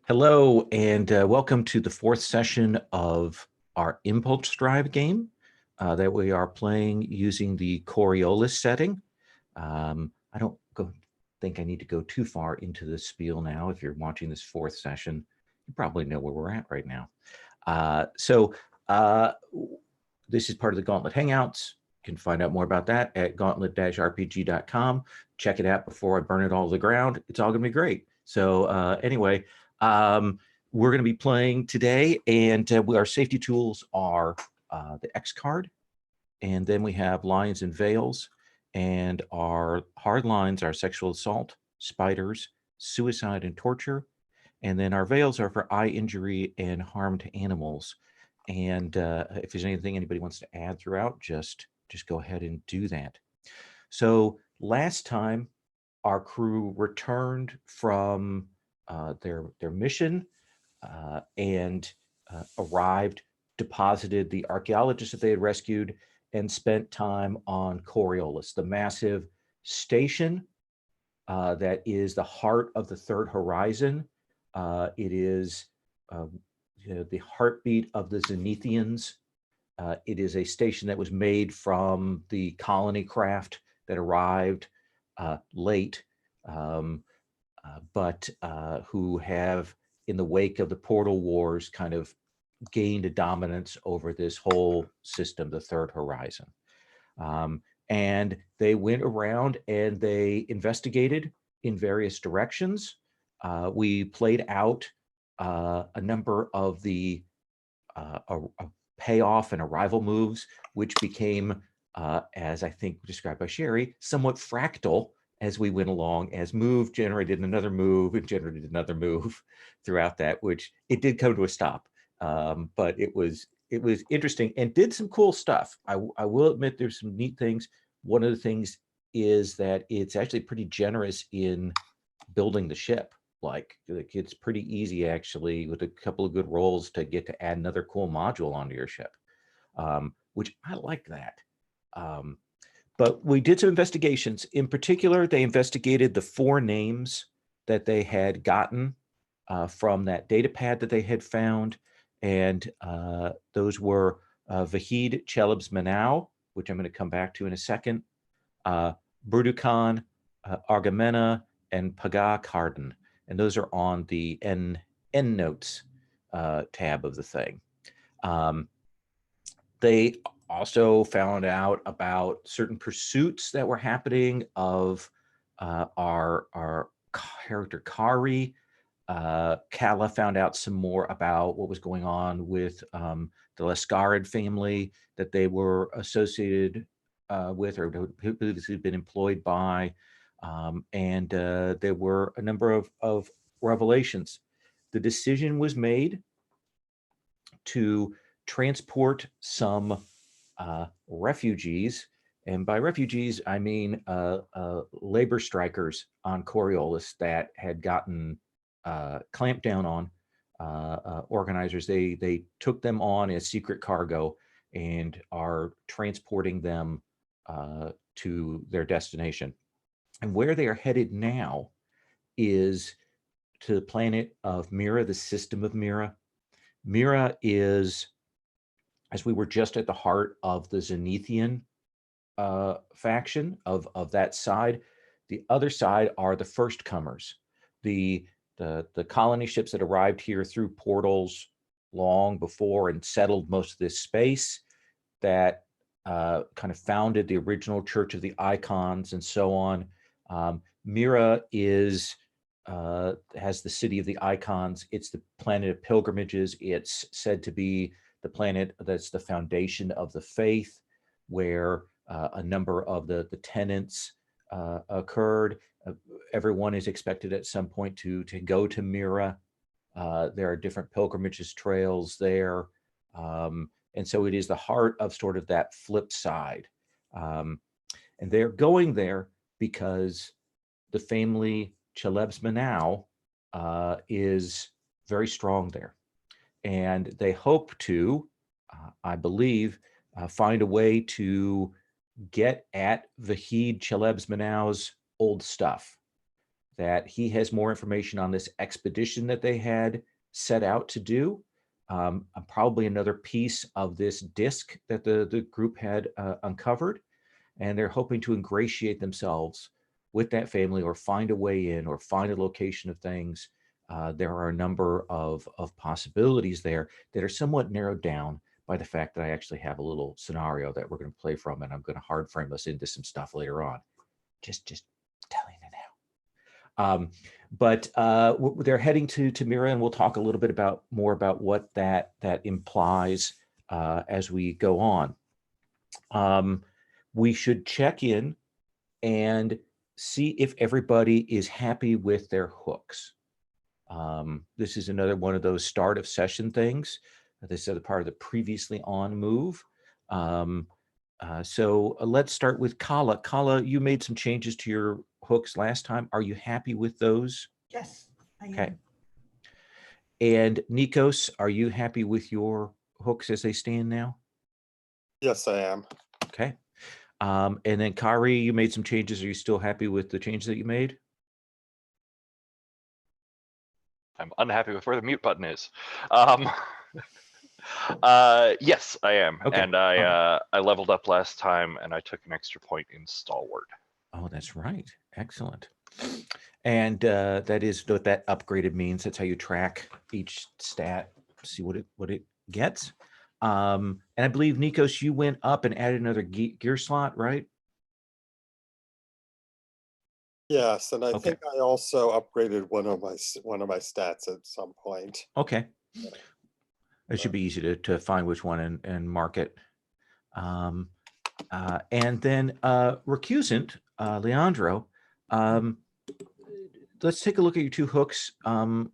Hello, and welcome to the fourth session of our Impulse Drive game that we are playing using the Coriolis setting. I don't think I need to go too far into the spiel now. If you're watching this fourth session, you probably know where we're at right now. This is part of the Gauntlet Hangouts. You can find out more about that at gauntlet-rpg.com. Check it out before I burn it all to the ground. It's all going to be great. So anyway, we're going to be playing today, and our safety tools are the X card, and then we have Lions and Veils, and our hard lines are sexual assault, spiders, suicide, and torture, and then our veils are for eye injury and harm to animals. And if there's anything anybody wants to add throughout, just go ahead and do that. So last time, our crew returned from their mission and arrived, deposited the archaeologists that they had rescued, and spent time on Coriolis, the massive station that is the heart of the Third Horizon. It is the heartbeat of the Zenithians. It is a station that was made from the colony craft that arrived late, but who have, in the wake of the Portal Wars, kind of gained a dominance over this whole system, the Third Horizon. And they went around and they investigated in various directions. We played out a number of the payoff and arrival moves, which became, as I think described by Sherry, somewhat fractal as we went along, as move generated another move and generated another move throughout that, which it did come to a stop. But it was interesting and did some cool stuff. I will admit there's some neat things. One of the things is that it's actually pretty generous in building the ship. Like it's pretty easy actually with a couple of good rolls to get to add another cool module onto your ship, which I like that. But we did some investigations. In particular, they investigated the 4 names that they had gotten from that data pad that they had found. And those were Vahid Chelebs Manau, which I'm going to come back to in a second, Brudukan, Argamena, and Paga Carden. And those are on the endnotes tab of the thing. They also found out about certain pursuits that were happening of our character Kari. Kala found out some more about what was going on with the Lascarid family that they were associated with, or who had been employed by. And there were a number of revelations. The decision was made to transport some refugees, and by refugees I mean labor strikers on Coriolis that had gotten clamped down on. Organizers, they took them on as secret cargo and are transporting them to their destination. And where they are headed now is to the planet of Mira, the system of Mira. Mira is, as we were just at the heart of the Zenithian faction of that side. The other side are the first comers, the colony ships that arrived here through portals long before and settled most of this space, that kind of founded the original Church of the Icons and so on. Mira is has the city of the Icons. It's the planet of pilgrimages. It's said to be the planet that's the foundation of the faith, where a number of the tenets occurred. Everyone is expected at some point to go to Mira. There are different pilgrimages trails there. And so it is the heart of sort of that flip side. And they're going there because the family Chelebs Manau is very strong there. And they hope to, I believe, find a way to get at Vahid Chelebs Manau's old stuff. that he has more information on this expedition that they had set out to do. Probably another piece of this disc that the group had uncovered. And they're hoping to ingratiate themselves with that family or find a way in or find a location of things. There are a number of possibilities there that are somewhat narrowed down by the fact that I actually have a little scenario that we're going to play from, and I'm going to hard frame us into some stuff later on. Just telling you now. But they're heading to Mira, and we'll talk a little bit more about what that implies as we go on. We should check in and see if everybody is happy with their hooks. This is another one of those start of session things. This is a part of the previously on move. So let's start with Kala. Kala, you made some changes to your hooks last time. Are you happy with those? Yes, I am. Okay. And Nikos, are you happy with your hooks as they stand now? Yes, I am. Okay. And then Kari, you made some changes. Are you still happy with the changes that you made? I'm unhappy with where the mute button is. Yes, I am. Okay. And I leveled up last time, and I took an extra point in Stalwart. Oh, that's right. Excellent. And that is what that upgraded means. That's how you track each stat, see what it gets. And I believe, Nikos, you went up and added another gear slot, right? Yes, and I Okay. think I also upgraded one of my stats at some point. Okay. It should be easy to find which one and mark it. And then recusant, Leandro, let's take a look at your two hooks. The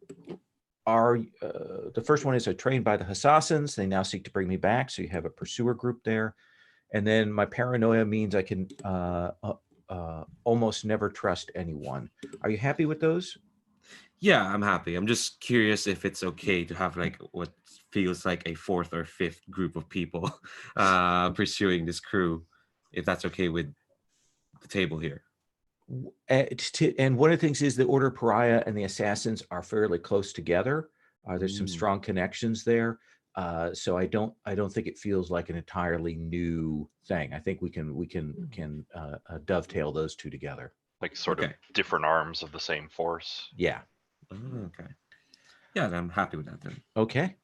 first one is trained by the Assassins. They now seek to bring me back. So you have a pursuer group there. And then my paranoia means I can almost never trust anyone. Are you happy with those? Yeah, I'm happy. I'm just curious if it's okay to have like what feels like a fourth or fifth group of people pursuing this crew, if that's okay with the table here. And one of the things is the Order of Pariah and the Assassins are fairly close together. There's some strong connections there. So I don't think it feels like an entirely new thing. I think we can dovetail those two together. Like sort of different arms of the same force. Yeah. Okay. Yeah, I'm happy with that then. Okay.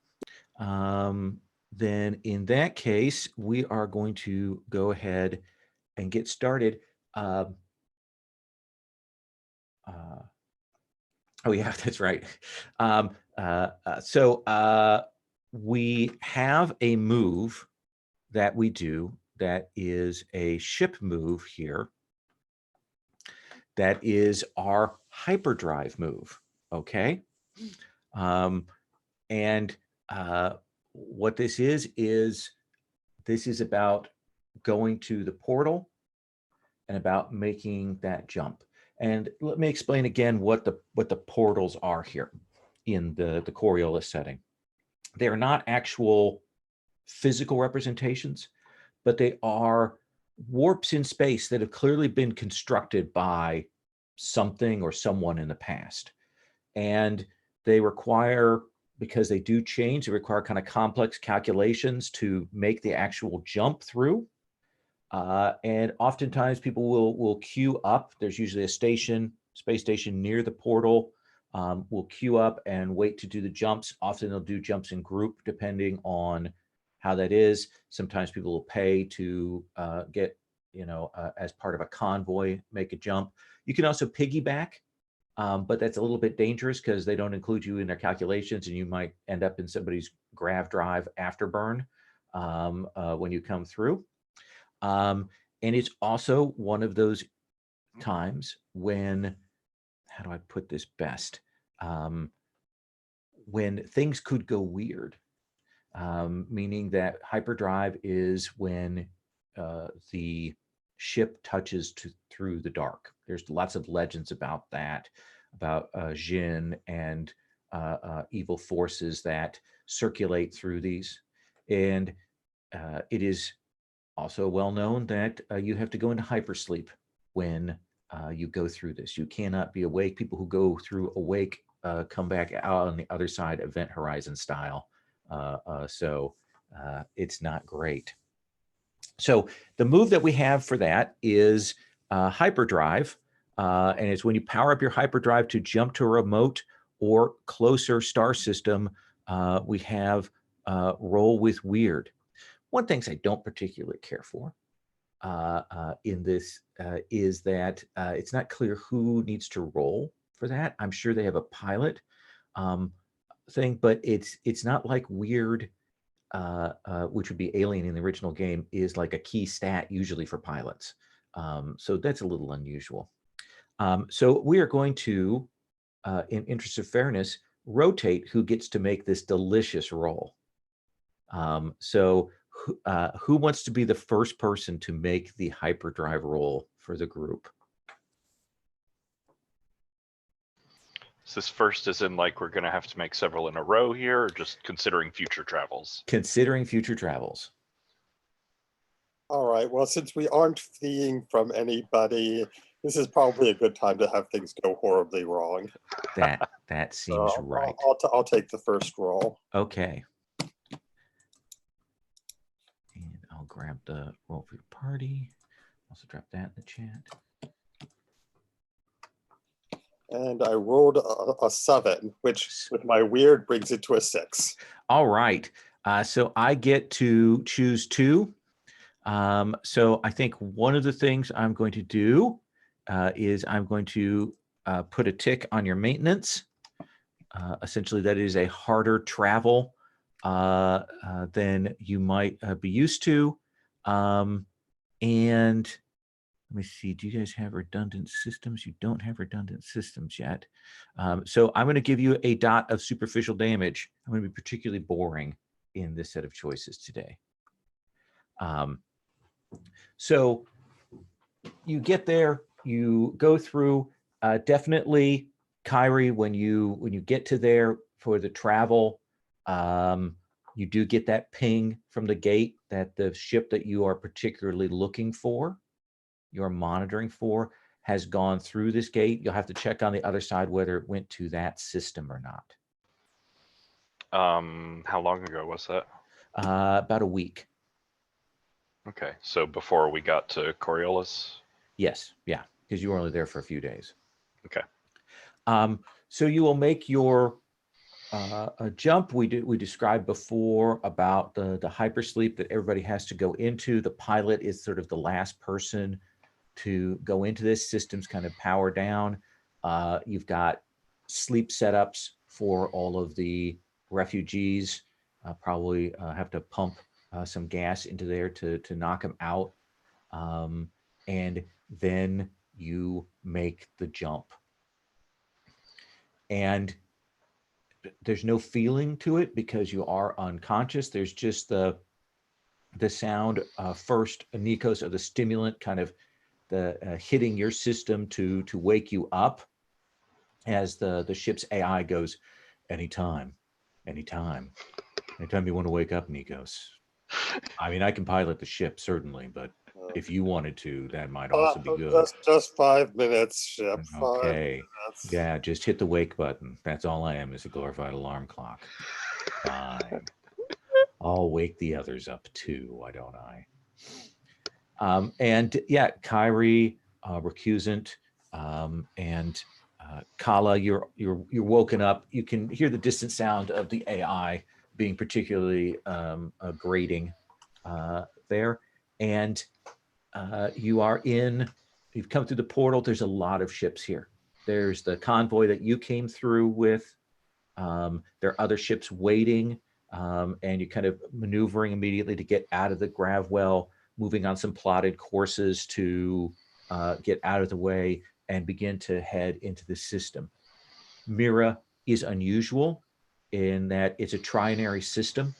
Then in that case, we are going to go ahead and get started. Oh yeah, that's right. So we have a move that we do that is a ship move here. That is our hyperdrive move. Okay. And what this is about going to the portal and about making that jump. And let me explain again what the portals are here in the Coriolis setting. They are not actual physical representations, but they are warps in space that have clearly been constructed by something or someone in the past. And they require, because they do change, they require kind of complex calculations to make the actual jump through. And oftentimes people will queue up. There's usually a space station near the portal. Will queue up and wait to do the jumps. Often they'll do jumps in group depending on how that is. Sometimes people will pay to get, as part of a convoy, make a jump. You can also piggyback, but that's a little bit dangerous because they don't include you in their calculations, and you might end up in somebody's grav drive afterburn when you come through. And it's also one of those times when, how do I put this best? When things could go weird, meaning that hyperdrive is when the ship touches through the dark. There's lots of legends about that, about Jinn and evil forces that circulate through these. And it is also well known that you have to go into hypersleep when you go through this. You cannot be awake. People who go through awake come back out on the other side, event horizon style. So it's not great. So the move that we have for that is hyperdrive. And it's when you power up your hyperdrive to jump to a remote or closer star system, we have roll with weird. One thing I don't particularly care for in this is that it's not clear who needs to roll for that. I'm sure they have a pilot thing, but it's not like weird, which would be alien in the original game, is like a key stat usually for pilots. So that's a little unusual. So we are going to, in interest of fairness, rotate who gets to make this delicious roll. So who wants to be the first person to make the hyperdrive roll for the group? Is this first as in like we're going to have to make several in a row here, or just considering future travels? Considering future travels. All right, well, since we aren't fleeing from anybody, this is probably a good time to have things go horribly wrong. That seems right. I'll take the first roll. Okay. And I'll grab the roll for your party. Also drop that in the chat. And I rolled a 7, which with my weird brings it to a 6. All right. So I get to choose 2. So I think one of the things I'm going to do is I'm going to put a tick on your maintenance. Essentially, that is a harder travel than you might be used to. And let me see, do you guys have redundant systems? You don't have redundant systems yet. So I'm going to give you a dot of superficial damage. I'm going to be particularly boring in this set of choices today. So you get there, you go through, definitely, Kyrie, when you get to there for the travel, you do get that ping from the gate that the ship that you are particularly looking for, you're monitoring for, has gone through this gate. You'll have to check on the other side whether it went to that system or not. How long ago was that? About a week. Okay, so before we got to Coriolis? Yes, yeah, because you were only there for a few days. Okay. So you will make your a jump. We described before about the hypersleep that everybody has to go into. The pilot is sort of the last person to go into this. Systems kind of power down. You've got sleep setups for all of the refugees. Probably have to pump some gas into there to knock them out. And then you make the jump. And there's no feeling to it because you are unconscious. There's just the sound first, Nikos, of the stimulant kind of the hitting your system to wake you up as the ship's AI goes, anytime you want to wake up, Nikos. I mean, I can pilot the ship certainly, but if you wanted to, that might also be good. Just 5 minutes, ship. Okay. 5 minutes. Yeah, just hit the wake button. That's all I am, is a glorified alarm clock. Fine. I'll wake the others up too, why don't I? And yeah, Kyrie, Recusant, and Kala, you're woken up. You can hear the distant sound of the AI being particularly grating there. And you've come through the portal. There's a lot of ships here. There's the convoy that you came through with. There are other ships waiting, and you're kind of maneuvering immediately to get out of the Gravwell, moving on some plotted courses to get out of the way and begin to head into the system. Mira is unusual in that it's a trinary system.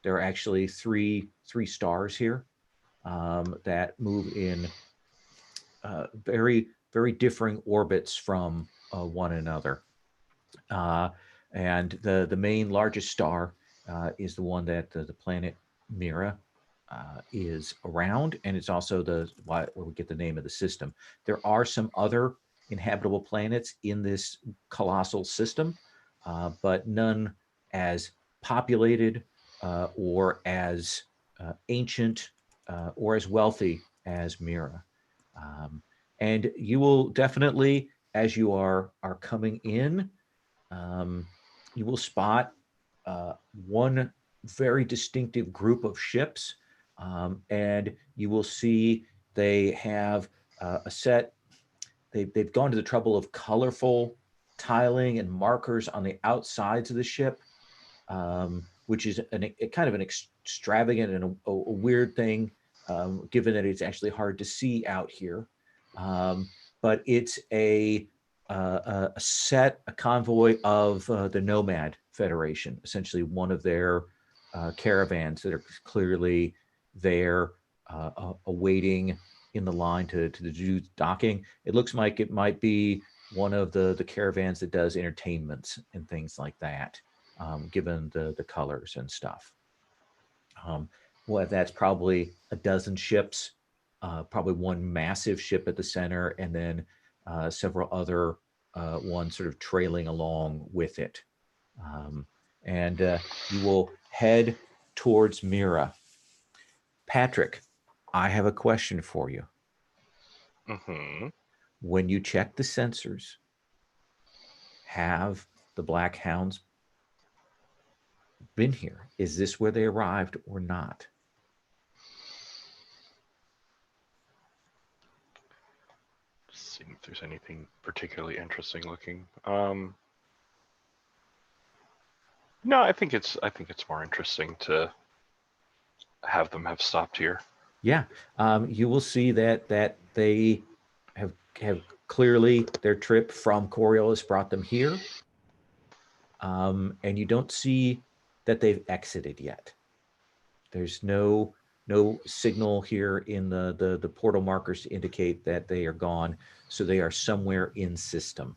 There are actually three stars here that move in very, very differing orbits from one another. And the main largest star is the one that the planet Mira is around, and it's also where we get the name of the system. There are some other inhabitable planets in this colossal system, but none as populated or as ancient or as wealthy as Mira. And you will definitely, as you are coming in, you will spot one very distinctive group of ships, and you will see they have a set. They've gone to the trouble of colorful tiling and markers on the outsides of the ship, which is a kind of an extravagant and a weird thing, given that it's actually hard to see out here. But it's a convoy of the Nomad Federation, essentially one of their caravans that are clearly there awaiting in the line to do docking. It looks like it might be one of the caravans that does entertainments and things like that, given the colors and stuff. Well, that's probably a dozen ships, probably one massive ship at the center, and then several other ones sort of trailing along with it. And you will head towards Mira. Patrick, I have a question for you. Mm-hmm. When you check the sensors, have the Black Hounds been here? Is this where they arrived or not? Seeing if there's anything particularly interesting looking. No, I think it's more interesting to have them have stopped here. Yeah, you will see that they have clearly their trip from Coriolis brought them here, and you don't see that they've exited yet. There's no signal here in the portal markers to indicate that they are gone, so they are somewhere in system.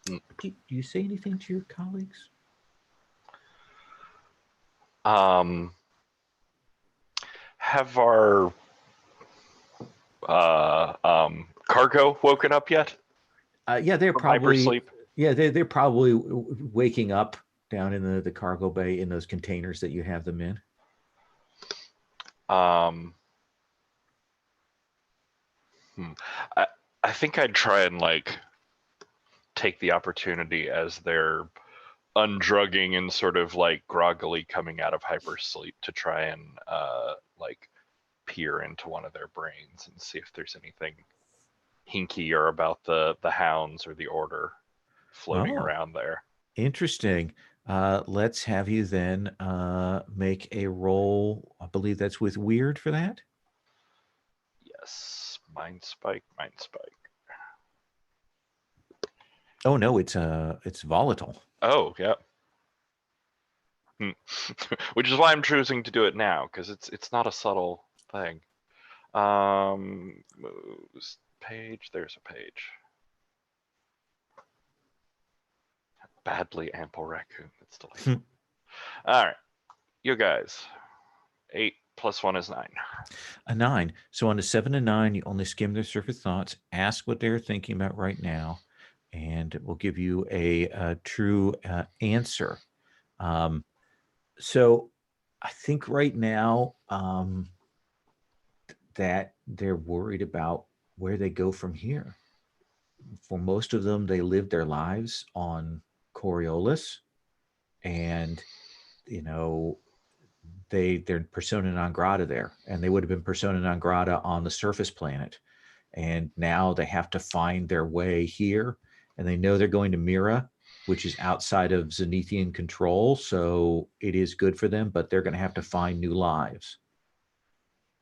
Do you say anything to your colleagues? Have our cargo woken up yet? Yeah, they're From probably hypersleep? yeah they're probably waking up down in the cargo bay in those containers that you have them in. I think I'd try and like take the opportunity as they're undrugging and sort of like groggily coming out of hypersleep to try and like peer into one of their brains and see if there's anything hinkier about the hounds or the order floating around there. Interesting. Let's have you then make a roll. I believe that's with weird for that. Yes, mind spike. Oh no, it's volatile. Oh, yeah. Which is why I'm choosing to do it now, because it's not a subtle thing. Page, there's a page. Badly ample raccoon. That's delightful. All right, you guys. 8 + 1 is 9. A 9. So on a 7 and 9, you only skim their surface thoughts, ask what they're thinking about right now, and we'll give you a true answer. So I think right now that they're worried about where they go from here. For most of them, they lived their lives on Coriolis, and they're persona non grata there, and they would have been persona non grata on the surface planet, and now they have to find their way here, and they know they're going to Mira, which is outside of Zenithian control, so it is good for them, but they're going to have to find new lives,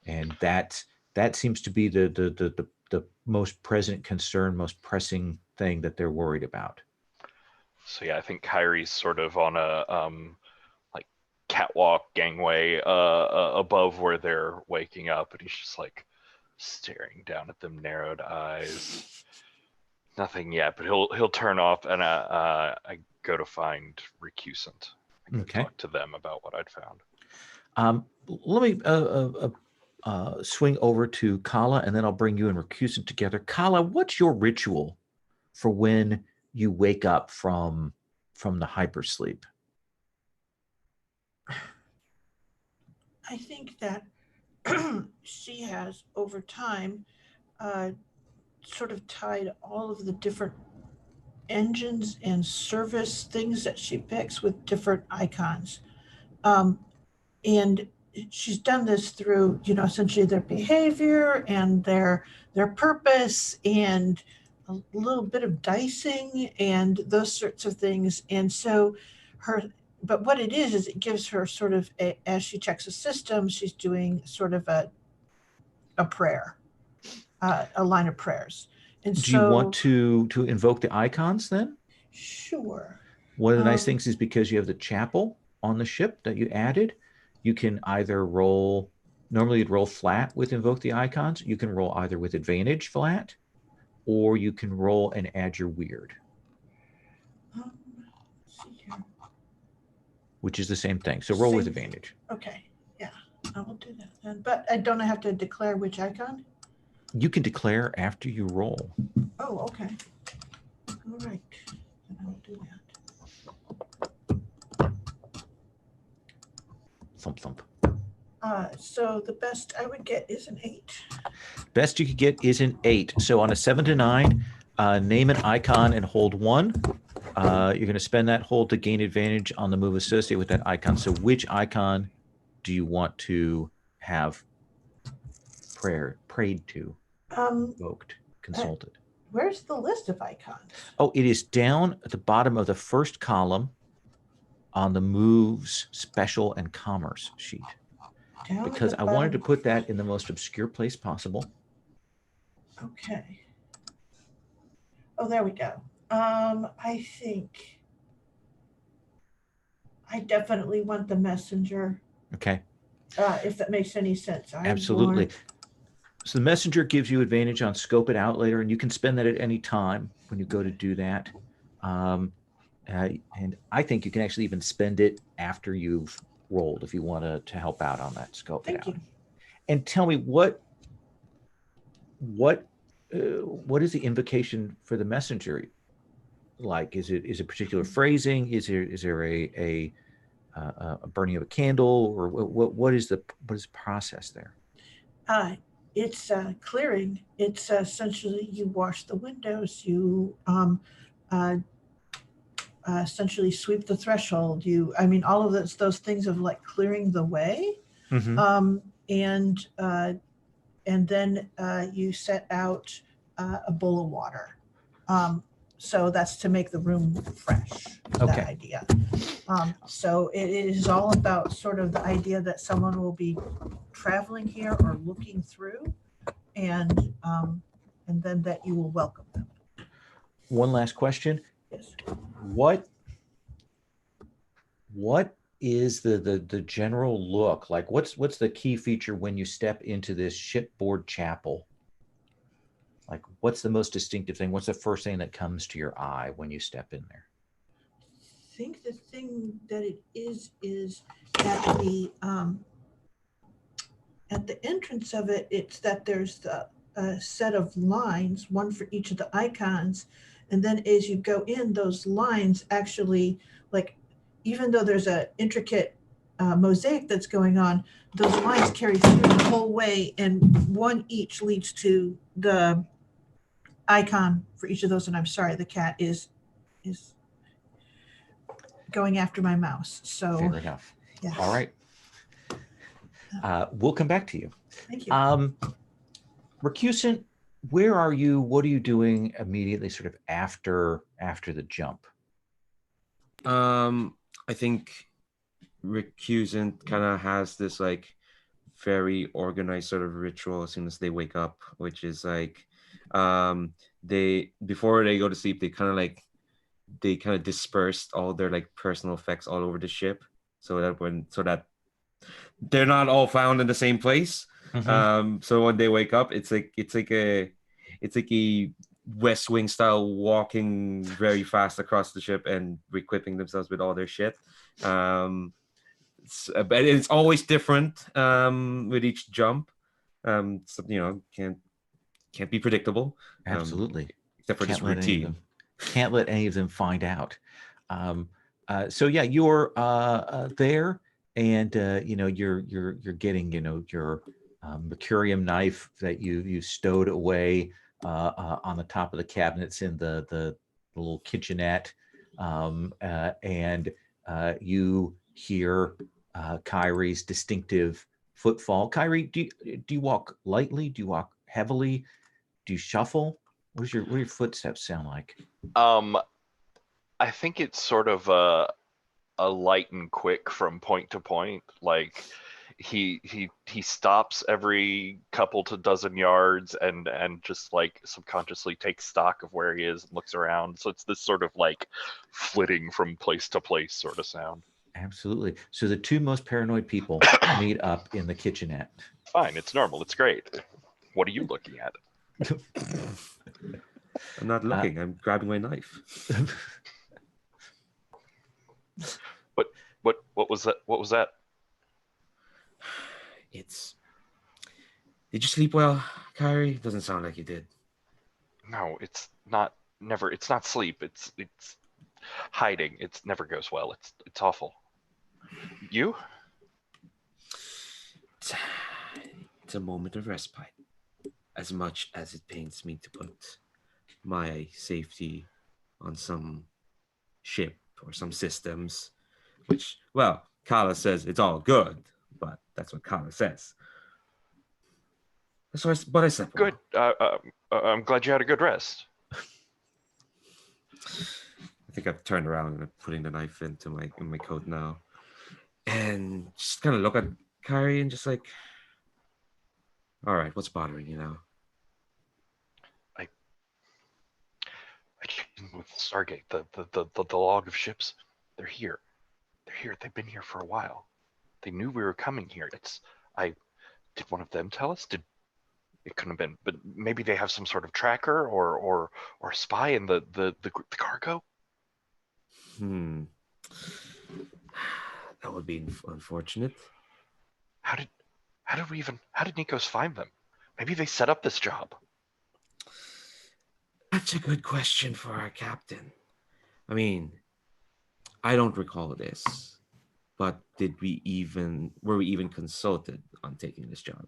and that seems to be the most present concern, most pressing thing that they're worried about. So yeah, I think Kyrie's sort of on a like catwalk gangway above where they're waking up, and he's just like staring down at them, narrowed eyes. Nothing yet, but he'll turn off, and I go to find Recusant. I go Okay. talk to them about what I'd found. Let me swing over to Kala, and then I'll bring you and Recusant together. Kala, what's your ritual for when you wake up from the hypersleep? I think that she has, over time, sort of tied all of the different engines and service things that she picks with different icons. And she's done this through, essentially their behavior and their purpose and a little bit of dicing and those sorts of things. And so but what it is it gives her sort of as she checks a system, she's doing sort of a prayer, a line of prayers. And do you want to invoke the icons then? Sure. One of the nice things is because you have the chapel on the ship that you added, you can either roll, normally you'd roll flat with invoke the icons. You can roll either with advantage flat, or you can roll and add your weird. Let's see here. Which is the same thing. So roll with advantage. Okay, yeah, I will do that then. But I don't have to declare which icon? You can declare after you roll. Oh, okay. All right, then I will do that. Thump, thump. So the best I would get is an 8. Best you could get is an 8. So on a 7 to 9, name an icon and hold 1. You're going to spend that hold to gain advantage on the move associated with that icon. So which icon do you want to have prayed to, invoked, consulted? Where's the list of icons? Oh, it is down at the bottom of the first column on the moves, special, and commerce sheet. Because I wanted to put that in the most obscure place possible. Okay. Oh, there we go. I think I definitely want the messenger. Okay. If that makes any sense. Absolutely. So the messenger gives you advantage on scope it out later, and you can spend that at any time when you go to do that. And I think you can actually even spend it after you've rolled if you want to help out on that scope it out. Thank you. And tell me what is the invocation for the messenger like? Is it particular phrasing? Is there a burning of a candle, or what is the process there? It's clearing. It's essentially you wash the windows, you essentially sweep the threshold. All of those things of like clearing the way, Mm-hmm. and then you set out a bowl of water. So that's to make the room fresh. Okay. That idea. So it is all about sort of the idea that someone will be traveling here or looking through, and then that you will welcome them. One last question. Yes. What is the general look like? What's the key feature when you step into this shipboard chapel? Like, what's the most distinctive thing? What's the first thing that comes to your eye when you step in there? I think the thing that it is at the entrance of it, it's that there's a set of lines, one for each of the icons. And then as you go in, those lines actually, like, even though there's an intricate mosaic that's going on, those lines carry through the whole way, and one each leads to the icon for each of those. And I'm sorry, the cat is going after my mouse. So fair enough. Yes. All right. We'll come back to you. Thank you. Recusant, where are you? What are you doing immediately sort of after the jump? I think Recusant kind of has this like very organized sort of ritual as soon as they wake up, which is like they, before they go to sleep, they kind of dispersed all their like personal effects all over the ship, so that they're not all found in the same place. Mm-hmm. So when they wake up, it's like a West Wing style, walking very fast across the ship and equipping themselves with all their shit. but it's always different with each jump. So, can't be predictable. Absolutely. Except for this routine. Can't let any of them find out. So yeah, you're there, and you're getting your mercurium knife that you stowed away on the top of the cabinets in the little kitchenette, and you hear Kyrie's distinctive footfall. Kyrie, do you walk lightly? Do you walk heavily? Do you shuffle? What do your footsteps sound like? I think it's sort of a light and quick from point to point. Like he stops every couple to dozen yards and just like subconsciously takes stock of where he is and looks around. So it's this sort of like flitting from place to place sort of sound. Absolutely. So the two most paranoid people meet up in the kitchenette. Fine, it's normal. It's great. What are you looking at? I'm not looking. I'm grabbing my knife. What was that? What was that? Did you sleep well, Kyrie? Doesn't sound like you did. No, it's not. Never. It's not sleep. It's hiding. It never goes well. It's awful. You? It's a moment of respite. As much as it pains me to put my safety on some ship or some systems, which, well, Kala says it's all good, but that's what Kala says. That's what I said. Good. I'm glad you had a good rest. I think I've turned around and I'm putting the knife into my coat now, and just kind of look at Kyrie and just like, all right, what's bothering you now? I checked in with Stargate. The log of ships. They're here. They're here. They've been here for a while. They knew we were coming here. Did one of them tell us? It couldn't have been, but maybe they have some sort of tracker or spy in the cargo. That would be unfortunate. How did Nikos find them? Maybe they set up this job. That's a good question for our captain. I mean, I don't recall this, but were we even consulted on taking this job?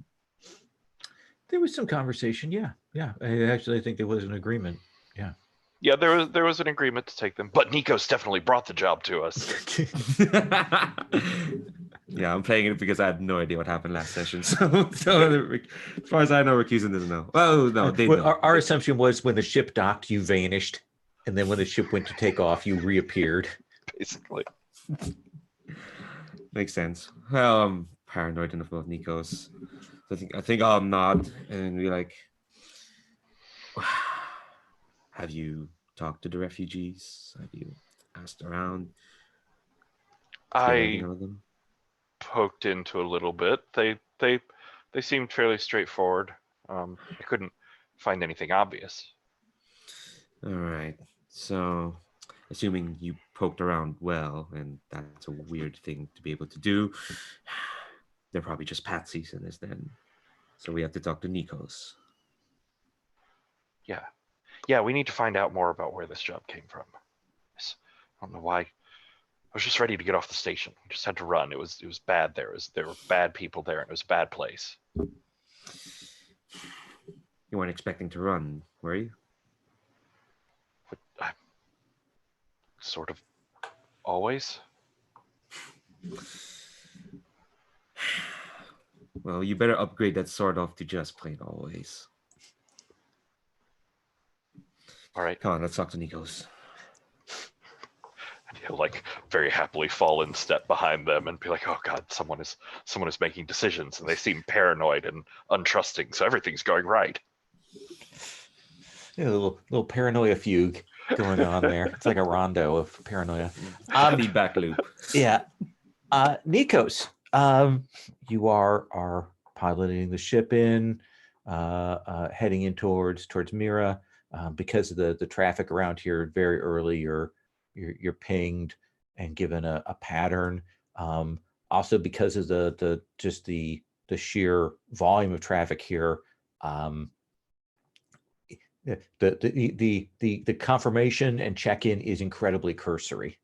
There was some conversation. Yeah. I think there was an agreement. Yeah. Yeah, there was an agreement to take them, but Nikos definitely brought the job to us. Yeah, I'm playing it because I have no idea what happened last session. So as far as I know, Rakusan doesn't know. Oh no, they know. Our assumption was when the ship docked, you vanished, and then when the ship went to take off, you reappeared. Basically. Makes sense. Well, I'm paranoid enough about Nikos. So I think I'll nod and be like, have you talked to the refugees? Have you asked around? I poked into a little bit. They seemed fairly straightforward. I couldn't find anything obvious. All right. So, assuming you poked around well, and that's a weird thing to be able to do, they're probably just patsies in this then. So we have to talk to Nikos. Yeah, we need to find out more about where this job came from. I don't know why. I was just ready to get off the station. I just had to run. It was bad there. There were bad people there, and it was a bad place. You weren't expecting to run, were you? But sort of always. Well, you better upgrade that sort of to just plain always. All right. Come on, let's talk to Nikos. And he'll like very happily fall in step behind them and be like, "Oh God, someone is making decisions, and they seem paranoid and untrusting, so everything's going right." Yeah, a little paranoia fugue going on there. It's like a rondo of paranoia. Feedback loop. Yeah. Nikos, you are piloting the ship in, heading in towards Mira. Because of the traffic around here, very early, you're pinged and given a pattern. Also, because of the sheer volume of traffic here, the confirmation and check-in is incredibly cursory.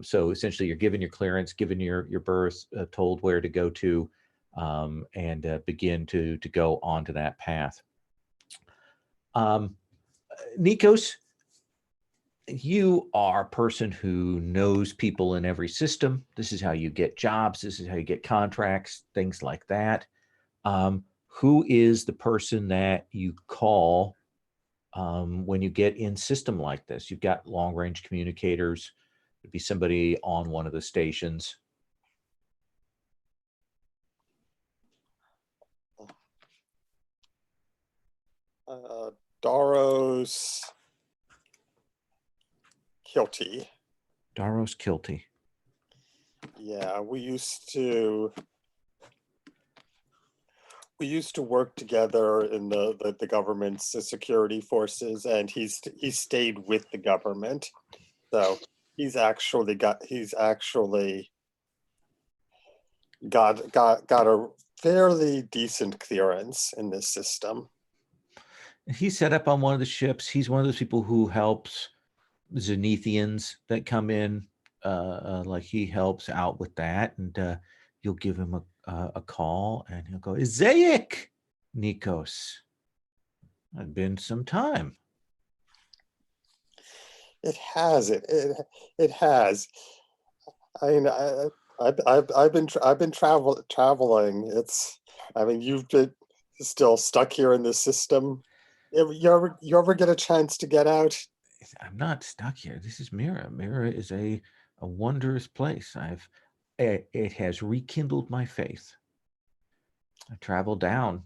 So essentially, you're given your clearance, given your berth, told where to go to, and begin to go onto that path. Nikos, you are a person who knows people in every system. This is how you get jobs. This is how you get contracts, things like that. Who is the person that you call when you get in system like this? You've got long-range communicators. It'd be somebody on one of the stations. Daros Kilty. Daros Kilty. Yeah, we used to work together in the government's security forces, and he stayed with the government, so he's actually got a fairly decent clearance in this system. He's set up on one of the ships. He's one of those people who helps Zenithians that come in. Like he helps out with that, and you'll give him a call, and he'll go, "Zayik, Nikos. It's been some time." It has. It has. I mean, I've been traveling. I mean, you've been still stuck here in this system. You ever get a chance to get out? I'm not stuck here. This is Mira. Mira is a wondrous place. It has rekindled my faith. I travel down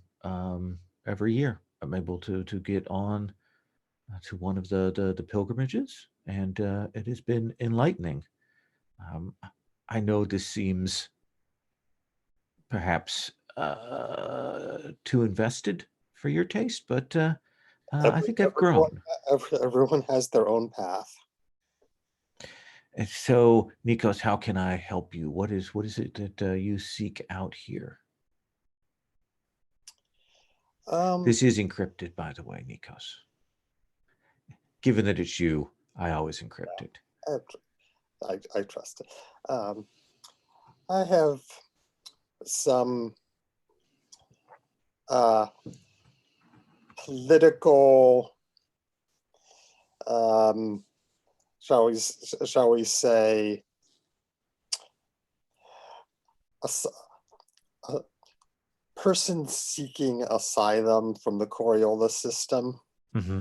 every year. I'm able to get on to one of the pilgrimages, and it has been enlightening. I know this seems perhaps too invested for your taste, but I think I've grown. Everyone has their own path. And so, Nikos, how can I help you? What is it that you seek out here? This is encrypted, by the way, Nikos. Given that it's you, I always encrypt it. I trust it. I have some political, shall we say, a person seeking asylum from the Coriolis system. Mm-hmm.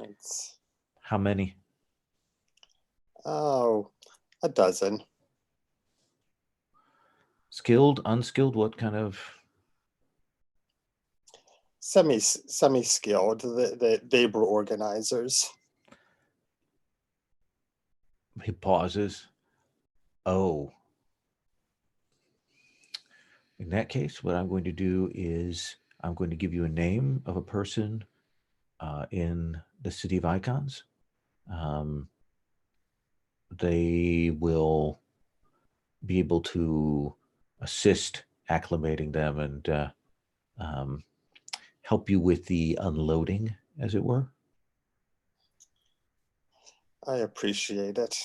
It's, how many? Oh, a dozen. Skilled, unskilled, what kind of? Semi-skilled, the labor organizers. He pauses. Oh. In that case, what I'm going to do is I'm going to give you a name of a person in the City of Icons. They will be able to assist acclimating them and help you with the unloading, as it were. I appreciate it.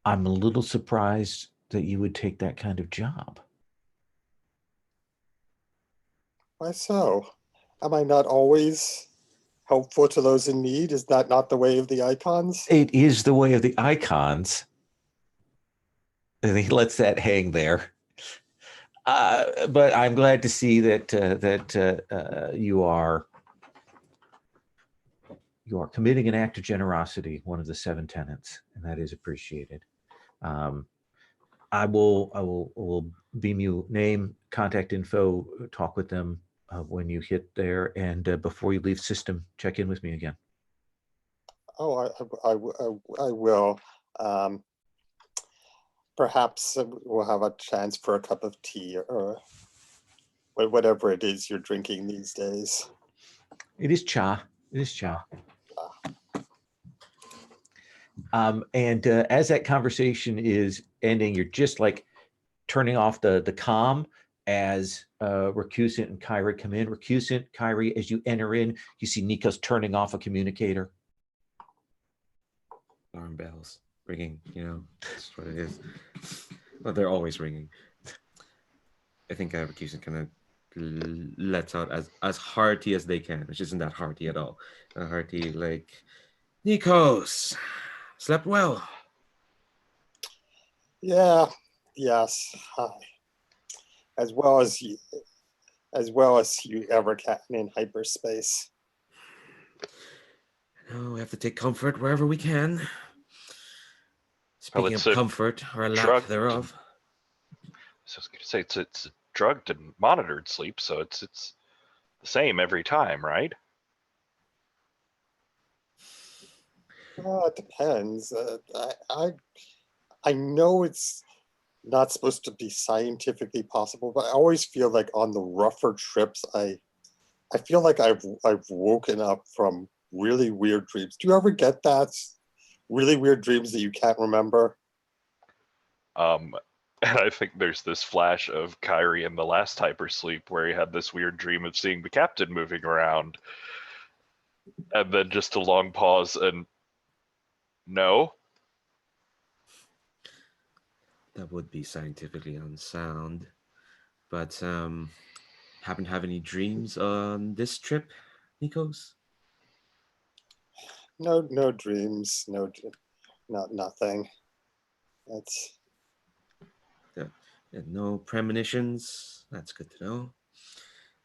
I'm a little surprised that you would take that kind of job. Why so? Am I not always helpful to those in need? Is that not the way of the icons? It is the way of the icons. And he lets that hang there. But I'm glad to see that you are committing an act of generosity, one of the 7 tenets, and that is appreciated. I will beam you name, contact info, talk with them when you hit there, and before you leave system, check in with me again. Oh, I will. Perhaps we'll have a chance for a cup of tea or whatever it is you're drinking these days. It is cha. It is cha. And as that conversation is ending, you're just like turning off the comm as Recusant and Kyrie come in. Recusant, Kyrie, as you enter in, you see Nikos turning off a communicator. Alarm bells ringing, that's what it is. Well, they're always ringing. I think Recusant kind of lets out as hearty as they can, which isn't that hearty at all. Hearty, like, Nikos, slept well. Yeah, yes. As well as you ever can in hyperspace. No, we have to take comfort wherever we can. Speaking it's of a comfort, or a lack drug. thereof. So I was going to say it's a drugged and monitored sleep, so it's the same every time, right? It depends. I know it's not supposed to be scientifically possible, but I always feel like on the rougher trips, I feel like I've woken up from really weird dreams. Do you ever get that? Really weird dreams that you can't remember? And I think there's this flash of Kyrie in the last hypersleep where he had this weird dream of seeing the captain moving around. And then just a long pause and no. That would be scientifically unsound. But happen to have any dreams on this trip, Nikos? No dreams. Nothing. That's No premonitions. That's good to know.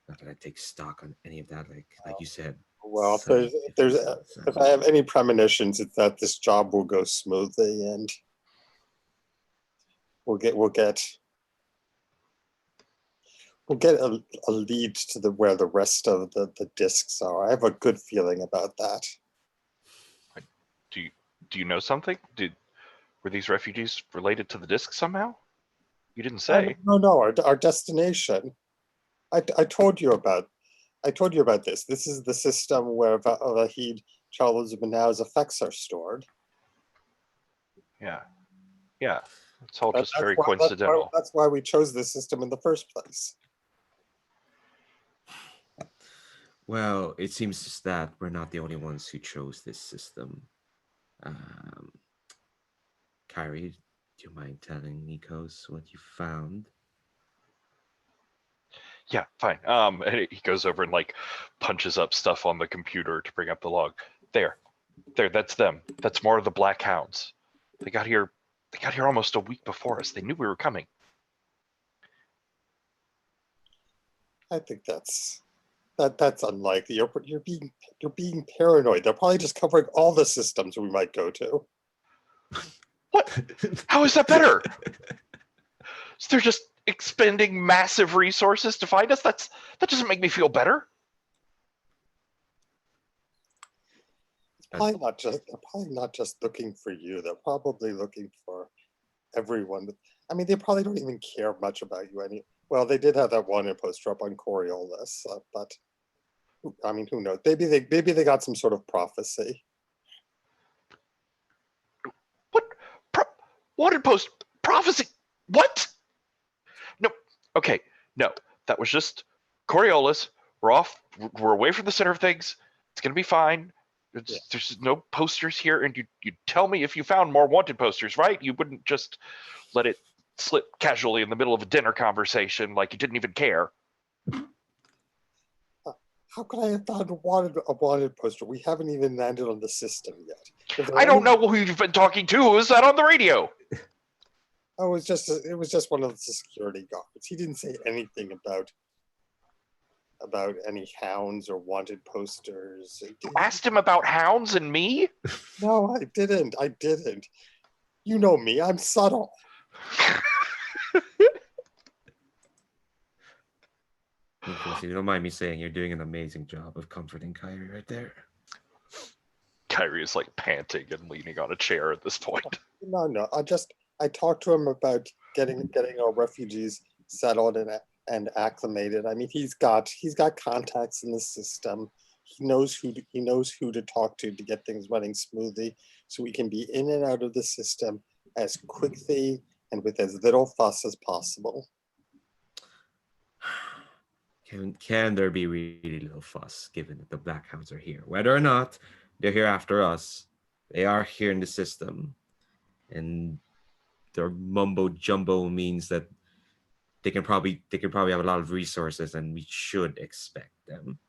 Not that I take stock on any of that, like you said. well. If I have any premonitions, it's that this job will go smoothly and we'll get a lead to where the rest of the discs are. I have a good feeling about that. Do you know something? Were these refugees related to the disk somehow? You didn't Oh, say. no. Our destination. I told you about. I told you about this. This is the system where Vahid, Charles, and Manau's effects are stored. Yeah. It's all just very coincidental. That's why we chose this system in the first place. Well, it seems just that we're not the only ones who chose this system. Kyrie, do you mind telling Nikos what you found? Yeah, fine. And he goes over and like punches up stuff on the computer to bring up the log. There, that's them. That's more of the Black Hounds. They got here almost a week before us. They knew we were coming. I think that's unlikely. You're being paranoid. They're probably just covering all the systems we might go to. What? How is that better? So they're just expending massive resources to find us? That doesn't make me feel better. They're probably not just looking for you. They're probably looking for everyone. I mean, they probably don't even care much about you. Well, they did have that one imposter up on Coriolis, but I mean, who knows? Maybe they got some sort of prophecy. What? Wanted post prophecy? What? No. Okay. No. That was just Coriolis. We're off. We're away from the center of things. It's gonna be fine. There's no posters here, and you tell me if you found more wanted posters, right? You wouldn't just let it slip casually in the middle of a dinner conversation like you didn't even care. How could I have found a wanted poster? We haven't even landed on the system yet. I don't know who you've been talking to. Who was that on the radio? Oh, it was just one of the security guards. He didn't say anything about any hounds or wanted posters. You asked him about hounds and me? No, I didn't. You know me. I'm subtle. If you don't mind me saying, you're doing an amazing job of comforting Kyrie right there. Kyrie is like panting and leaning on a chair at this point. No. I talked to him about getting our refugees settled and acclimated. I mean, he's got contacts in the system. he knows who to talk to get things running smoothly, so we can be in and out of the system as quickly and with as little fuss as possible. Can there be really little fuss given that the Black Hounds are here? Whether or not they're here after us, they are here in the system. And their mumbo jumbo means that they can probably have a lot of resources, and we should expect them.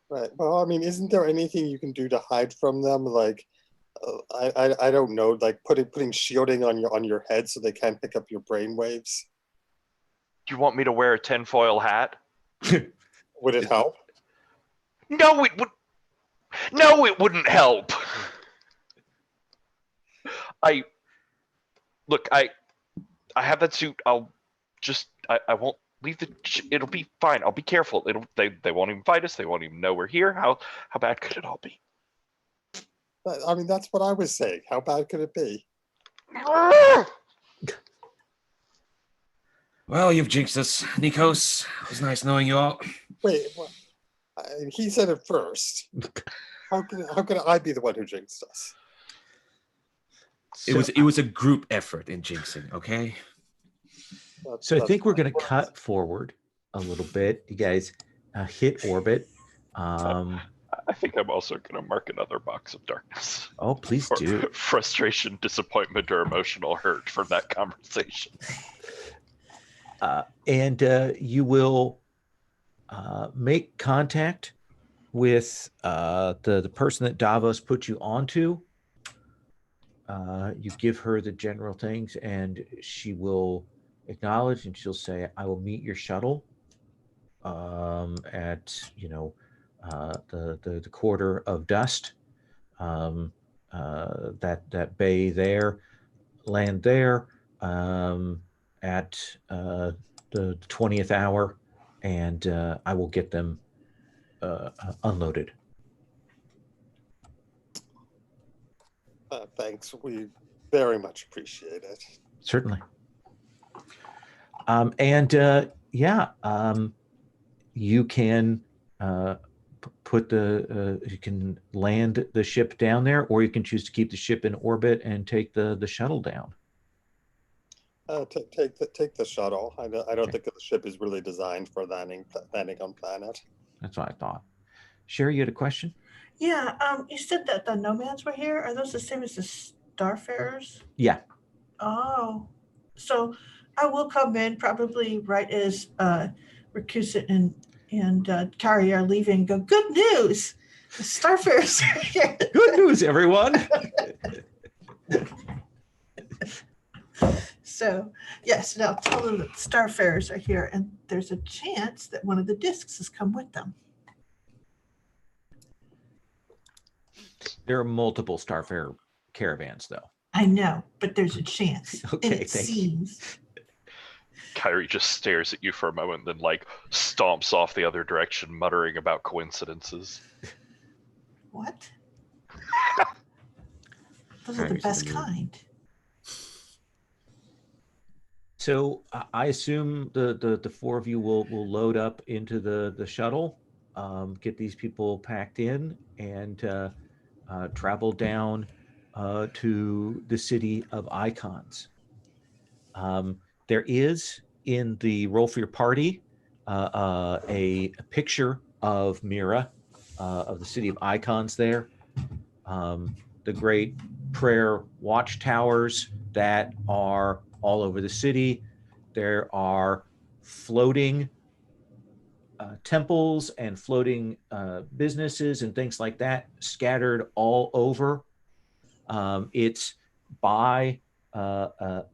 Right. Well, I mean, isn't there anything you can do to hide from them? Like, I don't know, like putting shielding on your head so they can't pick up your brain waves. Do you want me to wear a tinfoil hat? Would it help? No, it would. No, it wouldn't help. I have that suit. I won't leave it'll be fine. I'll be careful. They won't even fight us. They won't even know we're here. How bad could it all be? I mean, that's what I was saying. How bad could it be? Well, you've jinxed us, Nikos. It was nice knowing you all. Wait, what? He said it first. How could I be the one who jinxed us? It was a group effort in jinxing, okay? So I think we're going to cut forward a little bit. You guys hit orbit. I think I'm also going to mark another box of darkness. Oh, please For do. frustration, disappointment, or emotional hurt from that conversation. And you will make contact with the person that Davos put you onto. You give her the general things, and she will acknowledge, and she'll say, "I will meet your shuttle at the quarter of dust. That bay there, land there at the 20th hour, and I will get them unloaded." Thanks. We very much appreciate it. Certainly. You can you can land the ship down there, or you can choose to keep the ship in orbit and take the shuttle down. Take the shuttle. I don't think that the ship is really designed for landing on planet. That's what I thought. Sherry, you had a question? Yeah, you said that the nomads were here. Are those the same as the starfarers? Yeah. Oh, so I will come in probably right as Rakusa and Kari are leaving and go, "Good news! The starfarers are here." Good news, everyone. So, yes, and I'll tell them that the starfarers are here, and there's a chance that one of the discs has come with them. There are multiple Starfarer caravans, though. I know, but there's a chance. Okay, and it thank you. seems. Kyrie just stares at you for a moment, then stomps off the other direction, muttering about coincidences. What? Those are the best kind. So I assume the four of you will load up into the shuttle, get these people packed in, and travel down to the city of icons. There is in the Roll for Your Party a picture of Mira, of the city of icons there. The great prayer watchtowers that are all over the city. There are floating temples and floating businesses and things like that scattered all over. It's by a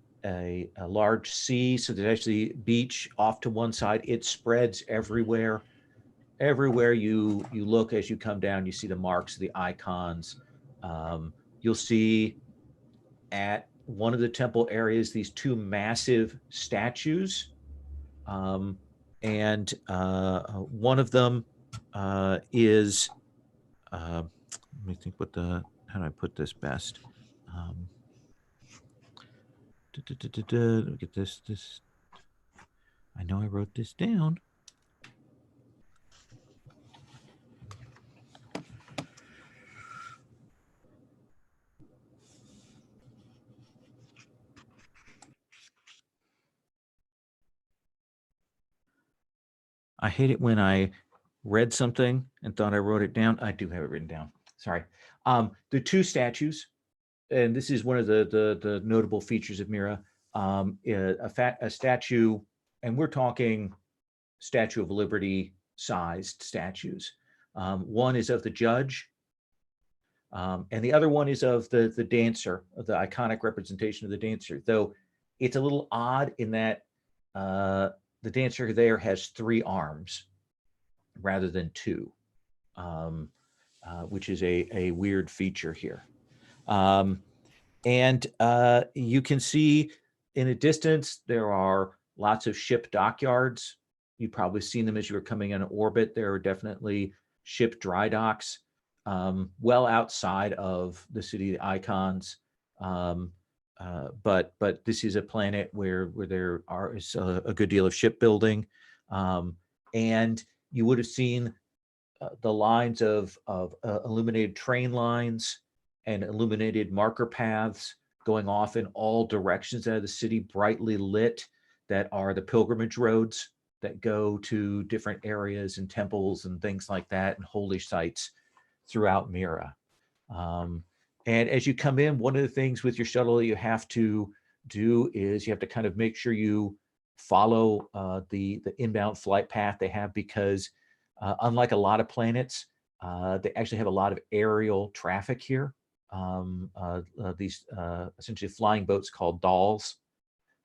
large sea, so there's actually beach off to one side. It spreads everywhere. Everywhere you look as you come down, you see the marks of the icons. You'll see at one of the temple areas these two massive statues. And one of them is, let me think how do I put this best? Let me get this. I know I wrote this down. I hate it when I read something and thought I wrote it down. I do have it written down. Sorry. The two statues, and this is one of the notable features of Mira. A statue, and we're talking Statue of Liberty sized statues. One is of the judge, and the other one is of the dancer, the iconic representation of the dancer. Though it's a little odd in that the dancer there has 3 arms rather than 2, which is a weird feature here. And you can see in a distance, there are lots of ship dockyards. You've probably seen them as you were coming in orbit. There are definitely ship dry docks well outside of the city of the icons. But this is a planet where there is a good deal of shipbuilding. And you would have seen the lines of illuminated train lines and illuminated marker paths going off in all directions out of the city, brightly lit, that are the pilgrimage roads that go to different areas and temples and things like that, and holy sites throughout Mira. And as you come in, one of the things with your shuttle that you have to do is you have to kind of make sure you follow the inbound flight path they have, because unlike a lot of planets, they actually have a lot of aerial traffic here. These essentially flying boats called dolls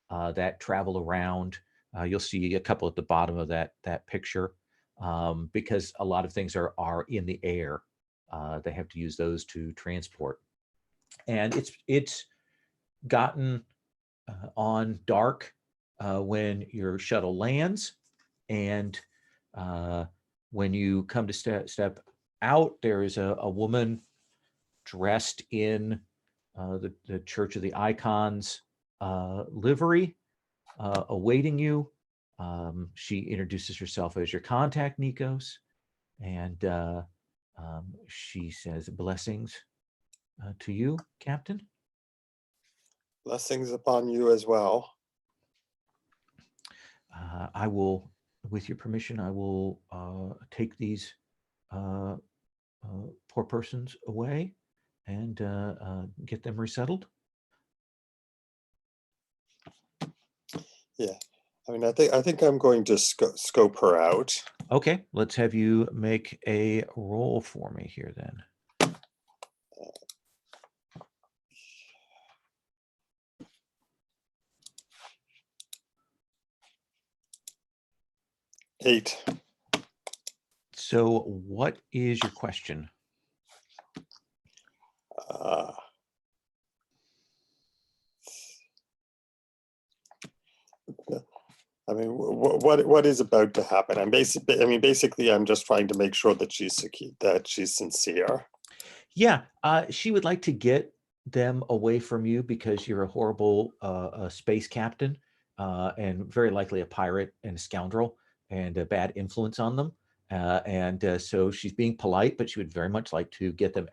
that travel around. You'll see a couple at the bottom of that picture, because a lot of things are in the air. They have to use those to transport. And it's gotten on dark when your shuttle lands, and when you come to step out, there is a woman dressed in the Church of the Icons livery awaiting you. She introduces herself as your contact, Nikos, and she says, "Blessings to you, Captain." Blessings upon you as well. I will, with your permission, I will take these poor persons away and get them resettled. Yeah, I mean, I think I'm going to scope her out. Okay, let's have you make a roll for me here then. Eight. So what is your question? I mean, what is about to happen? Basically, I'm just trying to make sure that she's sincere. Yeah, she would like to get them away from you because you're a horrible space captain and very likely a pirate and a scoundrel and a bad influence on them. So she's being polite, but she would very much like to get them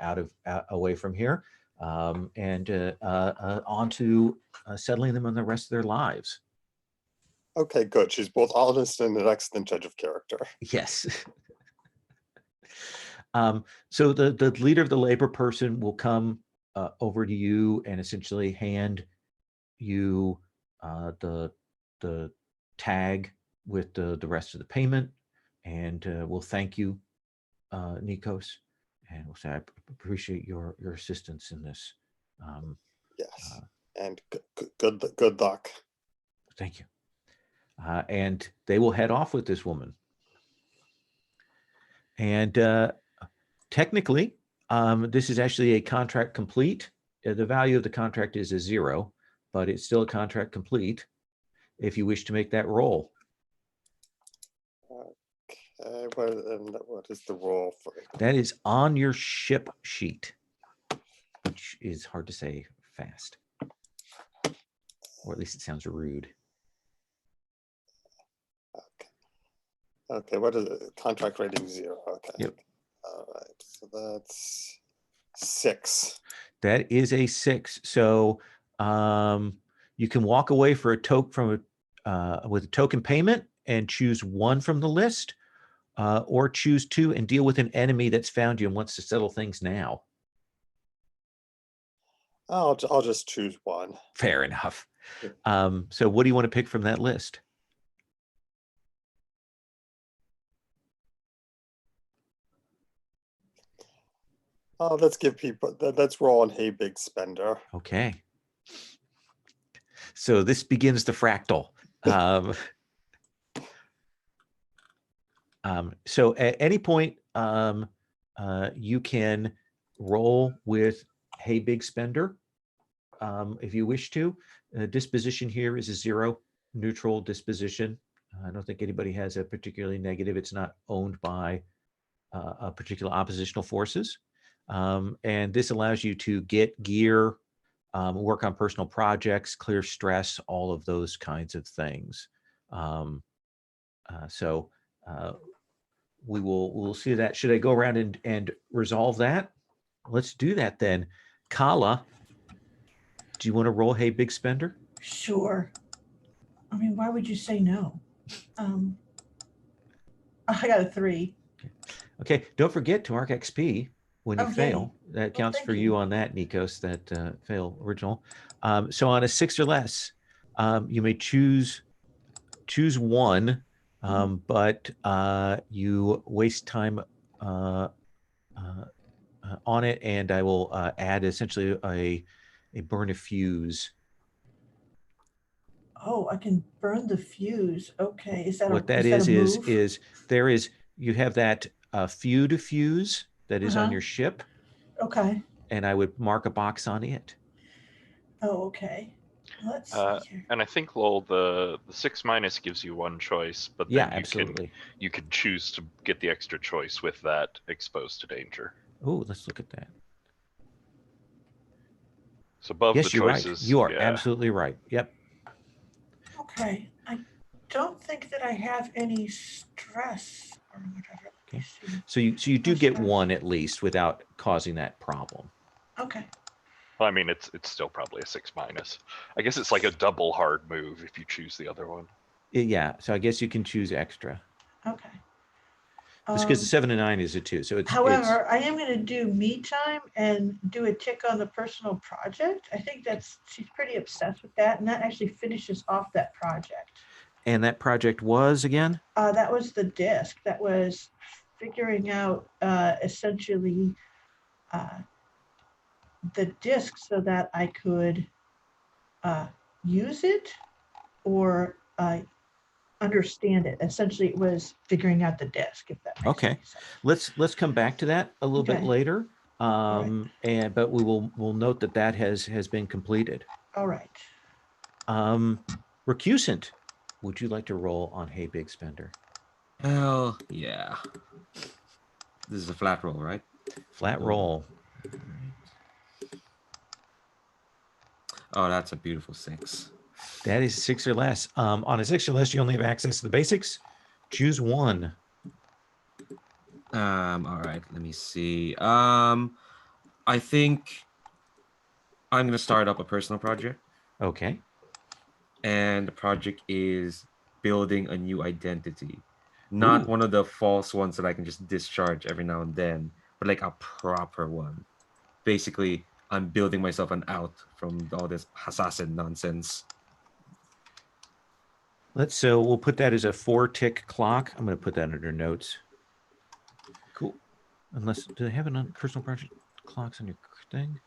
away from here and on to settling them on the rest of their lives. Okay, good. She's both honest and an excellent judge of character. Yes. So the leader of the labor person will come over to you and essentially hand you the tag with the rest of the payment, and we'll thank you, Nikos, and we'll say, "I appreciate your assistance in this." Yes, and good luck. Thank you. And they will head off with this woman. And technically, this is actually a contract complete. The value of the contract is a 0, but it's still a contract complete if you wish to make that roll. Okay, what is the roll for it? That is on your ship sheet, which is hard to say fast. Or at least it sounds rude. Okay, what is it? Contract rating 0. Okay. Yep. All right, so that's 6. That is a 6. So you can walk away for a with a token payment, and choose one from the list, or choose two and deal with an enemy that's found you and wants to settle things now. I'll just choose one. Fair enough. So what do you want to pick from that list? Oh, let's give people. Let's roll on Hey Big Spender. Okay. So this begins the fractal. So at any point, you can roll with Hey Big Spender if you wish to. Disposition here is a 0, neutral disposition. I don't think anybody has a particularly negative. It's not owned by a particular oppositional forces. And this allows you to get gear, work on personal projects, clear stress, all of those kinds of things. We'll see that. Should I go around and resolve that? Let's do that then. Kala, do you want to roll Hey Big Spender? Sure. I mean, why would you say no? I got a 3. Okay, don't forget to mark XP when you Okay. fail. That counts thank for you. you on that, Nikos, that fail original. So on a 6 or less, you may choose one, but you waste time on it, and I will add essentially a burn a fuse. Oh, I can burn the fuse. Okay, is that What that a is move? there is, you have that few to fuse that is on Uh-huh. your ship, Okay. and I would mark a box on it. Oh, okay. Let's see here. And I think, Lowell, the 6- gives you one choice, but Yeah, then absolutely. you can choose to get the extra choice with that exposed to danger. Oh, let's look at that. So above Yes, the you're right. choices, You are yeah. absolutely right. Yep. Okay. I don't think that I have any stress or whatever. Let me see. So you do No get stress. one at least without causing that problem. Okay. Well, I mean, it's still probably a 6-. I guess it's like a double hard move if you choose the other one. Yeah. So I guess you can choose extra. Okay. Just because the 7 and 9 is a 2. So it's However, I am going to do me time and do a tick on the personal project. I think she's pretty obsessed with that, and that actually finishes off that project. And that project was again? That was the disc. That was figuring out essentially the disc so that I could use it or understand it. Essentially, it was figuring out the disc. If that makes Okay. any sense. Let's come back to that a little bit Okay. later. Right. But we'll note that has been completed. All right. Recusant, would you like to roll on Hey Big Spender? Hell yeah. This is a flat roll, right? Flat roll. Oh, that's a beautiful 6. That is 6 or less. On a 6 or less, you only have access to the basics. Choose one. All right, let me see. I think I'm gonna start up a personal project, Okay. and the project is building a new identity. Not Ooh. one of the false ones that I can just discharge every now and then, but like a proper one. Basically, I'm building myself an out from all this assassin nonsense. So we'll put that as a 4-tick clock. I'm going to put that under notes. Cool. Unless, do they have a personal project clocks on your thing?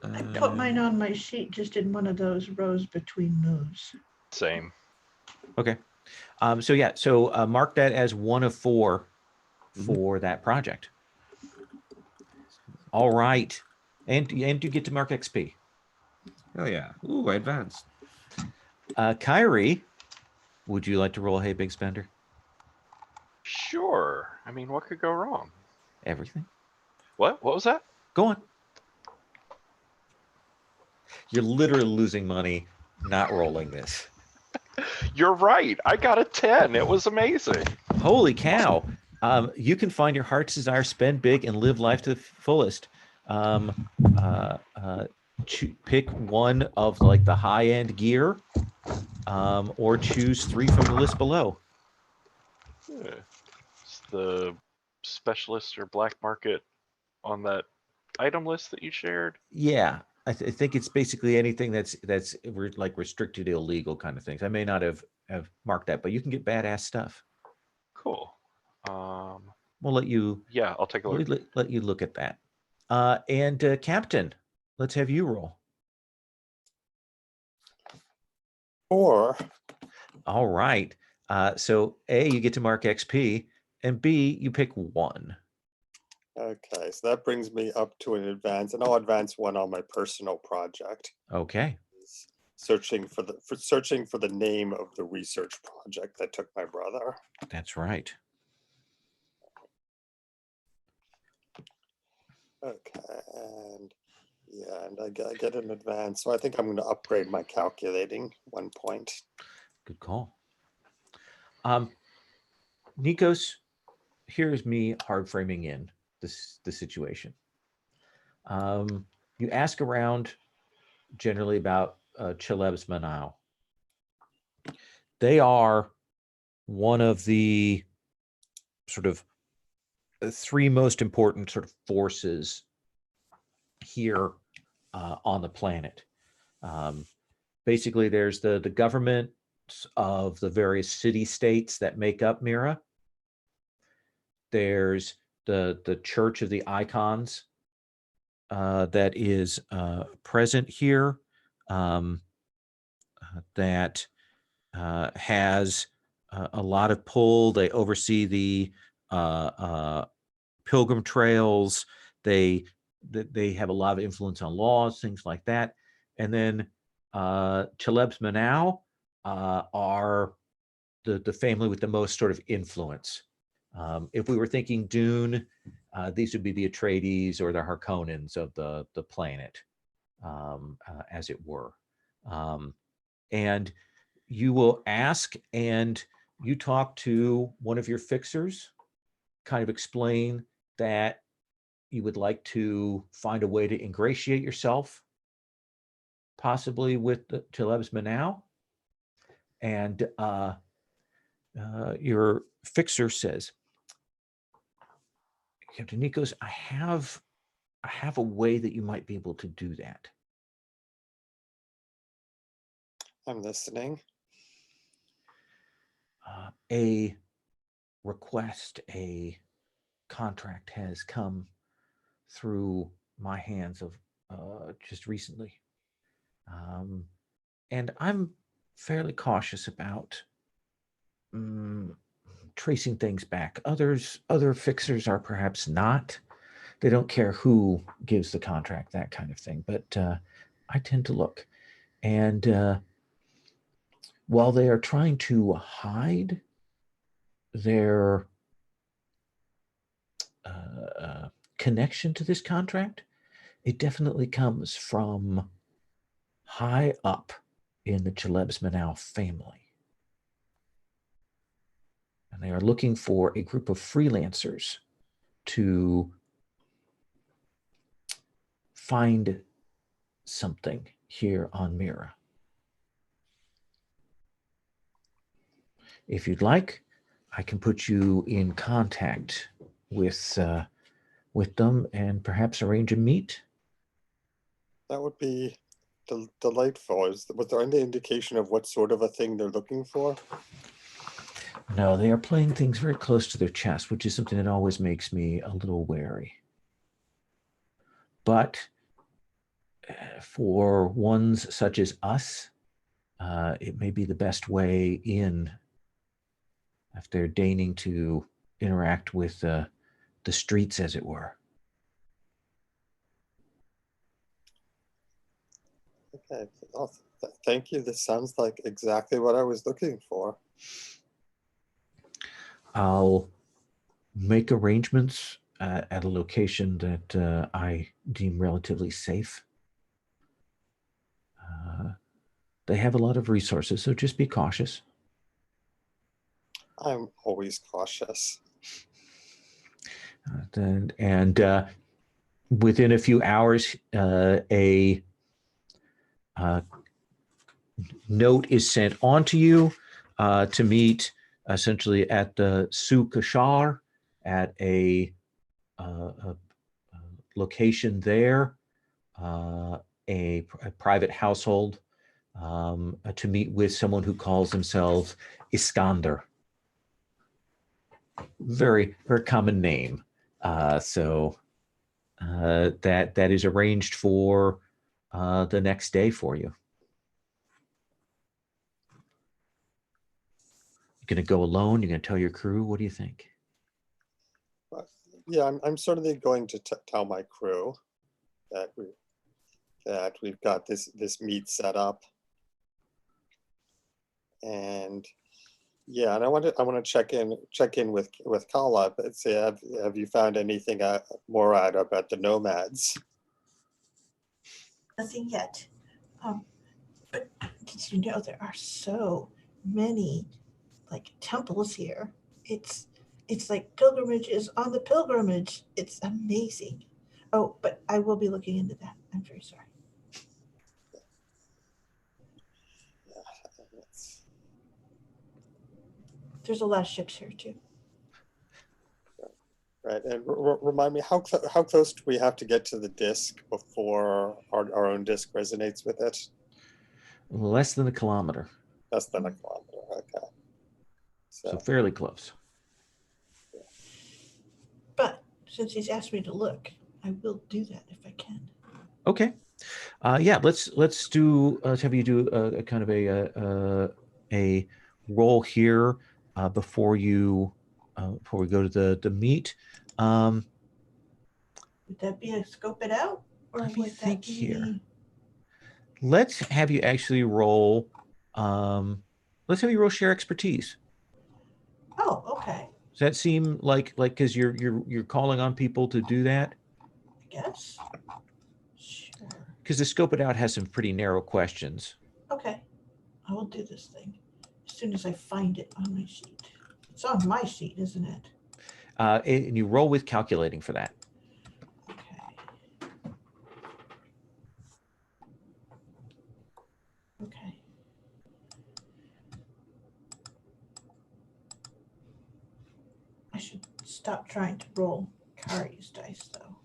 I put mine on my sheet just in one of those rows between moves. Same. Okay. So mark that as 1 of 4 for that project. All right. And you get to mark XP. Oh yeah. Ooh, I advanced. Kyrie, would you like to roll Hey Big Spender? Sure. I mean, what could go wrong? Everything. What was that? Go on. You're literally losing money not rolling this. You're right. I got a 10. It was amazing. Holy cow. You can find your heart's desire, spend big, and live life to the fullest. Pick one of like the high-end gear or choose 3 from the list below. Yeah. Is the specialist or black market on that item list that you shared? Yeah, I think it's basically anything that's like restricted illegal kind of things. I may not have marked that, but you can get badass stuff. Cool. We'll let you. Yeah, I'll take a look. Let you look at that. And Captain, let's have you roll. 4. All right. So A, you get to mark XP, and B, you pick 1. Okay, so that brings me up to an advance, and I'll advance 1 on my personal project. Okay. Searching for the name of the research project that took my brother. That's right. Okay, and yeah, and I get an advance, so I think I'm going to upgrade my calculating 1 point. Good call. Nikos, here's me hard framing in the situation. You ask around generally about Chelebs Manau. They are one of the sort of 3 most important sort of forces here on the planet. Basically, there's the government of the various city-states that make up Mira. There's the Church of the Icons that is present here, that has a lot of pull. They oversee the pilgrim trails. They have a lot of influence on laws, things like that. And then Chelebs Manau are the family with the most sort of influence. If we were thinking Dune, these would be the Atreides or the Harkonnens of the planet, as it were. And you will ask, and you talk to one of your fixers, kind of explain that you would like to find a way to ingratiate yourself, possibly with the Chelebs Manau. And your fixer says, Captain Nikos, I have a way that you might be able to do that. I'm listening. A request, a contract has come through my hands of just recently. And I'm fairly cautious about tracing things back. Other fixers are perhaps not. They don't care who gives the contract, that kind of thing. But I tend to look. And while they are trying to hide their connection to this contract, it definitely comes from high up in the Chelebs Manau family. And they are looking for a group of freelancers to find something here on Mira. If you'd like, I can put you in contact with them and perhaps arrange a meet. That would be delightful. Was there any indication of what sort of a thing they're looking for? No, they are playing things very close to their chest, which is something that always makes me a little wary. But for ones such as us, it may be the best way in if they're deigning to interact with the streets, as it were. Okay, well, thank you. This sounds like exactly what I was looking for. I'll make arrangements at a location that I deem relatively safe. They have a lot of resources, so just be cautious. I'm always cautious. And within a few hours, a note is sent on to you to meet essentially at the Souk Ashar at a location there, a private household, to meet with someone who calls themselves Iskander. Very, very common name. So that is arranged for the next day for you. You're going to go alone? You're going to tell your crew? What do you think? Yeah, I'm certainly going to tell my crew that we've got this meet set up, and yeah, and I want to check in with Kala, but say, have you found anything more out about the nomads? Nothing yet. But did you know there are so many like temples here? It's like pilgrimages on the pilgrimage. It's amazing. Oh, but I will be looking into that. I'm very sorry. There's a lot of ships here too. Right, and remind me, how close do we have to get to the disc before our own disc resonates with it? Less than a kilometer. Less than a kilometer, okay. So fairly close. But since he's asked me to look, I will do that if I can. Okay. Yeah, let's have you do a kind of a roll here before we go to the meet. Would that be a scope it out? Or Let me would think that be... here. Let's have you actually roll. Let's have you roll share expertise. Oh, okay. Does that seem like because you're calling on people to do that? I guess. Sure. Because the scope it out has some pretty narrow questions. Okay. I will do this thing as soon as I find it on my sheet. It's on my sheet, isn't it? And you roll with calculating for that. Okay. Okay. I should stop trying to roll Kari's dice, though.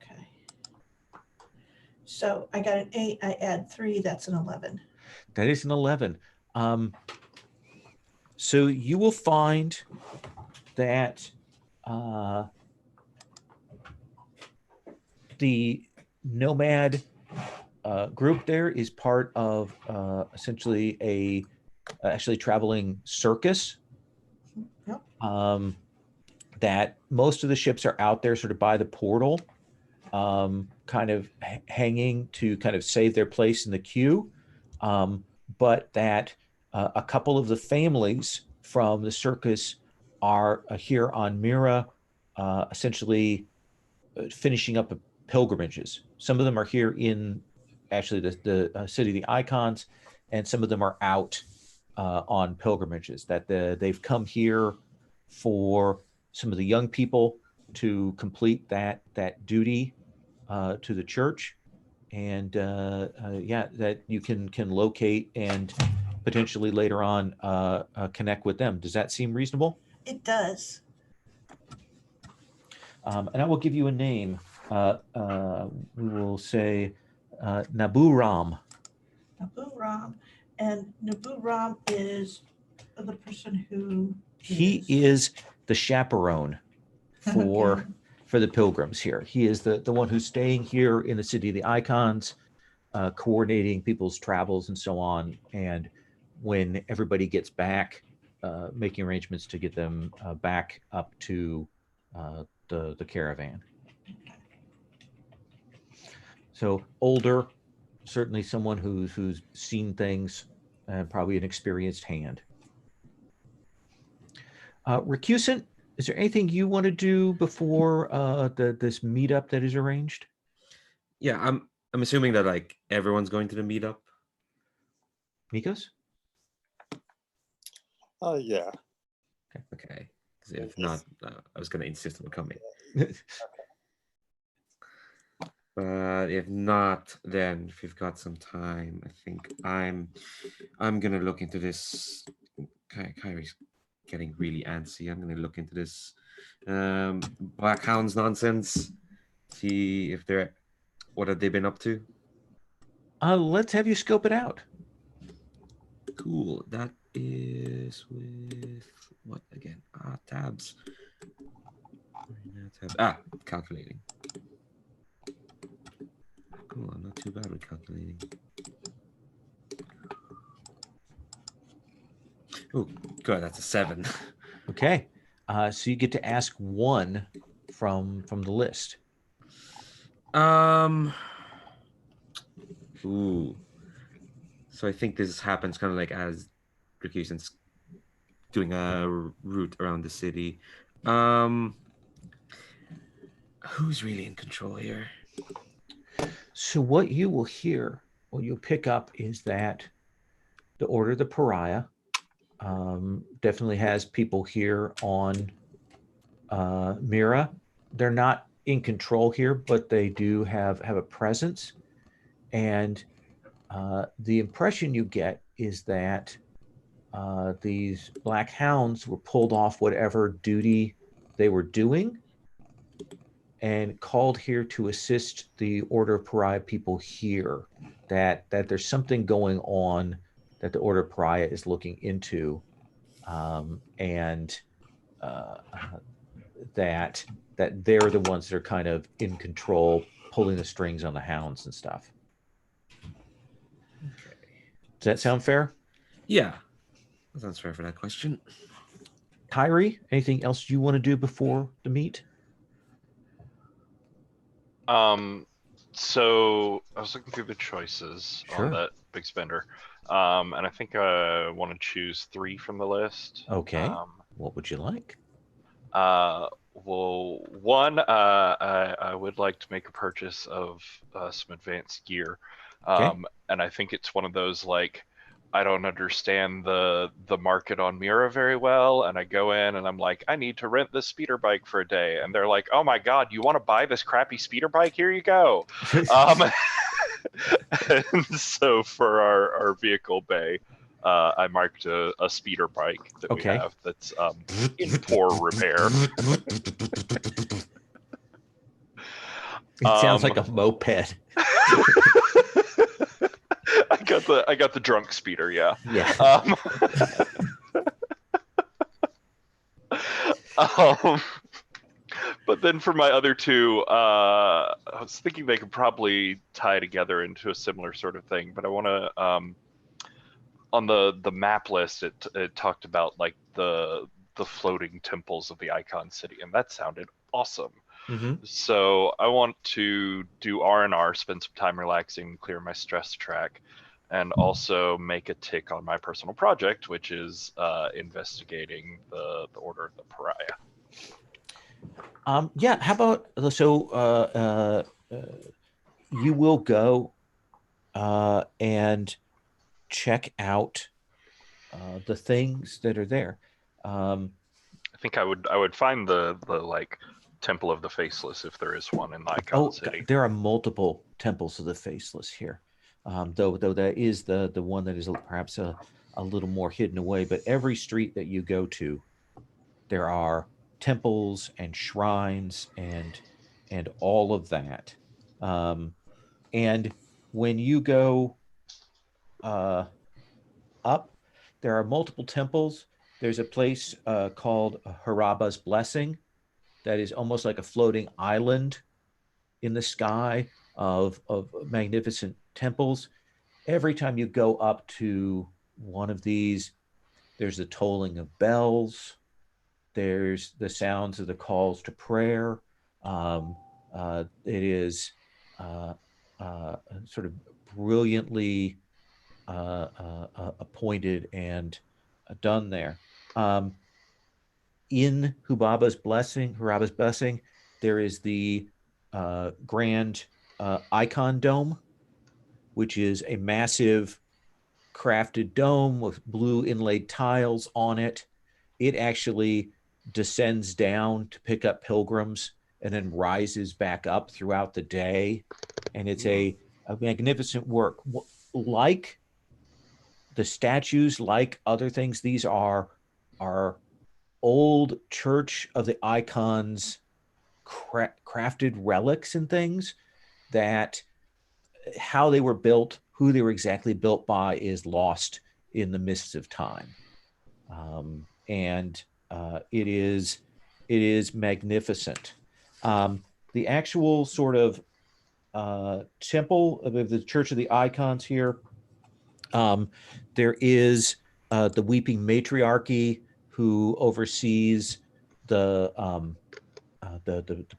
Okay. So I got an 8. I add 3. That's an 11. That is an 11. So you will find that the nomad group there is part of essentially a actually traveling circus. Yep. That most of the ships are out there sort of by the portal, kind of hanging to kind of save their place in the queue. But that a couple of the families from the circus are here on Mira, essentially finishing up pilgrimages. Some of them are here in actually the city of the icons, and some of them are out on pilgrimages. That they've come here for some of the young people to complete that duty to the church, and yeah, that you can locate and potentially later on connect with them. Does that seem reasonable? It does. And I will give you a name. We will say Nabu Ram. Nabu Ram. And Nabu Ram is the person who... He is the chaperone for Okay. for the pilgrims here. He is the one who's staying here in the city of the icons, coordinating people's travels and so on. And when everybody gets back, making arrangements to get them back up to the caravan. So older, certainly someone who's seen things, and probably an experienced hand. Recusant, is there anything you want to do before this meetup that is arranged? Yeah, I'm assuming that like everyone's going to the meetup. Nikos? Yeah. Okay. 'Cause if not, I was going to insist on coming. But if not, then if we've got some time, I think I'm gonna look into this. Kyrie's getting really antsy. I'm gonna look into this Black Hounds nonsense. See if they're what have they been up to. Let's have you scope it out. Cool. That is with what again? Tabs. Calculating. Cool. I'm not too bad with calculating. Oh, good. That's a 7. Okay. So you get to ask one from the list. Ooh. So I think this happens kind of like as Recusant's doing a route around the city. Who's really in control here? So what you will hear, what you'll pick up is that the Order of the Pariah definitely has people here on Mira. They're not in control here, but they do have a presence. And the impression you get is that these Black Hounds were pulled off whatever duty they were doing and called here to assist the Order of Pariah people here. That there's something going on that the Order of Pariah is looking into, and that they're the ones that are kind of in control, pulling the strings on the hounds and stuff. Okay. Does that sound fair? Yeah. That sounds fair for that question. Kyrie, anything else you want to do before the meet? So I was looking through the choices Sure. on that big spender. And I think I want to choose 3 from the list. Okay. What would you like? Well, one, I would like to make a purchase of some advanced gear. Okay. And I think it's one of those, like, I don't understand the market on Mira very well, and I go in and I'm like, I need to rent this speeder bike for a day, and they're like, oh my god, you want to buy this crappy speeder bike? Here you go. And so for our vehicle bay, I marked a speeder bike that we have that's in poor repair. It sounds like a moped. I got the drunk speeder, yeah. Yeah. But then for my other 2, I was thinking they could probably tie together into a similar sort of thing. But I want to, on the map list, it talked about like the floating temples of the Icon City, and that sounded awesome. Mm-hmm. So I want to do R&R, spend some time relaxing, clear my stress track, and also make a tick on my personal project, which is investigating the Order of the Pariah. Yeah. How about you will go and check out the things that are there. I think I would find the like Temple of the Faceless if there is one in the Icon City. There are multiple temples of the Faceless here, though that is the one that is perhaps a little more hidden away. But every street that you go to, there are temples and shrines and all of that. And when you go up, there are multiple temples. There's a place called Haraba's Blessing that is almost like a floating island in the sky of magnificent temples. Every time you go up to one of these, there's the tolling of bells. There's the sounds of the calls to prayer. It is sort of brilliantly appointed and done there. In Haraba's Blessing, there is the Grand Icon Dome, which is a massive crafted dome with blue inlaid tiles on it. It actually descends down to pick up pilgrims and then rises back up throughout the day. And it's a magnificent work. Like the statues, like other things, these are old Church of the Icons crafted relics and things that how they were built, who they were exactly built by is lost in the mists of time. And it is magnificent. The actual sort of temple of the Church of the Icons here, there is the Weeping Matriarchy who oversees the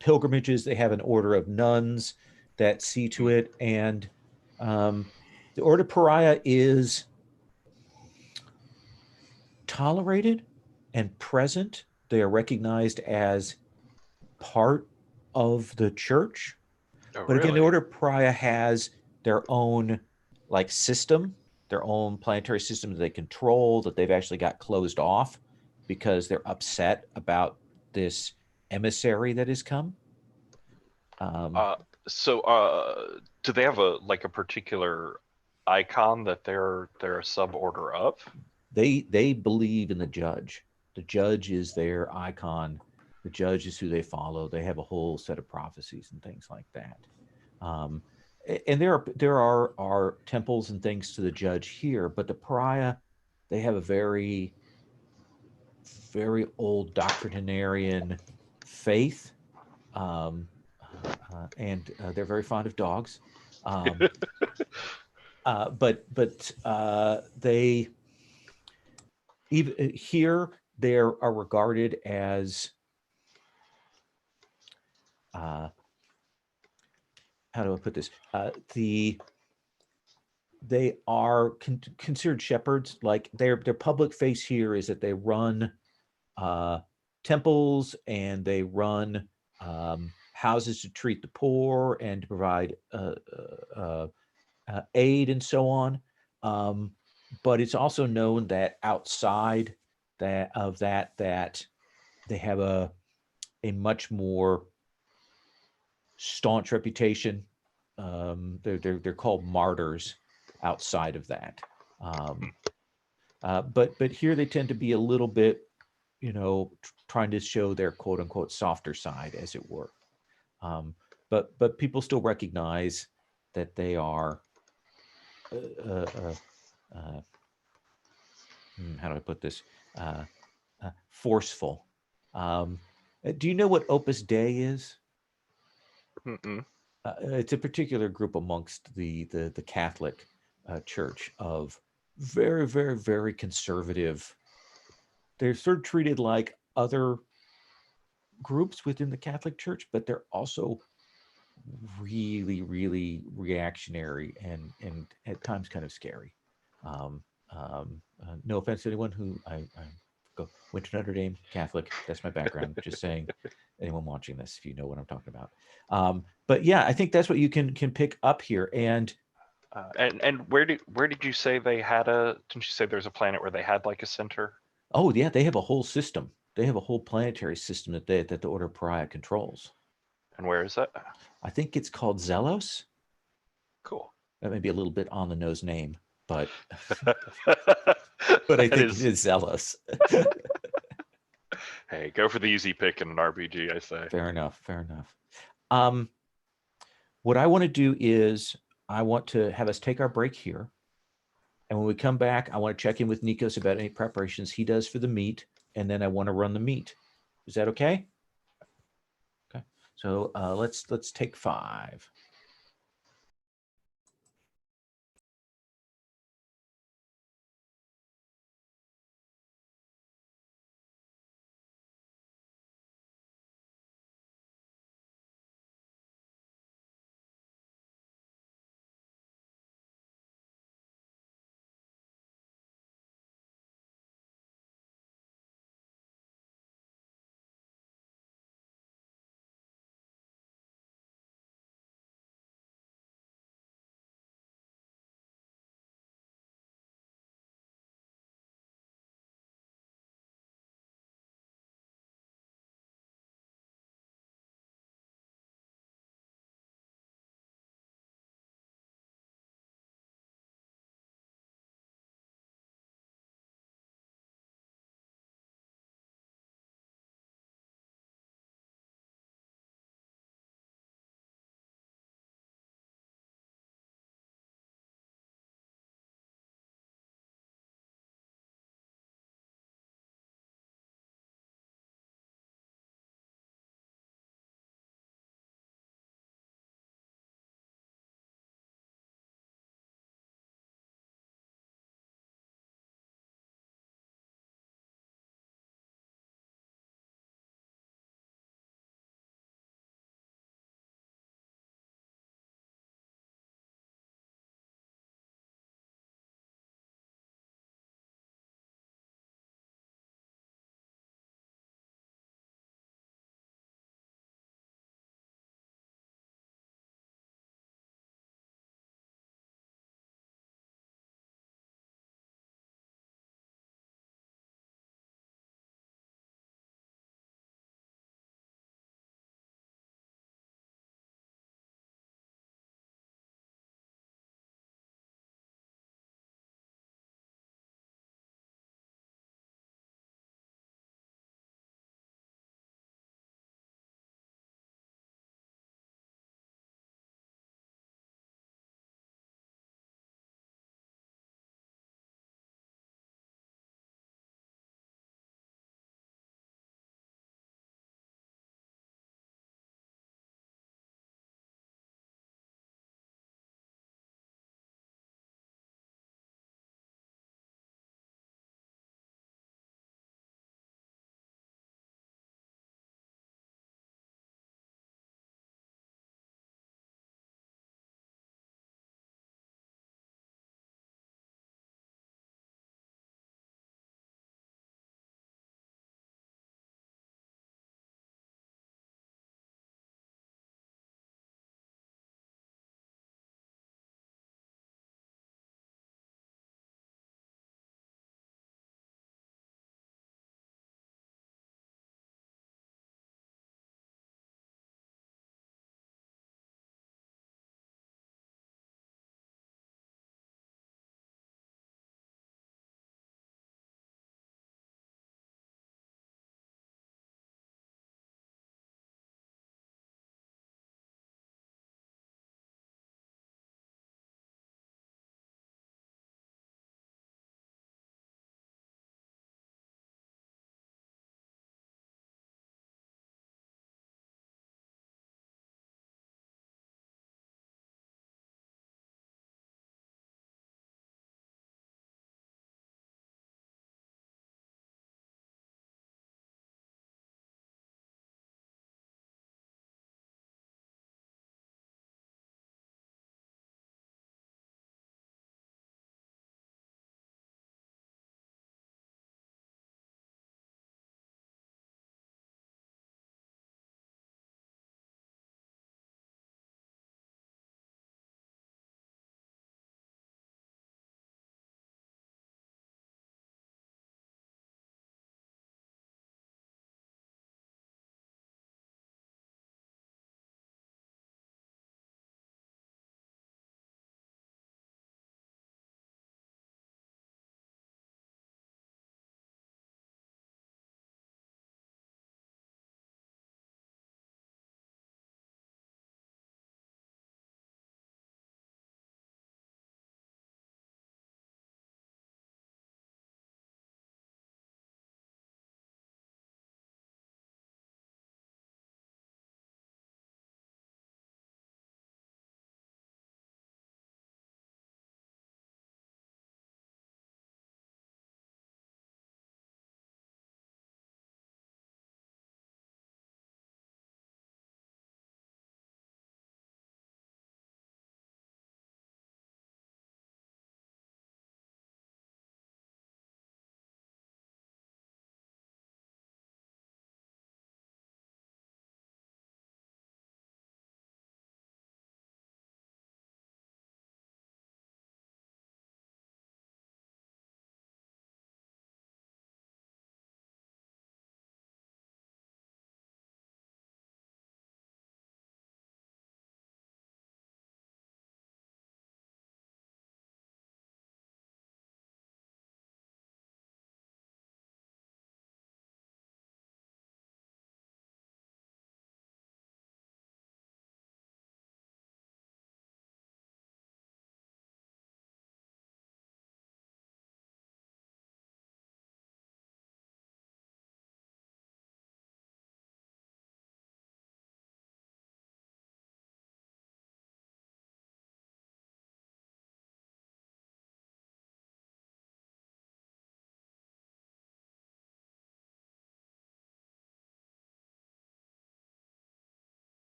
pilgrimages. They have an order of nuns that see to it, and the Order Pariah is tolerated and present. They are recognized as part of the church. Oh, But again, the really? Order Pariah has their own like system, their own planetary system that they control, that they've actually got closed off because they're upset about this emissary that has come. So do they have a particular icon that they're a suborder of? They believe in the judge. The judge is their icon. The judge is who they follow. They have a whole set of prophecies and things like that. And there are temples and things to the judge here, but the pariah, they have a very, very old doctrinarian faith, and they're very fond of dogs. But they even here they are regarded as how do I put this? They are considered shepherds. Like their public face here is that they run temples and they run houses to treat the poor and to provide aid and so on. But it's also known that outside that they have a much more staunch reputation. They're called martyrs outside of that. But here they tend to be a little bit, trying to show their quote unquote softer side, as it were. But people still recognize that they are how do I put this? Forceful. Do you know what Opus Dei is? It's a particular group amongst the Catholic Church of very, very, very conservative. They're sort of treated like other groups within the Catholic Church, but they're also really, really reactionary and at times kind of scary. No offense to anyone who I went to Notre Dame, Catholic. That's my background. Just saying, anyone watching this, if you know what I'm talking about. But yeah, I think that's what you can pick up here. And where did you say they had didn't you say there's a planet where they had like a center? Oh yeah, they have a whole system. They have a whole planetary system that the Order Pariah controls. And where is that? I think it's called Zelos. Cool. That may be a little bit on the nose name, but but I think it is Zelos. Hey, go for the easy pick in an RPG, I say. Fair enough. What I want to do is I want to have us take our break here. And when we come back, I want to check in with Nikos about any preparations he does for the meet. And then I want to run the meet. Is that okay? Okay. So let's take 5.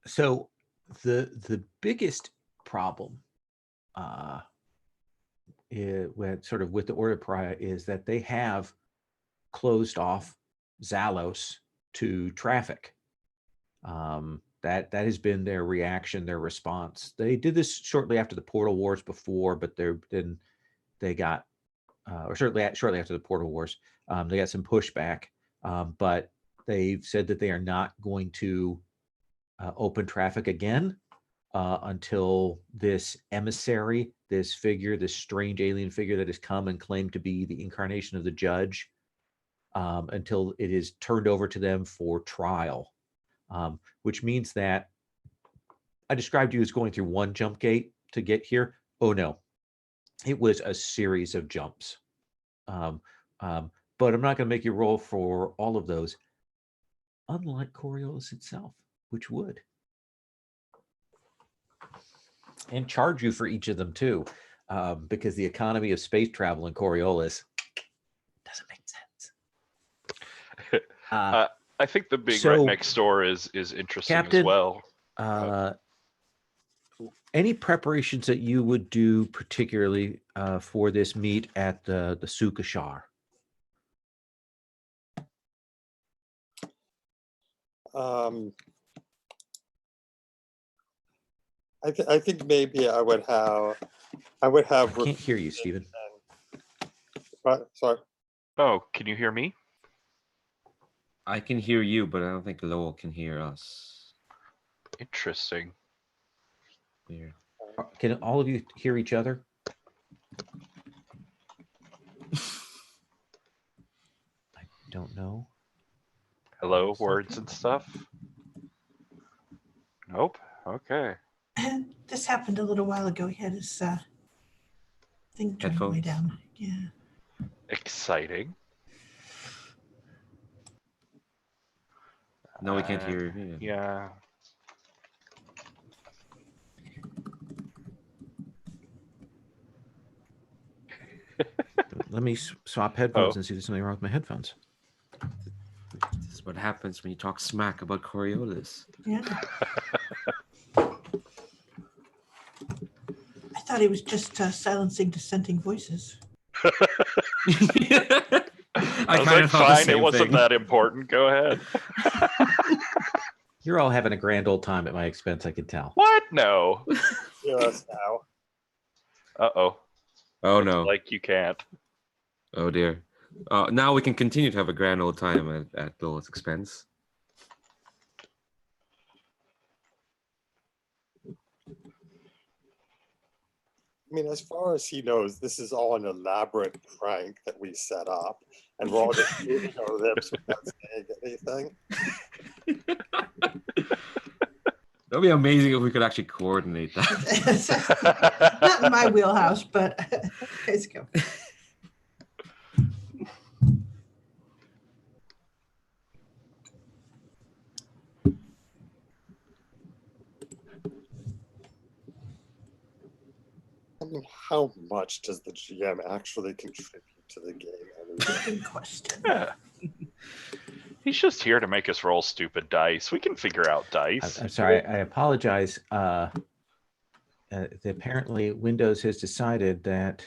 So the biggest problem with the Order of Pariah is that they have closed off Zalos to traffic. That has been their reaction, their response. They did this shortly after the Portal Wars before, but they got or shortly after the Portal Wars, they got some pushback. But they've said that they are not going to open traffic again until this emissary, this figure, this strange alien figure that has come and claimed to be the incarnation of the judge, until it is turned over to them for trial, which means that I described you as going through one jump gate to get here. Oh no, it was a series of jumps. But I'm not going to make you roll for all of those, unlike Coriolis itself, which would. And charge you for each of them too, because the economy of space travel in Coriolis doesn't make sense. I think the big so, right next door is interesting Captain, as well. Any preparations that you would do particularly for this meet at the Sukashar? I think maybe I would have. I can't hear you, Stephen. Sorry. Oh, can you hear me? I can hear you, but I don't think Lowell can hear us. Interesting. Weird. Can all of you hear each other? I don't know. Hello, words and stuff? Nope. Okay. And this happened a little while ago. He had his thing turned way Headphones? down. Yeah. Exciting. No, we can't hear you. Yeah. Let me swap headphones and see if there's something wrong with my headphones. This is what happens when you talk smack about Coriolis. Yeah. I thought he was just silencing dissenting voices. I was kind like, of thought the fine, same it wasn't thing. that important. Go ahead. You're all having a grand old time at my expense, I can tell. What? No. Hear us now. Uh-oh. Oh Looks no. like you can't. Oh dear. Now we can continue to have a grand old time at Lowell's expense. I mean, as far as he knows, this is all an elaborate prank that we set up, and we're all just moving our lips without saying anything. That'd be amazing if we could actually coordinate that. Not in my wheelhouse, but let's go. I mean, how much does the GM actually contribute to the game? Anyway? Good question. Yeah. He's just here to make us roll stupid dice. We can figure out dice. I'm sorry, I apologize. Apparently, Windows has decided that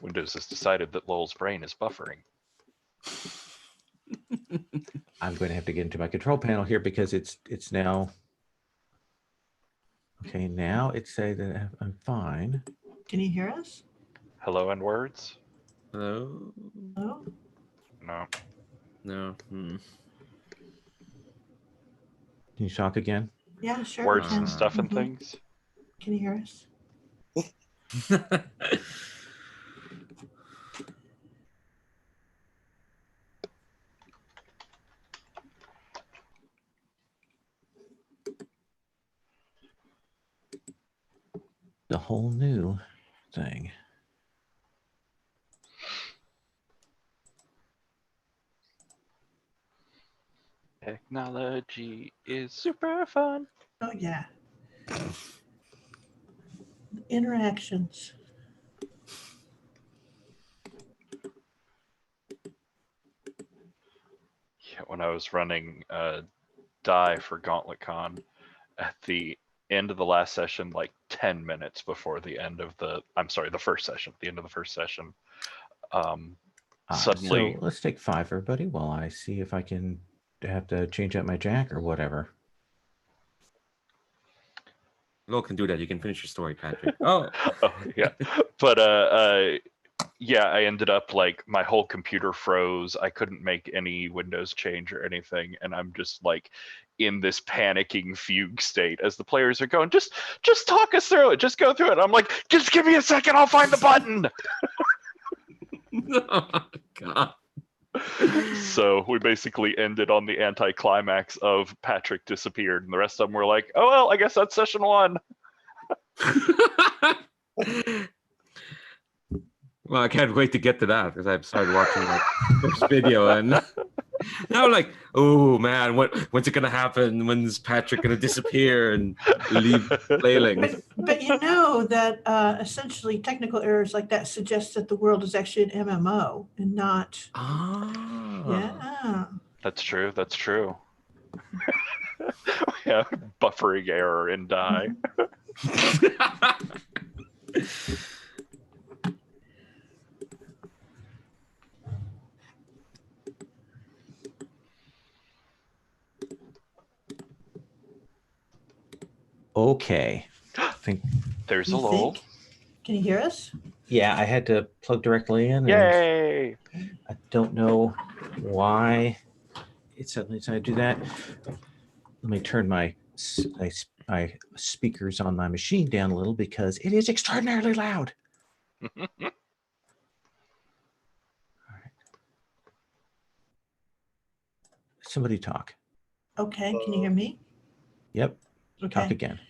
Windows has decided that Lowell's brain is buffering. I'm going to have to get into my control panel here because it's now. Okay, now it's saying that I'm fine. Can you hear us? Hello and words? Hello? Oh, No. No. Can you talk again? yeah, sure. Words Can. and stuff and Mhm. things? Can you hear us? The whole new thing. Technology is super fun. Oh, yeah. Interactions. Yeah, when I was running die for Gauntlet Con, at the end of the last session, like 10 minutes before the end of the first session, the end of the first session, suddenly So let's take 5, everybody, while I see if I can have to change out my jack or whatever. Lol can do that. You can finish your story, Patrick. Oh, oh yeah, but yeah, I ended up like my whole computer froze. I couldn't make any Windows change or anything, and I'm just like in this panicking fugue state as the players are going, just talk us through it, just go through it. I'm like, just give me a second, I'll find the button. oh God. So we basically ended on the anticlimax of Patrick disappeared, and the rest of them were like, oh well, I guess that's session 1. Well, I can't wait to get to that because I've started watching that first video, and now I'm like, oh man, when's it gonna happen? When's Patrick gonna disappear and leave flailing? But you know that essentially technical errors like that suggest that the world is actually an MMO and not. Ah. Yeah. That's true. That's true. Yeah, buffering error in die. Okay. I think. There's a You lull. think? Can you hear us? Yeah, I had to plug directly in. Yay! And I don't know why it suddenly decided to do that. Let me turn my speakers on my machine down a little because it is extraordinarily loud. All right. Somebody talk. Okay. Can you hear me? Yep. Okay. Talk again.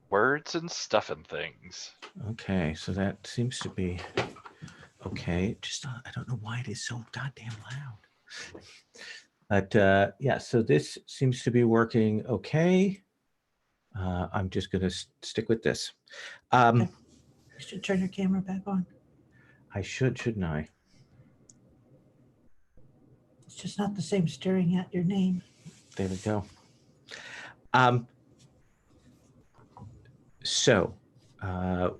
Words and stuff and things. Okay, so that seems to be okay. Just I don't know why it is so goddamn loud. But yeah, so this seems to be working okay. I'm just going to stick with this. Okay. You should turn your camera back on. I shouldn't I? It's just not the same staring at your name. There we go. So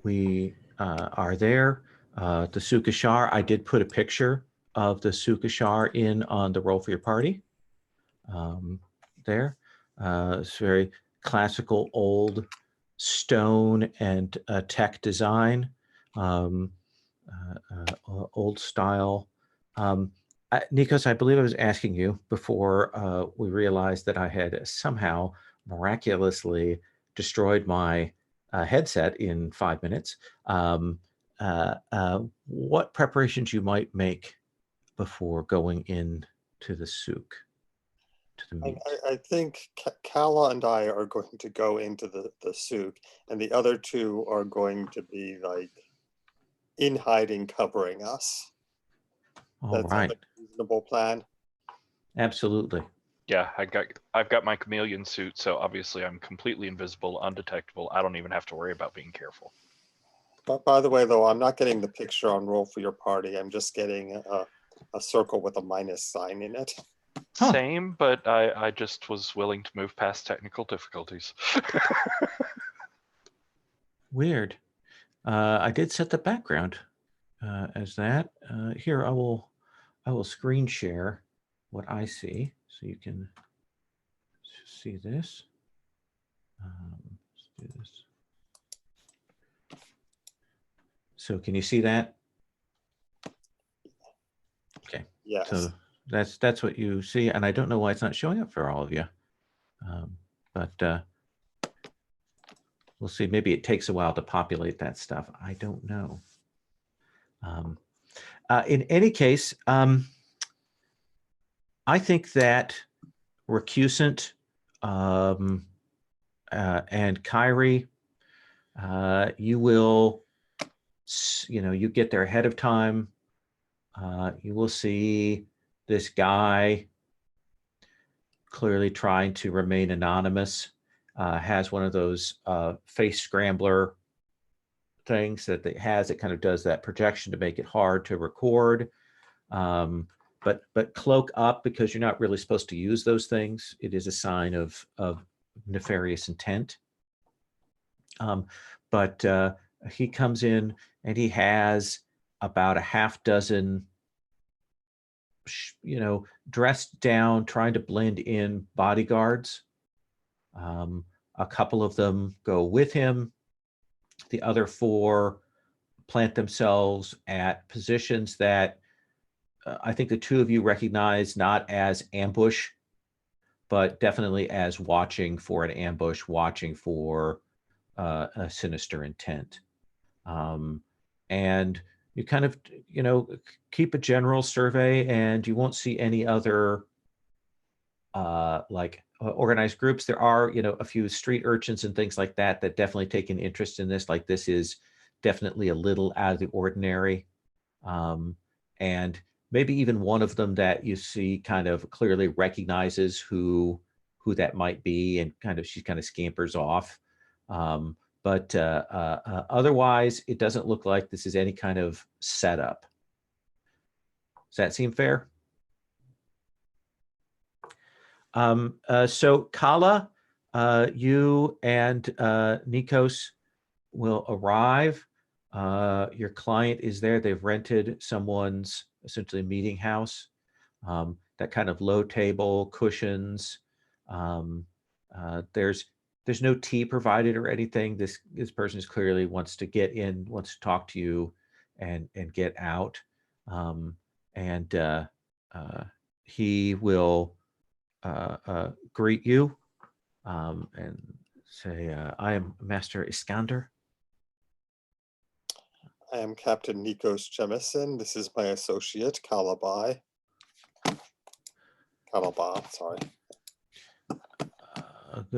we are there. The Sukashar, I did put a picture of the Sukashar in on the Roll for Your Party. There. It's very classical old stone and tech design, old style. Nikos, I believe I was asking you before we realized that I had somehow miraculously destroyed my headset in 5 minutes. What preparations you might make before going in to the souk, to the meet? I think Kala and I are going to go into the souk, and the other two are going to be like in hiding, covering us. All That sounds right. like a reasonable plan. Absolutely. Yeah, I've got my chameleon suit, so obviously I'm completely invisible, undetectable. I don't even have to worry about being careful. But by the way, though, I'm not getting the picture on Roll for Your Party. I'm just getting a circle with a minus sign in it. Huh. Same, but I just was willing to move past technical difficulties. Weird. I did set the background as that. Here, I will screen share what I see, so you can see this. Let's do this. So can you see that? Okay. Yes. So that's what you see, and I don't know why it's not showing up for all of you. But we'll see. Maybe it takes a while to populate that stuff. I don't know. In any case, I think that Recusant and Kyrie, you will, you get there ahead of time. You will see this guy clearly trying to remain anonymous, has one of those face scrambler things that it has. It kind of does that projection to make it hard to record. But cloak up, because you're not really supposed to use those things. It is a sign of nefarious intent. But he comes in and he has about a half dozen, dressed down, trying to blend in bodyguards. A couple of them go with him. The other 4 plant themselves at positions that I think the 2 of you recognize not as ambush, but definitely as watching for an ambush, watching for a sinister intent. And you kind of, keep a general survey, and you won't see any other organized groups. There are, a few street urchins and things like that definitely take an interest in this. Like, this is definitely a little out of the ordinary. And maybe even one of them that you see kind of clearly recognizes who that might be, and she kind of scampers off. But otherwise, it doesn't look like this is any kind of setup. Does that seem fair? So Kala, you and Nikos will arrive. Your client is there. They've rented someone's essentially meeting house. That kind of low table, cushions. There's no tea provided or anything. This person is clearly wants to get in, wants to talk to you, and get out. He will greet you and say, "I am Master Iskander." I am Captain Nikos Jemison. This is my associate, Kalabai. Kalaba, sorry.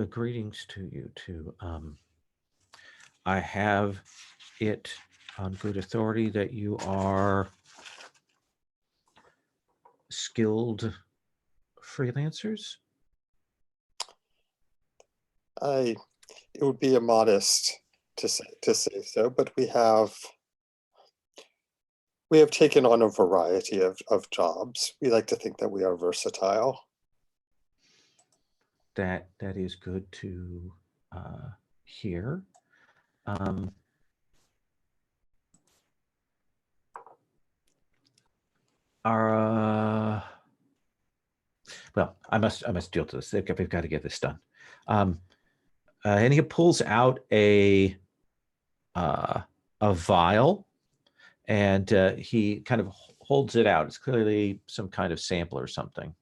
Greetings to you too. I have it on good authority that you are skilled freelancers. It would be immodest to say so, but we have taken on a variety of jobs. We like to think that we are versatile. That is good to hear. Well, I must deal to this. We've got to get this done. And he pulls out a vial, and he kind of holds it out. It's clearly some kind of sample or something.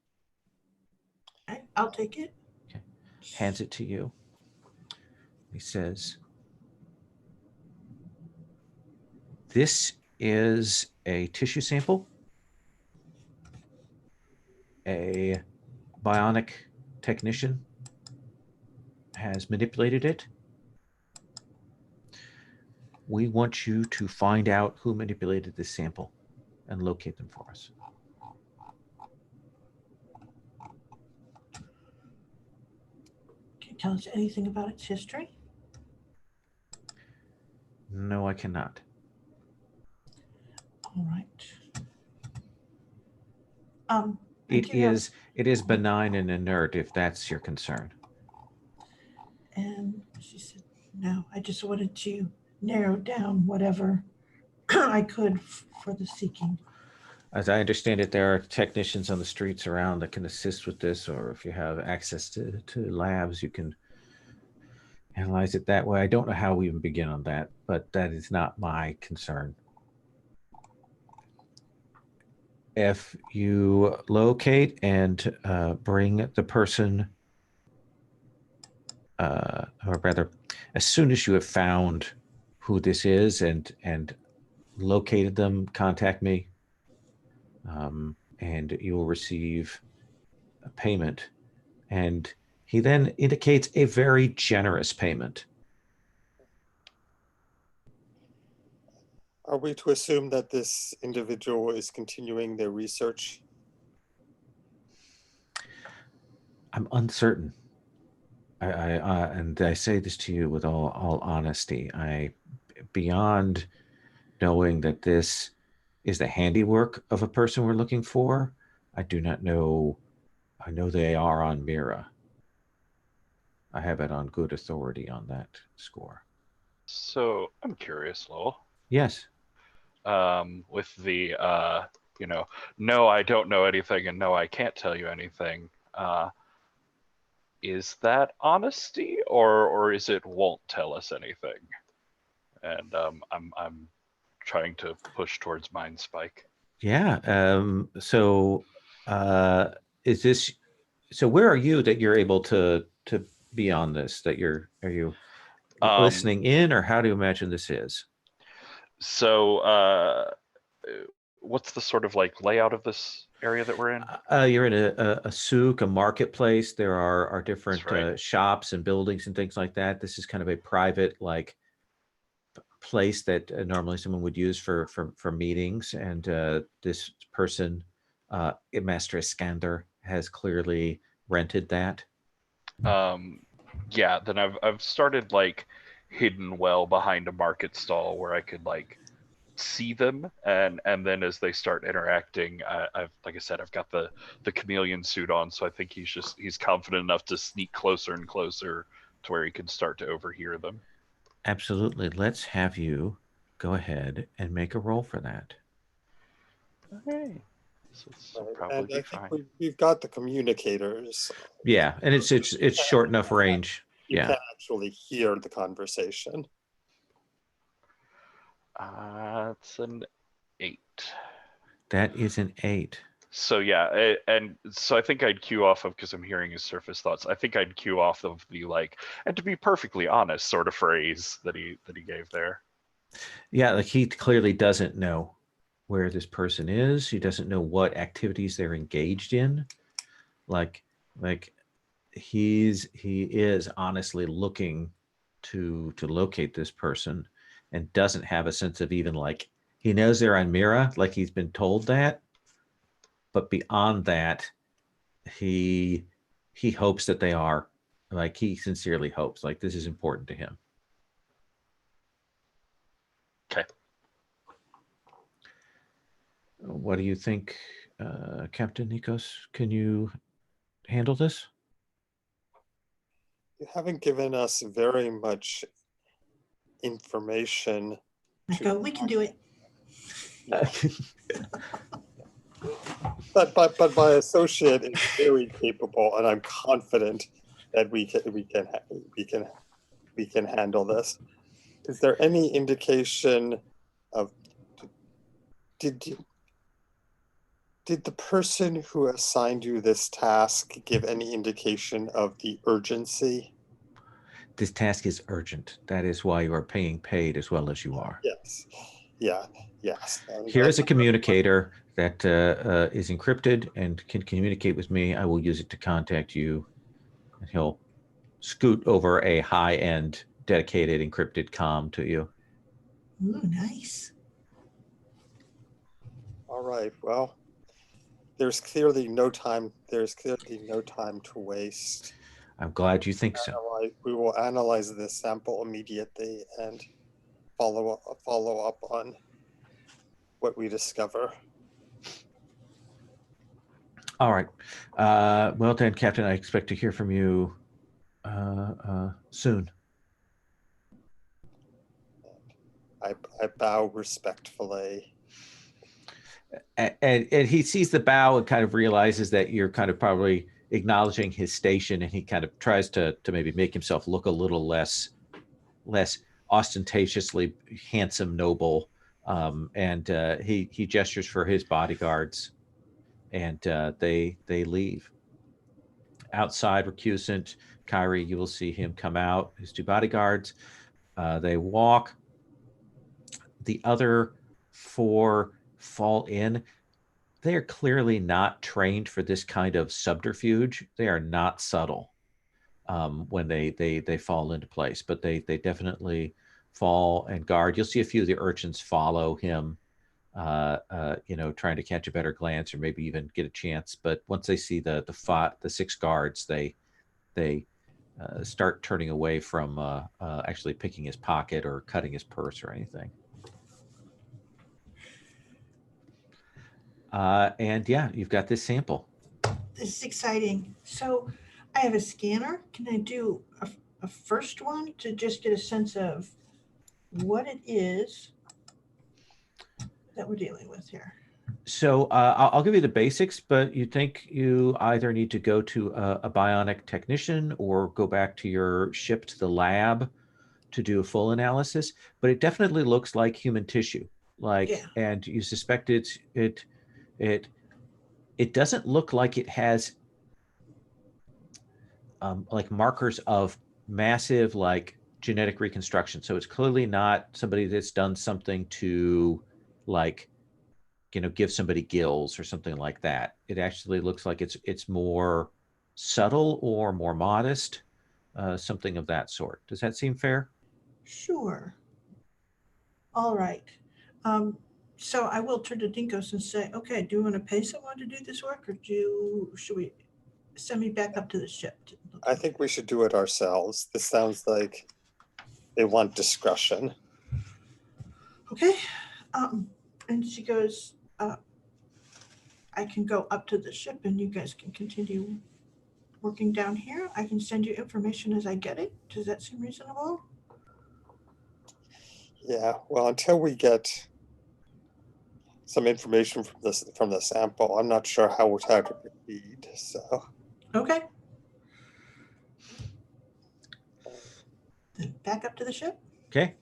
I'll take it. Okay. Hands it to you. He says, "This is a tissue sample. A bionic technician has manipulated it. We want you to find out who manipulated this sample and locate them for us." Can you tell us anything about its history? No, I cannot. All right. It is benign and inert, if that's your concern. And she said, "No, I just wanted to narrow down whatever I could for the seeking." As I understand it, there are technicians on the streets around that can assist with this, or if you have access to labs, you can analyze it that way. I don't know how we even begin on that, but that is not my concern. If you locate and bring the person, or rather, as soon as you have found who this is and located them, contact me, and you will receive a payment. And he then indicates a very generous payment. Are we to assume that this individual is continuing their research? I'm uncertain. And I say this to you with all honesty. beyond knowing that this is the handiwork of a person we're looking for, I do not know. I know they are on Mira. I have it on good authority on that score. So I'm curious, Lowell. Yes. With the no, I don't know anything, and no, I can't tell you anything. Is that honesty, or is it won't tell us anything? And I'm trying to push towards Mind Spike. Yeah. So is this? So where are you that you're able to be on this? Are you listening in, or how do you imagine this is? So what's the sort of like layout of this area that we're in? You're in a souk, a marketplace. There are different right. shops and buildings and things like that. This is kind of a private place that normally someone would use for meetings. And this person, Master Iskander, has clearly rented that. Yeah, then I've started like hidden well behind a market stall where I could like see them, and then as they start interacting, I've like I said, I've got the chameleon suit on, so I think he's confident enough to sneak closer and closer to where he can start to overhear them. Absolutely. Let's have you go ahead and make a roll for that. Okay. So this will Right. probably And be I fine. think we've got the communicators. Yeah, and it's short enough range. You Yeah. can actually hear the conversation. It's an 8. That is an 8. So yeah, and so I think I'd cue off of, because I'm hearing his surface thoughts, I think I'd cue off of the like, and to be perfectly honest sort of phrase that he gave there. Yeah, like he clearly doesn't know where this person is. He doesn't know what activities they're engaged in. Like he is honestly looking to locate this person, and doesn't have a sense of even like, he knows they're on Mira, like he's been told that. But beyond that, he hopes that they are. Like he sincerely hopes, like this is important to him. Okay. What do you think, Captain Nikos? Can you handle this? You haven't given us very much information. Echo, we can do it. But my associate is very capable, and I'm confident that we can handle this. Is there any indication of did the person who assigned you this task give any indication of the urgency? This task is urgent. That is why you are being paid as well as you are. Yes. Yeah. Yes. Here is a communicator that is encrypted and can communicate with me. I will use it to contact you. And he'll scoot over a high-end dedicated encrypted comm to you. Ooh, nice. All right. Well, there's clearly no time. There's clearly no time to waste. I'm glad you think so. We will analyze this sample immediately and follow up on what we discover. All right. Well then, Captain, I expect to hear from you soon. I bow respectfully. And he sees the bow and kind of realizes that you're kind of probably acknowledging his station, and he kind of tries to maybe make himself look a little less ostentatiously handsome, noble, and he gestures for his bodyguards, and they leave. Outside, recusant Kyrie, you will see him come out, his 2 bodyguards. They walk. The other 4 fall in. They are clearly not trained for this kind of subterfuge. They are not subtle when they fall into place, but they definitely fall and guard. You'll see a few of the urchins follow him, trying to catch a better glance or maybe even get a chance. But once they see the 6 guards, they start turning away from actually picking his pocket or cutting his purse or anything. And yeah, you've got this sample. This is exciting. So I have a scanner. Can I do a first one to just get a sense of what it is that we're dealing with here? So I'll give you the basics, but you think you either need to go to a bionic technician or go back to your ship to the lab to do a full analysis. But it definitely looks like human tissue. Yeah. And you suspect it doesn't look like it has like markers of massive like genetic reconstruction. So it's clearly not somebody that's done something to like, give somebody gills or something like that. It actually looks like it's more subtle or more modest, something of that sort. Does that seem fair? Sure. All right. So I will turn to Dinkos and say, okay, do you want to pay someone to do this work, or should we send me back up to the ship? I think we should do it ourselves. This sounds like they want discretion. Okay. And she goes, I can go up to the ship and you guys can continue working down here. I can send you information as I get it. Does that seem reasonable? Yeah, well, until we get some information from the sample, I'm not sure how to proceed. So Okay. Then back up to the ship. Okay.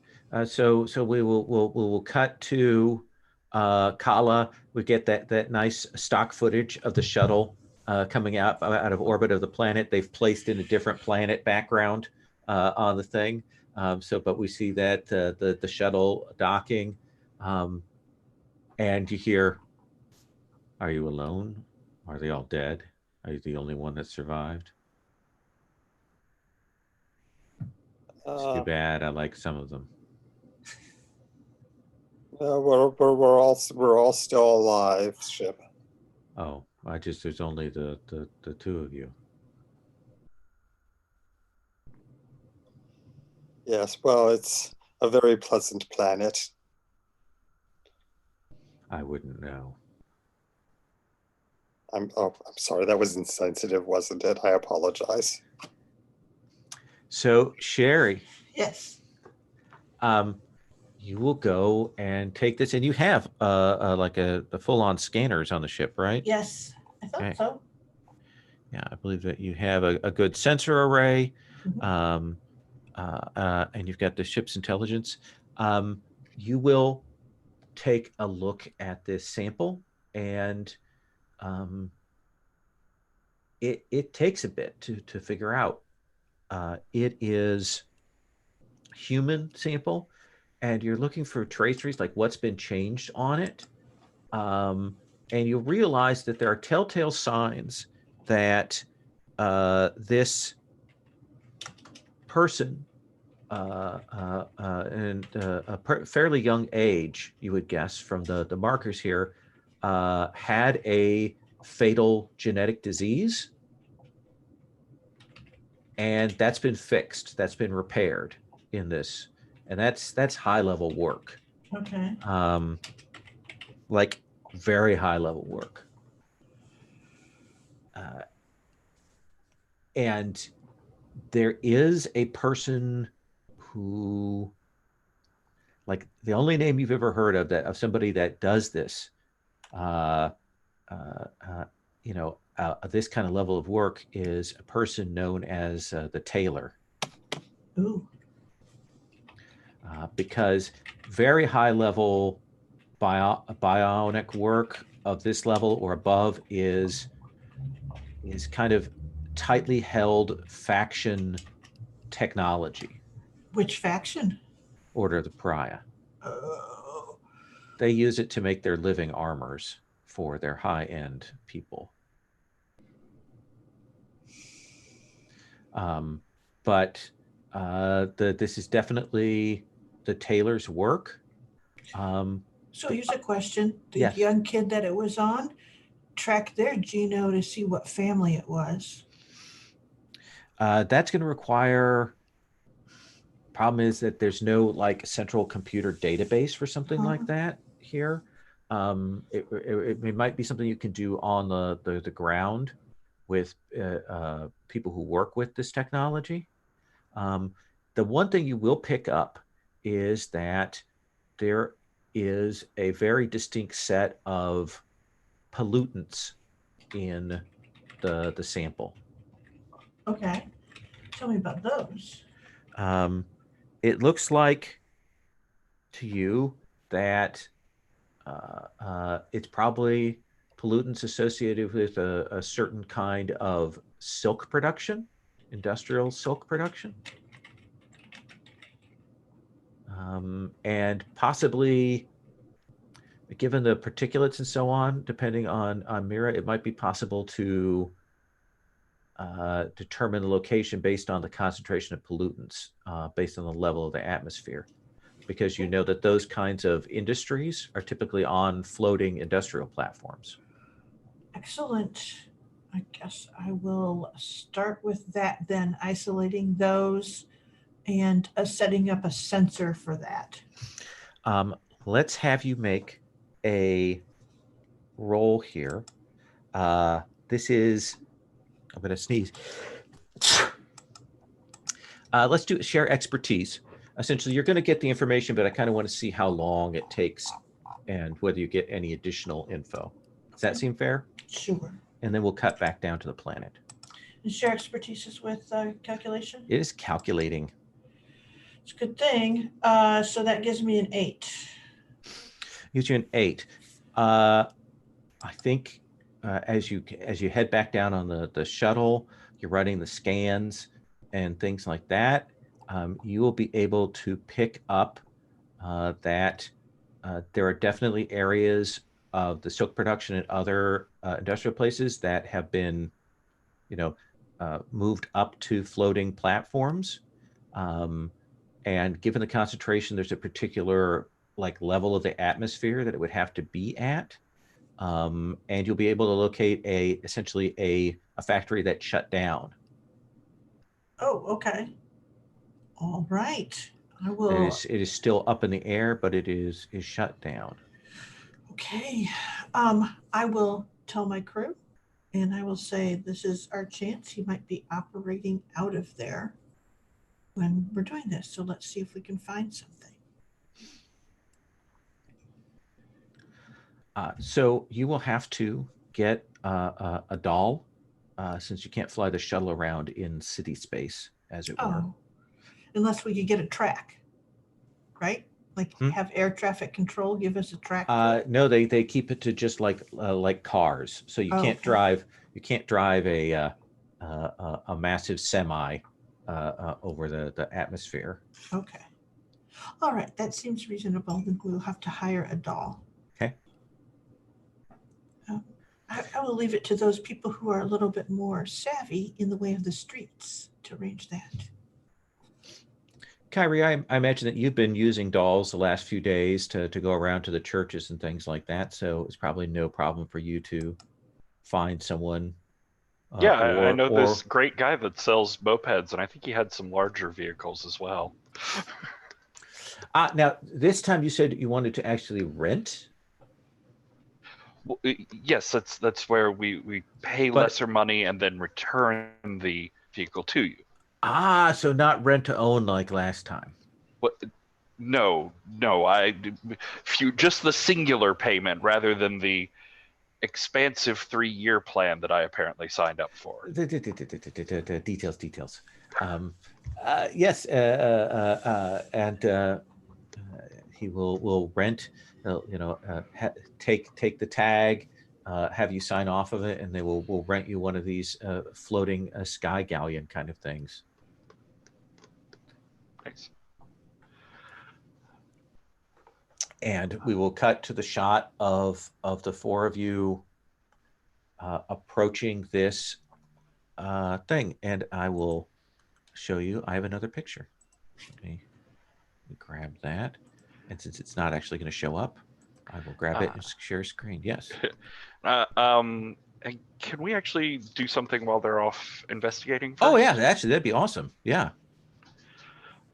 So we will cut to Kala. We get that nice stock footage of the shuttle coming out of orbit of the planet. They've placed in a different planet background on the thing. But we see that the shuttle docking, and you hear, "Are you alone? Are they all dead? Are you the only one that survived? It's too bad. I like some of them." we're all still alive, ship. Oh, there's only the two of you. Yes, well, it's a very pleasant planet. I wouldn't know. I'm sorry, that was insensitive, wasn't it? I apologize. So Sherry, Yes. you will go and take this, and you have like the full-on scanners on the ship, right? Yes. I thought Okay. so. Yeah, I believe that you have a good sensor array, Mhm. and you've got the ship's intelligence. You will take a look at this sample, and it takes a bit to figure out. It is human sample, and you're looking for traceries, like what's been changed on it. And you'll realize that there are telltale signs that this person, and a fairly young age, you would guess from the markers here, had a fatal genetic disease, and that's been fixed. That's been repaired in this, and that's high level work. Okay. Like very high level work. And there is a person who, like, the only name you've ever heard of somebody that does this, this kind of level of work is a person known as the tailor. Ooh. Because very high level bionic work of this level or above is kind of tightly held faction technology. Which faction? Order of the Pariah. Oh. They use it to make their living armors for their high-end people. But this is definitely the tailor's work. So here's a question. The Yes. young kid that it was on tracked their genome to see what family it was. That's going to require. Problem is that there's no like central computer database for something like that here. It might be something you can do on the ground with people who work with this technology. The one thing you will pick up is that there is a very distinct set of pollutants in the sample. Okay. Tell me about those. It looks like to you that it's probably pollutants associated with a certain kind of silk production, industrial silk production. And possibly, given the particulates and so on, depending on Mira, it might be possible to determine the location based on the concentration of pollutants, based on the level of the atmosphere. Because you know that those kinds of industries are typically on floating industrial platforms. Excellent. I guess I will start with that then, isolating those and setting up a sensor for that. Let's have you make a roll here. This is, I'm going to sneeze. Let's do share expertise. Essentially, you're going to get the information, but I kind of want to see how long it takes and whether you get any additional info. Does that seem fair? Sure. And then we'll cut back down to the planet. And share expertise is with calculation? It is calculating. It's a good thing. So that gives me an 8. Gives you an 8. I think as you head back down on the shuttle, you're running the scans and things like that. You will be able to pick up that there are definitely areas of the silk production and other industrial places that have been, moved up to floating platforms. And given the concentration, there's a particular like level of the atmosphere that it would have to be at. And you'll be able to locate essentially a factory that shut down. Oh, okay. All right. I will. It is still up in the air, but it is shut down. Okay. I will tell my crew and I will say this is our chance. He might be operating out of there when we're doing this. So let's see if we can find something. So you will have to get a doll, since you can't fly the shuttle around in city space, as it were. Oh, unless we could get a track, right? Like have air traffic control give us a track. No, they keep it to just like cars. So you can't drive. You can't drive a massive semi over the atmosphere. Okay. All right. That seems reasonable. Then we'll have to hire a doll. Okay. I will leave it to those people who are a little bit more savvy in the way of the streets to arrange that. Kyrie, I imagine that you've been using dolls the last few days to go around to the churches and things like that. So it's probably no problem for you to find someone. Yeah, I know this great guy that sells mopeds, and I think he had some larger vehicles as well. Now, this time you said you wanted to actually rent? Well, yes, that's where we pay lesser money and then return the vehicle to you. So not rent to own like last time. What? No, just the singular payment rather than the expansive 3-year plan that I apparently signed up for. Details. Yes, and he will rent. Take the tag, have you sign off of it, and they will rent you one of these floating sky galleon kind of things. Thanks. And we will cut to the shot of the four of you approaching this thing, and I will show you. I have another picture. Let me grab that, and since it's not actually going to show up, I will grab it and share screen. Yes. And can we actually do something while they're off investigating first? Oh yeah, actually that'd be awesome. Yeah.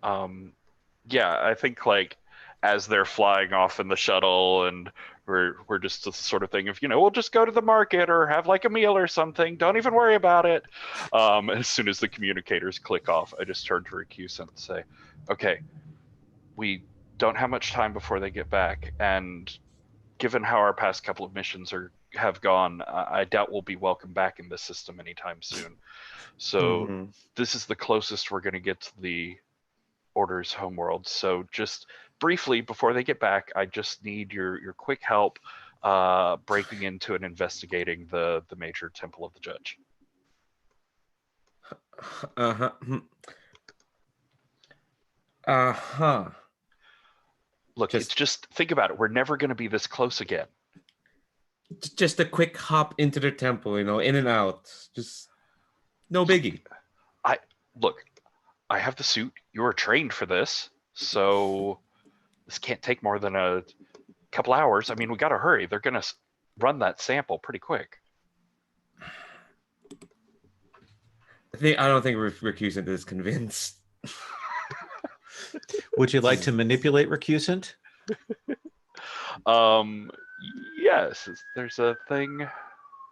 Yeah, I think like as they're flying off in the shuttle, and we're just the sort of thing of, we'll just go to the market or have like a meal or something. Don't even worry about it. As soon as the communicators click off, I just turn to Recusant and say, okay, we don't have much time before they get back, and given how our past couple of missions have gone, I doubt we'll be welcome back in this system anytime soon. So Mhm. this is the closest we're going to get to the Order's homeworld. So just briefly before they get back, I just need your quick help breaking into and investigating the major temple of the judge. Uh-huh. Uh-huh. Look, it's just think about it. We're never going to be this close again. Just a quick hop into the temple, in and out. Just no biggie. Look, I have the suit. You are trained for this, so this can't take more than a couple hours. I mean, we got to hurry. They're going to run that sample pretty quick. I don't think Recusant is convinced. Would you like to manipulate Recusant? Yes, there's a thing.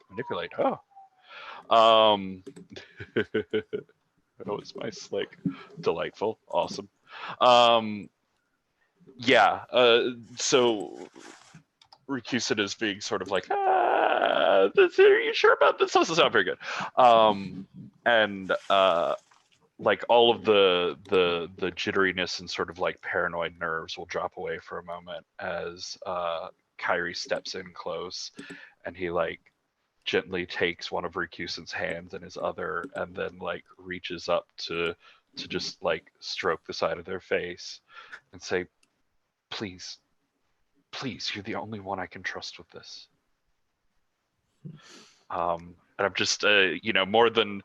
Manipulate. Oh. That was my slick, delightful, awesome. Yeah. So Recusant is being sort of like, are you sure about this? This doesn't sound very good. And like all of the jitteriness and sort of like paranoid nerves will drop away for a moment as Kyrie steps in close, and he like gently takes one of Recusant's hands in his other, and then like reaches up to just like stroke the side of their face and say, please, you're the only one I can trust with this. And I'm just more than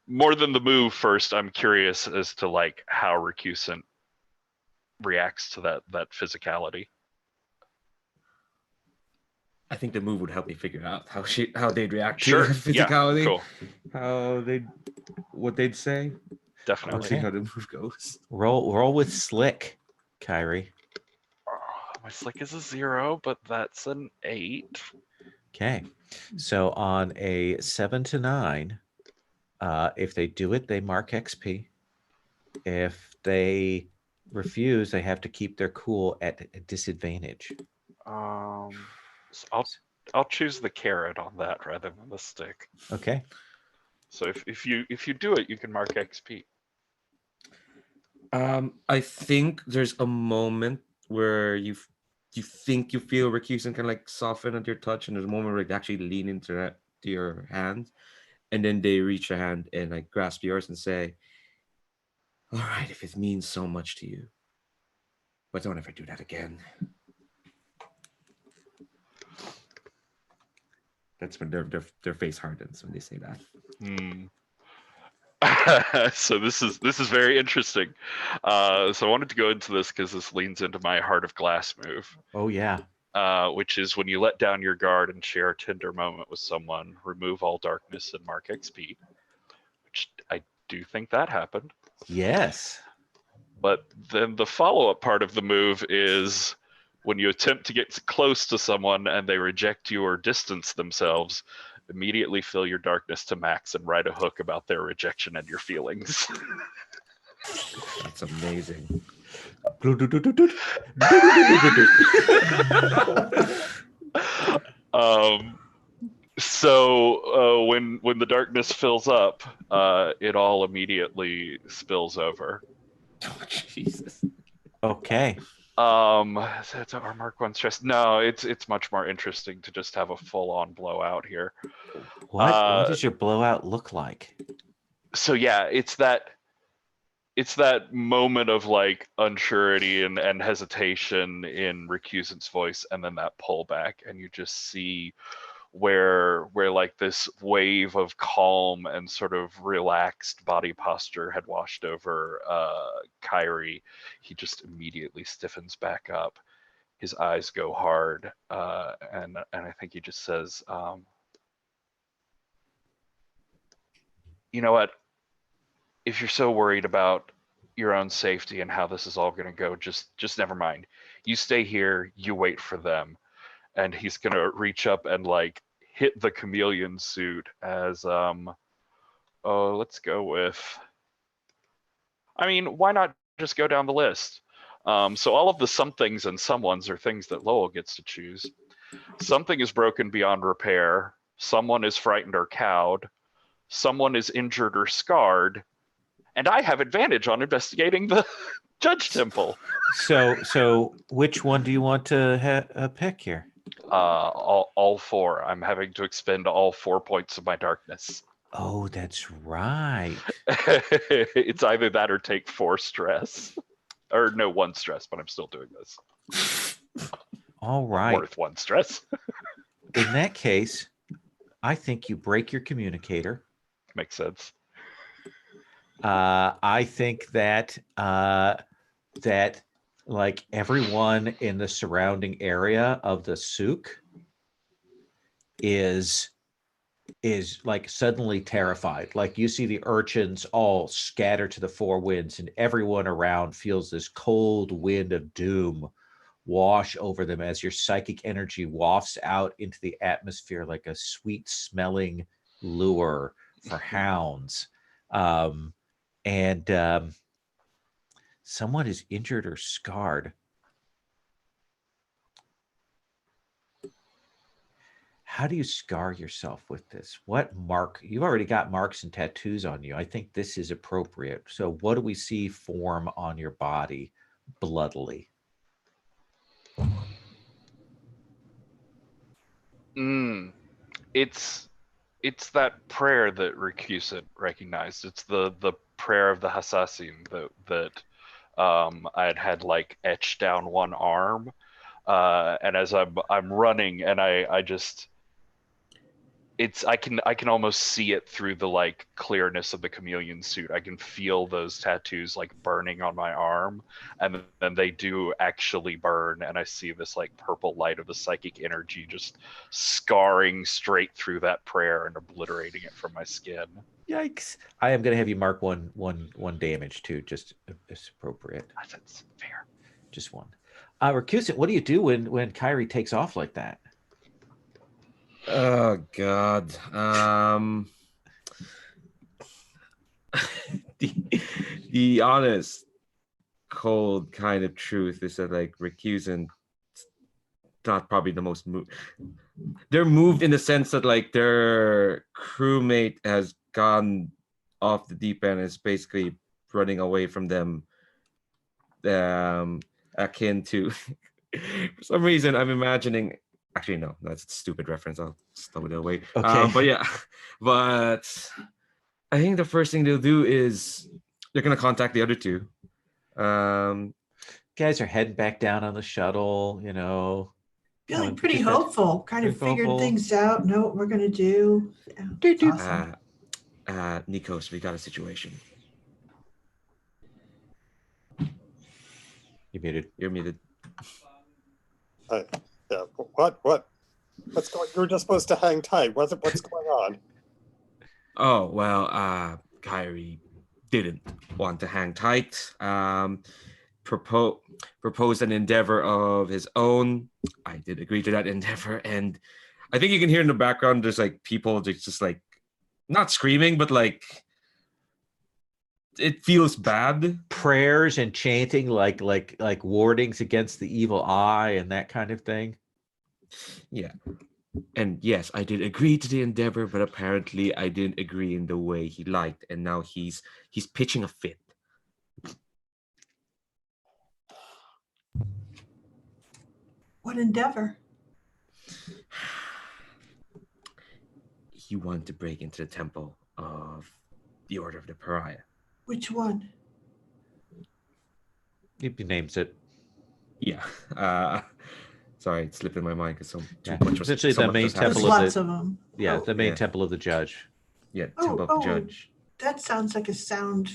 the move first, I'm curious as to like how Recusant reacts to that physicality. I think the move would help me figure out how they'd react Sure. to physicality. Yeah, cool. What they'd say. Definitely. See how the move goes. Roll with slick, Kyrie. My slick is a 0, but that's an 8. Okay. So on a 7 to 9, if they do it, they mark XP. If they refuse, they have to keep their cool at a disadvantage. So I'll choose the carrot on that rather than the stick. Okay. So if you do it, you can mark XP. I think there's a moment where you think you feel Recusant can like soften at your touch, and there's a moment where they actually lean into your hand, and then they reach a hand and like grasp yours and say, all right, if it means so much to you, but don't ever do that again. That's when their face hardens when they say that. So this is very interesting. So I wanted to go into this because this leans into my Heart of Glass move. Oh yeah. Which is when you let down your guard and share a tender moment with someone, remove all darkness and mark XP. Which I do think that happened. Yes. But then the follow-up part of the move is when you attempt to get close to someone and they reject you or distance themselves, immediately fill your darkness to max and write a hook about their rejection and your feelings. That's amazing. So when the darkness fills up, it all immediately spills over. Oh, Jesus. Okay. That's our mark 1 stress. No, it's much more interesting to just have a full-on blowout here. What does your blowout look like? So yeah, it's that moment of like unsurety and hesitation in Recusant's voice, and then that pullback, and you just see where like this wave of calm and sort of relaxed body posture had washed over Kyrie. He just immediately stiffens back up. His eyes go hard, and I think he just says, you know what? If you're so worried about your own safety and how this is all going to go, just never mind. You stay here, you wait for them. And he's going to reach up and like hit the chameleon suit as let's go with, I mean, why not just go down the list? So all of the somethings and someones are things that Lowell gets to choose. Something is broken beyond repair. Someone is frightened or cowed. Someone is injured or scarred. And I have advantage on investigating the Judge Temple. So which one do you want to pick here? All four. I'm having to expend all 4 points of my darkness. Oh, that's right. It's either that or take 4 stress. Or no, 1 stress, but I'm still doing this. All right. Worth 1 stress. In that case, I think you break your communicator. Makes sense. I think that that like everyone in the surrounding area of the souk is like suddenly terrified. Like you see the urchins all scatter to the 4 winds, and everyone around feels this cold wind of doom wash over them as your psychic energy wafts out into the atmosphere like a sweet smelling lure for hounds. And someone is injured or scarred. How do you scar yourself with this? What mark? You've already got marks and tattoos on you. I think this is appropriate. So what do we see form on your body bloodily? It's that prayer that Recusant recognized. It's the prayer of the Hassassin that I had like etched down one arm. And as I'm running, and I just, I can almost see it through the like clearness of the chameleon suit. I can feel those tattoos like burning on my arm, and then they do actually burn, and I see this like purple light of the psychic energy just scarring straight through that prayer and obliterating it from my skin. Yikes! I am going to have you mark one damage too, just as appropriate. That's fair. Just one. Recusant, what do you do when Kyrie takes off like that? Oh God. The honest, cold kind of truth is that like Recusant not probably the most moved. They're moved in the sense that like their crewmate has gone off the deep end and is basically running away from them. Akin to for some reason I'm imagining. Actually, no, that's a stupid reference. I'll throw it away. Okay. But yeah, but I think the first thing they'll do is they're gonna contact the other 2. Guys are heading back down on the shuttle, Feeling pretty hopeful, kind of figured things out, know what we're going to do. Yeah, awesome. Nikos, we got a situation. You're muted. You're muted. Yeah. What's going? You were just supposed to hang tight. What's going on? Oh well, Kyrie didn't want to hang tight. Proposed an endeavor of his own. I did agree to that endeavor, and I think you can hear in the background there's like people just like not screaming, but like it feels bad. Prayers and chanting like wardings against the evil eye and that kind of thing. Yeah. And yes, I did agree to the endeavor, but apparently I didn't agree in the way he liked, and now he's pitching a fit. What endeavor? He wanted to break into the temple of the Order of the Pariah. Which one? He names it. Yeah. Sorry, it slipped in my mind because so much. Essentially, the main temple There's lots of them. Yeah, the main temple of the judge. Yeah, temple of the judge. That sounds like a sound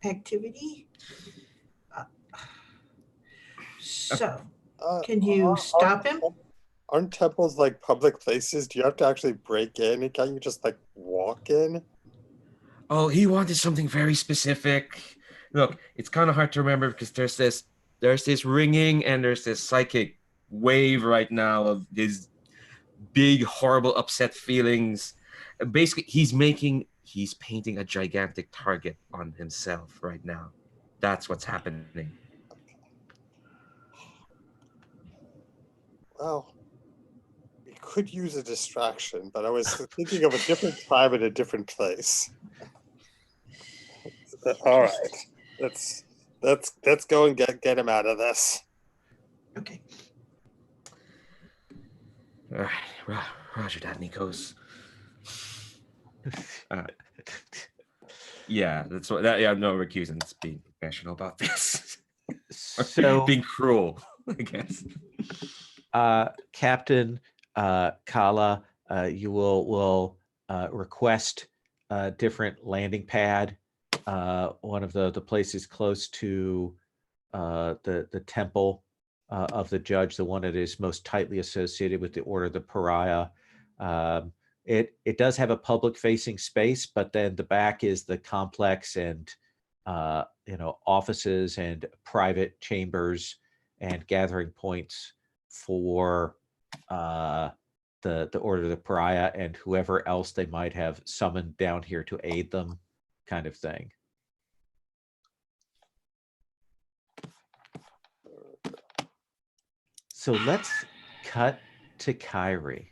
activity. So, can you stop him? Aren't temples like public places? Do you have to actually break in? Can't you just like walk walk in? Oh, he wanted something very specific. Look, it's kind of hard to remember because there's this ringing and there's this psychic wave right now of his big, horrible, upset feelings. Basically, he's painting a gigantic target on himself right now. That's what's happening. Well, we could use a distraction, but I was thinking of a different time and a different place. All right, let's go and get him out of this. Okay. All right, Roger that, Nikos. Yeah, that's what. Yeah, no recusants being professional about this. So being cruel, I guess. Captain Kala, you will request a different landing pad. One of the places close to the temple of the judge, the one that is most tightly associated with the Order of the Pariah. It does have a public facing space, but then the back is the complex and offices and private chambers and gathering points for the Order of the Pariah and whoever else they might have summoned down here to aid them, kind of thing. So let's cut to Kyrie.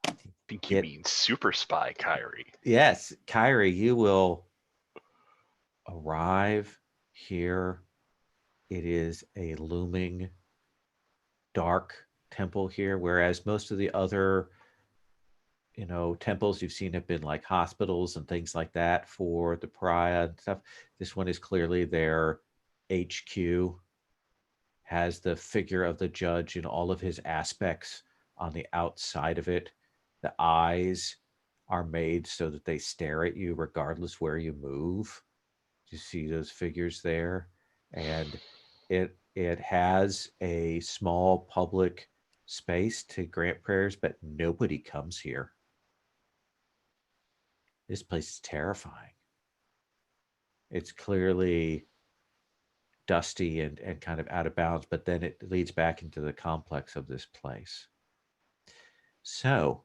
I think you mean super spy Kyrie. Yes, Kyrie, you will arrive here. It is a looming dark temple here, whereas most of the other temples you've seen have been like hospitals and things like that for the pariah and stuff. This one is clearly their HQ, has the figure of the judge in all of his aspects on the outside of it. The eyes are made so that they stare at you regardless where you move. You see those figures there? And it has a small public space to grant prayers, but nobody comes here. This place is terrifying. It's clearly dusty and kind of out of bounds, but then it leads back into the complex of this place. So,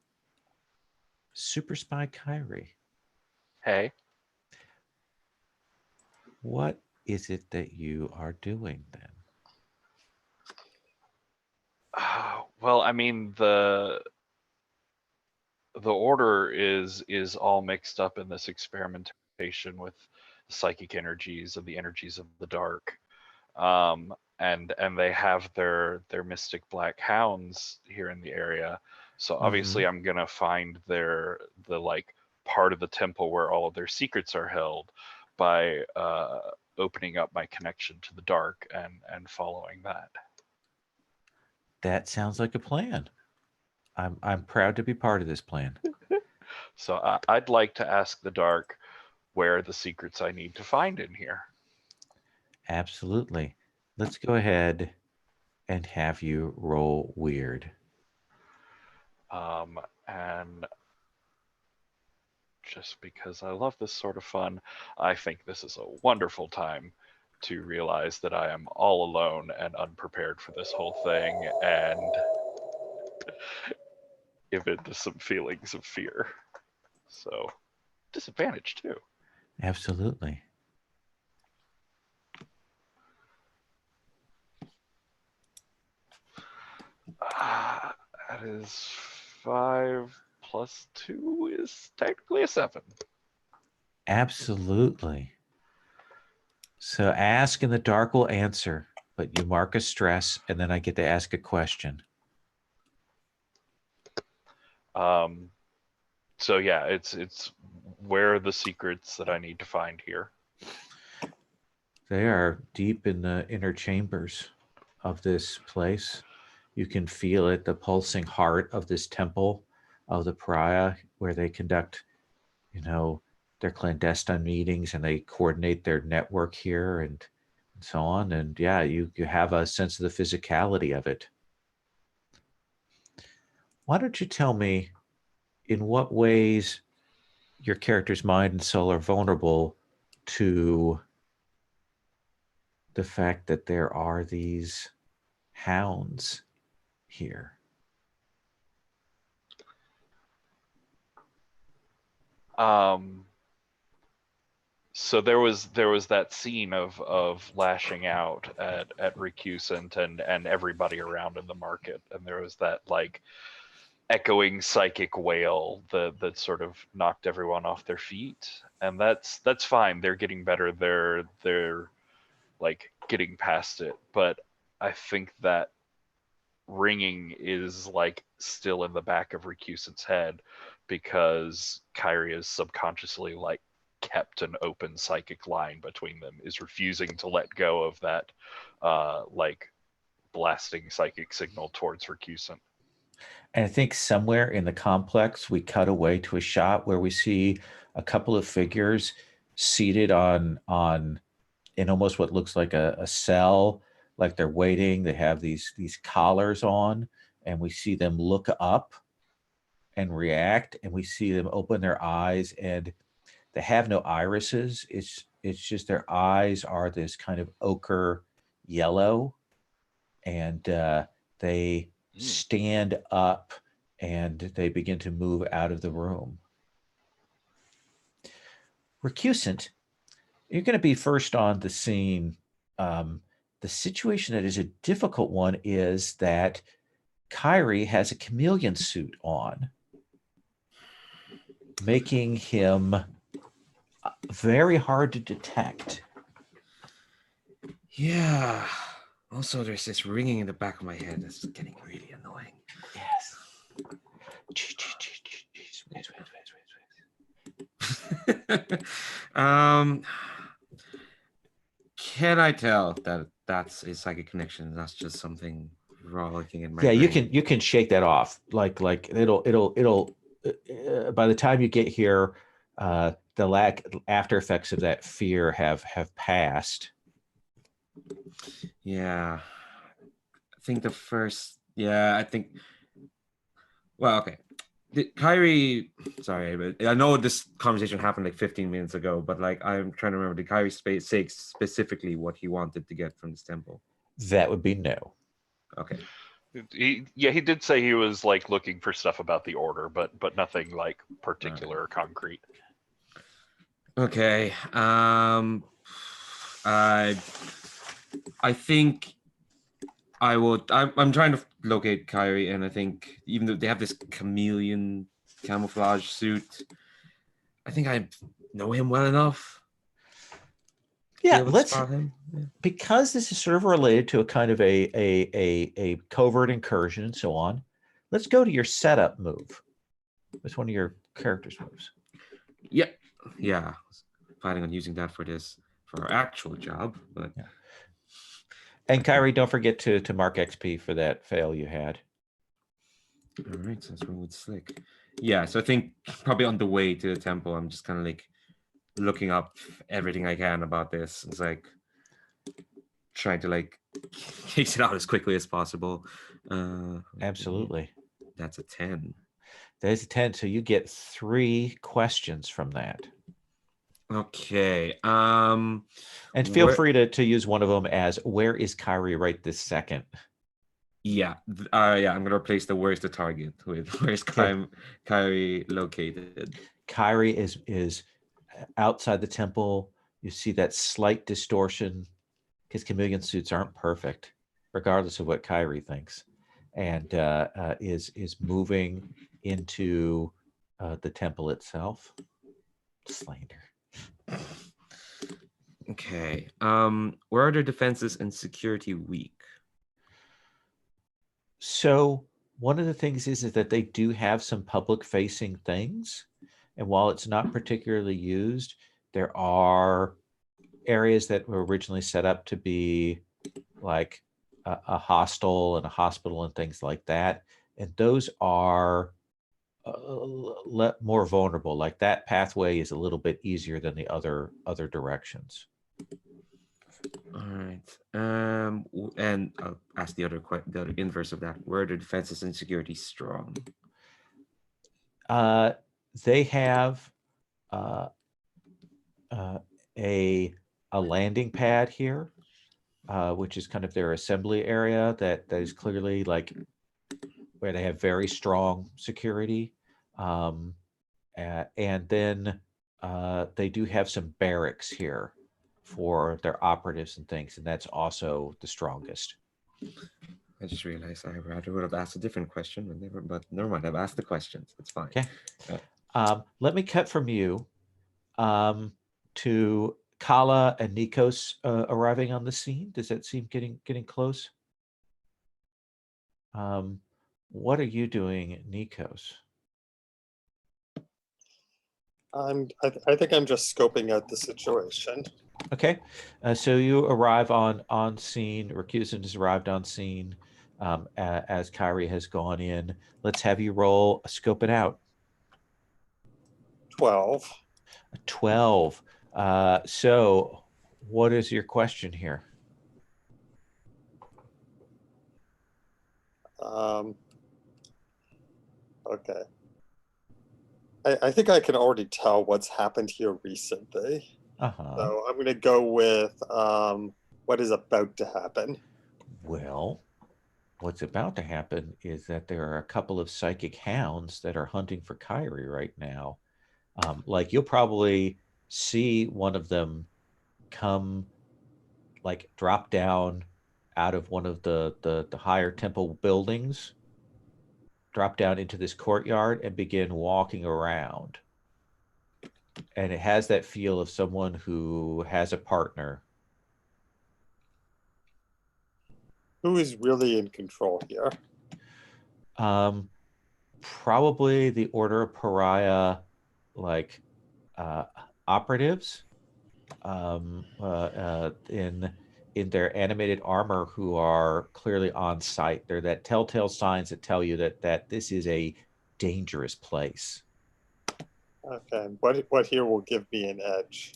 Super Spy Kyrie. Hey. What is it that you are doing then? Well, I mean, the order is all mixed up in this experimentation with psychic energies and the energies of the dark. And they have their mystic black hounds here in the area. So obviously I'm gonna find the like part of the temple where all of their secrets are held by opening up my connection to the dark and following that. That sounds like a plan. I'm proud to be part of this plan. So I'd like to ask the dark where the secrets I need to find in here. Absolutely. Let's go ahead and have you roll weird. And just because I love this sort of fun, I think this is a wonderful time to realize that I am all alone and unprepared for this whole thing and give into some feelings of fear. So, disadvantage too. Absolutely. That is 5 plus 2 is technically a 7. Absolutely. So ask and the dark will answer, but you mark a stress and then I get to ask a question. So yeah, it's where are the secrets that I need to find here? They are deep in the inner chambers of this place. You can feel it, the pulsing heart of this temple of the pariah, where they conduct, their clandestine meetings and they coordinate their network here and so on. And yeah, you have a sense of the physicality of it. Why don't you tell me in what ways your character's mind and soul are vulnerable to the fact that there are these hounds here. So there was that scene of lashing out at Recusant and everybody around in the market, and there was that like echoing psychic wail that sort of knocked everyone off their feet, and that's fine. They're getting better. They're like getting past it, but I think that ringing is like still in the back of Recusant's head because Kyrie is subconsciously like kept an open psychic line between them, is refusing to let go of that like blasting psychic signal towards Recusant. And I think somewhere in the complex, we cut away to a shot where we see a couple of figures seated on in almost what looks like a cell, like they're waiting. They have these collars on, and we see them look up and react, and we see them open their eyes, and they have no irises. It's just their eyes are this kind of ochre yellow, and they stand up and they begin to move out of the room. Recusant, you're going to be first on the scene. The situation that is a difficult one is that Kyrie has a chameleon suit on, making him very hard to detect. Yeah. Also, there's this ringing in the back of my head that's getting really annoying. Yes. Can I tell that that's a psychic connection? That's just something frolicking in my Yeah, brain. you can shake that off. Like it'll by the time you get here, the after effects of that fear have passed. Yeah. I think the first. Yeah, I think. Well, okay. Kyrie, sorry, but I know this conversation happened like 15 minutes ago, but like I'm trying to remember, did Kyrie say specifically what he wanted to get from this temple? That would be no. Okay. He did say he was like looking for stuff about the order, but nothing like particular or concrete. Okay. I think I would. I'm trying to locate Kyrie, and I think even though they have this chameleon camouflage suit, I think I know him well enough. Yeah, to let's spot him. Yeah. Because this is sort of related to a kind of a covert incursion and so on. Let's go to your setup move. It's one of your character's moves. Yeah. Planning on using that for our actual job, but yeah. And Kyrie, don't forget to mark XP for that fail you had. All right, so that's with Slick. Yeah, so I think probably on the way to the temple, I'm just kind of like looking up everything I can about this. It's like trying to like case it out as quickly as possible. Absolutely. That's a 10. There's a 10, so you get 3 questions from that. Okay. And feel free to use one of them as where is Kyrie right this second? Yeah. I'm gonna replace the where's the target with where's Kyrie located. Kyrie is outside the temple. You see that slight distortion because chameleon suits aren't perfect, regardless of what Kyrie thinks, and is moving into the temple itself. Slander. Okay. Where are their defenses and security weak? So one of the things is that they do have some public-facing things, and while it's not particularly used, there are areas that were originally set up to be like a hostel and a hospital and things like that, and those are more vulnerable. Like that pathway is a little bit easier than the other directions. All right. And I'll ask the other inverse of that. Where are the defenses and security strong? They have a landing pad here, which is kind of their assembly area that is clearly like where they have very strong security. And then they do have some barracks here for their operatives and things, and that's also the strongest. I just realized I rather would have asked a different question, but never mind. I've asked the questions. It's fine. Okay. Let me cut from you to Kala and Nikos arriving on the scene. Does that seem getting close? What are you doing, Nikos? I think I'm just scoping out the situation. Okay, so you arrive on scene. Rakusin has arrived on scene as Kyrie has gone in. Let's have you roll scope it out. 12. 12. So what is your question here? Okay. I think I can already tell what's happened here recently. So I'm going to go with what is about to happen. Well, what's about to happen is that there are a couple of psychic hounds that are hunting for Kyrie right now. Like you'll probably see one of them come, like drop down out of one of the higher temple buildings, drop down into this courtyard and begin walking around. And it has that feel of someone who has a partner. Who is really in control here? Probably the Order of Pariah, like operatives in their animated armor who are clearly on site. They're that telltale signs that tell you that this is a dangerous place. Okay, what here will give me an edge?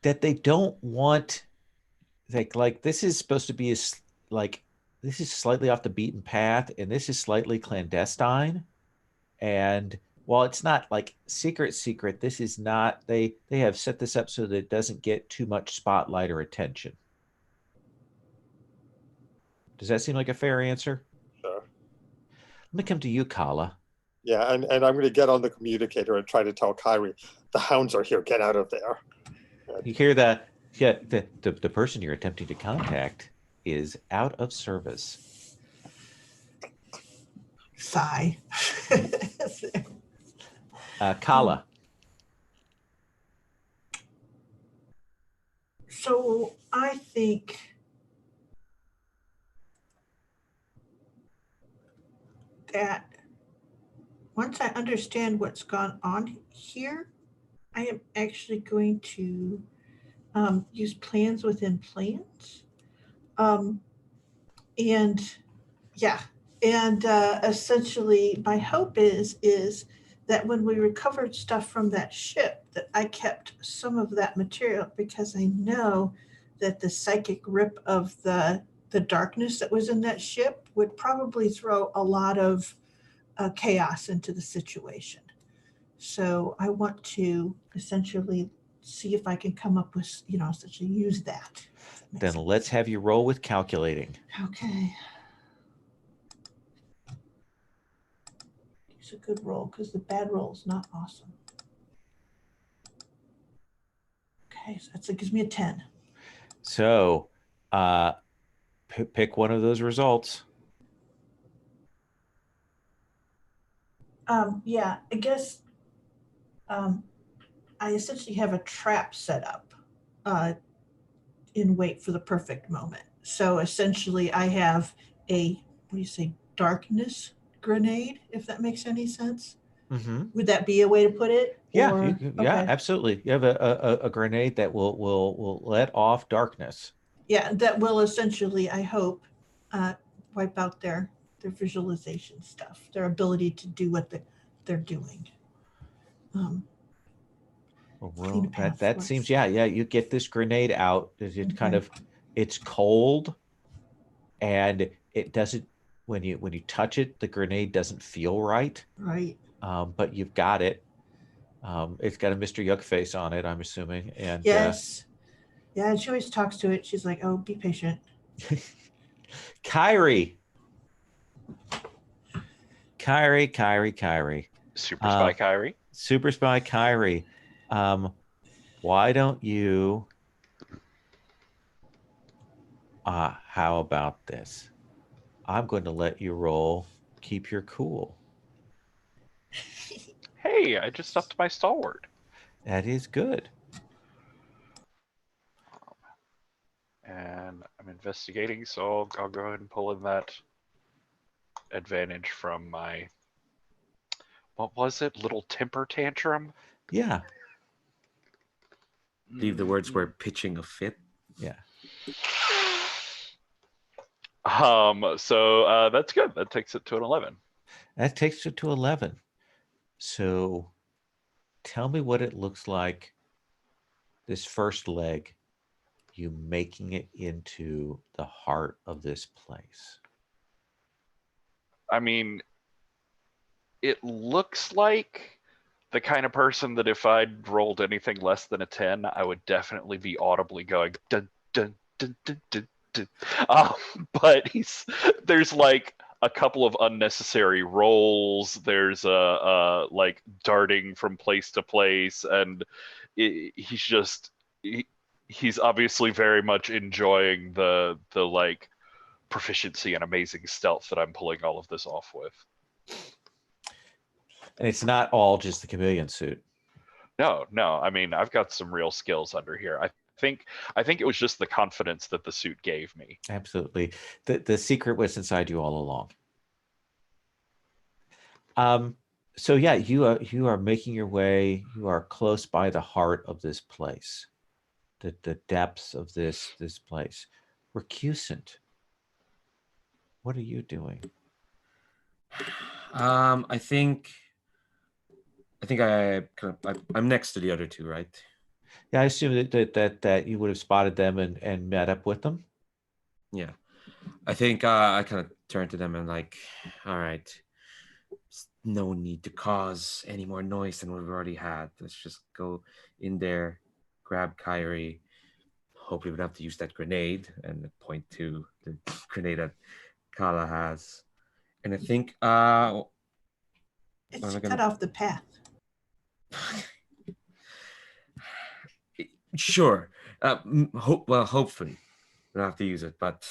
That they don't want, like this is supposed to be this is slightly off the beaten path, and this is slightly clandestine. And while it's not like secret, this is not, they have set this up so that it doesn't get too much spotlight or attention. Does that seem like a fair answer? Sure. Let me come to you, Kala. Yeah, and I'm going to get on the communicator and try to tell Kyrie, the hounds are here, get out of there. You hear that? Yeah, the person you're attempting to contact is out of service. Sigh. Kala. So I think that once I understand what's gone on here, I am actually going to use plans within plans. Essentially my hope is that when we recovered stuff from that ship, that I kept some of that material because I know that the psychic rip of the darkness that was in that ship would probably throw a lot of chaos into the situation. So I want to essentially see if I can come up with, essentially use that. Then let's have you roll with calculating. Okay. It's a good roll because the bad roll is not awesome. Okay, so that gives me a 10. So pick one of those results. Yeah, I guess I essentially have a trap set up in wait for the perfect moment. So essentially I have a, darkness grenade, if that makes any sense. Mm-hmm. Would that be a way to put it? Yeah, Or, yeah, okay. absolutely. You have a grenade that will let off darkness. Yeah, that will essentially, I hope, wipe out their visualization stuff, their ability to do what they're doing. Oh, Clean well, a path that for seems, us. yeah. You get this grenade out. It kind Okay. of, it's cold, and it doesn't. When you touch it, the grenade doesn't feel right. Right. But you've got it. It's got a Mr. Yuck face on it, I'm assuming, and Yes. Yeah, and she always talks to it. She's like, "Oh, be patient." Kyrie. Kyrie. Super Spy Kyrie. Super Spy Kyrie. Why don't you? How about this? I'm going to let you roll. Keep your cool. Hey, I just upped my stalwart. That is good. And I'm investigating, so I'll go ahead and pull in that advantage from my, what was it? Little temper tantrum? Yeah. I believe the words were pitching a fit. Yeah. So that's good. That takes it to an 11. That takes it to 11. So tell me what it looks like, this first leg, you making it into the heart of this place. I mean, it looks like the kind of person that if I'd rolled anything less than a 10, I would definitely be audibly going dun dun dun dun dun dun. But there's like a couple of unnecessary rolls. There's like darting from place to place, and he's obviously very much enjoying the like proficiency and amazing stealth that I'm pulling all of this off with. And it's not all just the chameleon suit. No. I mean, I've got some real skills under here. I think it was just the confidence that the suit gave me. Absolutely. The secret was inside you all along. So yeah, you are making your way. You are close by the heart of this place, the depths of this place. Recusant, what are you doing? I think I'm next to the other two, right? Yeah, I assume that you would have spotted them and met up with them. Yeah. I think I kind of turned to them and like, all right, no need to cause any more noise than we've already had. Let's just go in there, grab Kyrie. Hopefully we don't have to use that grenade, and point to the grenade that Kala has. And I think It's cut off the path. Sure. Hopefully we don't have to use it, but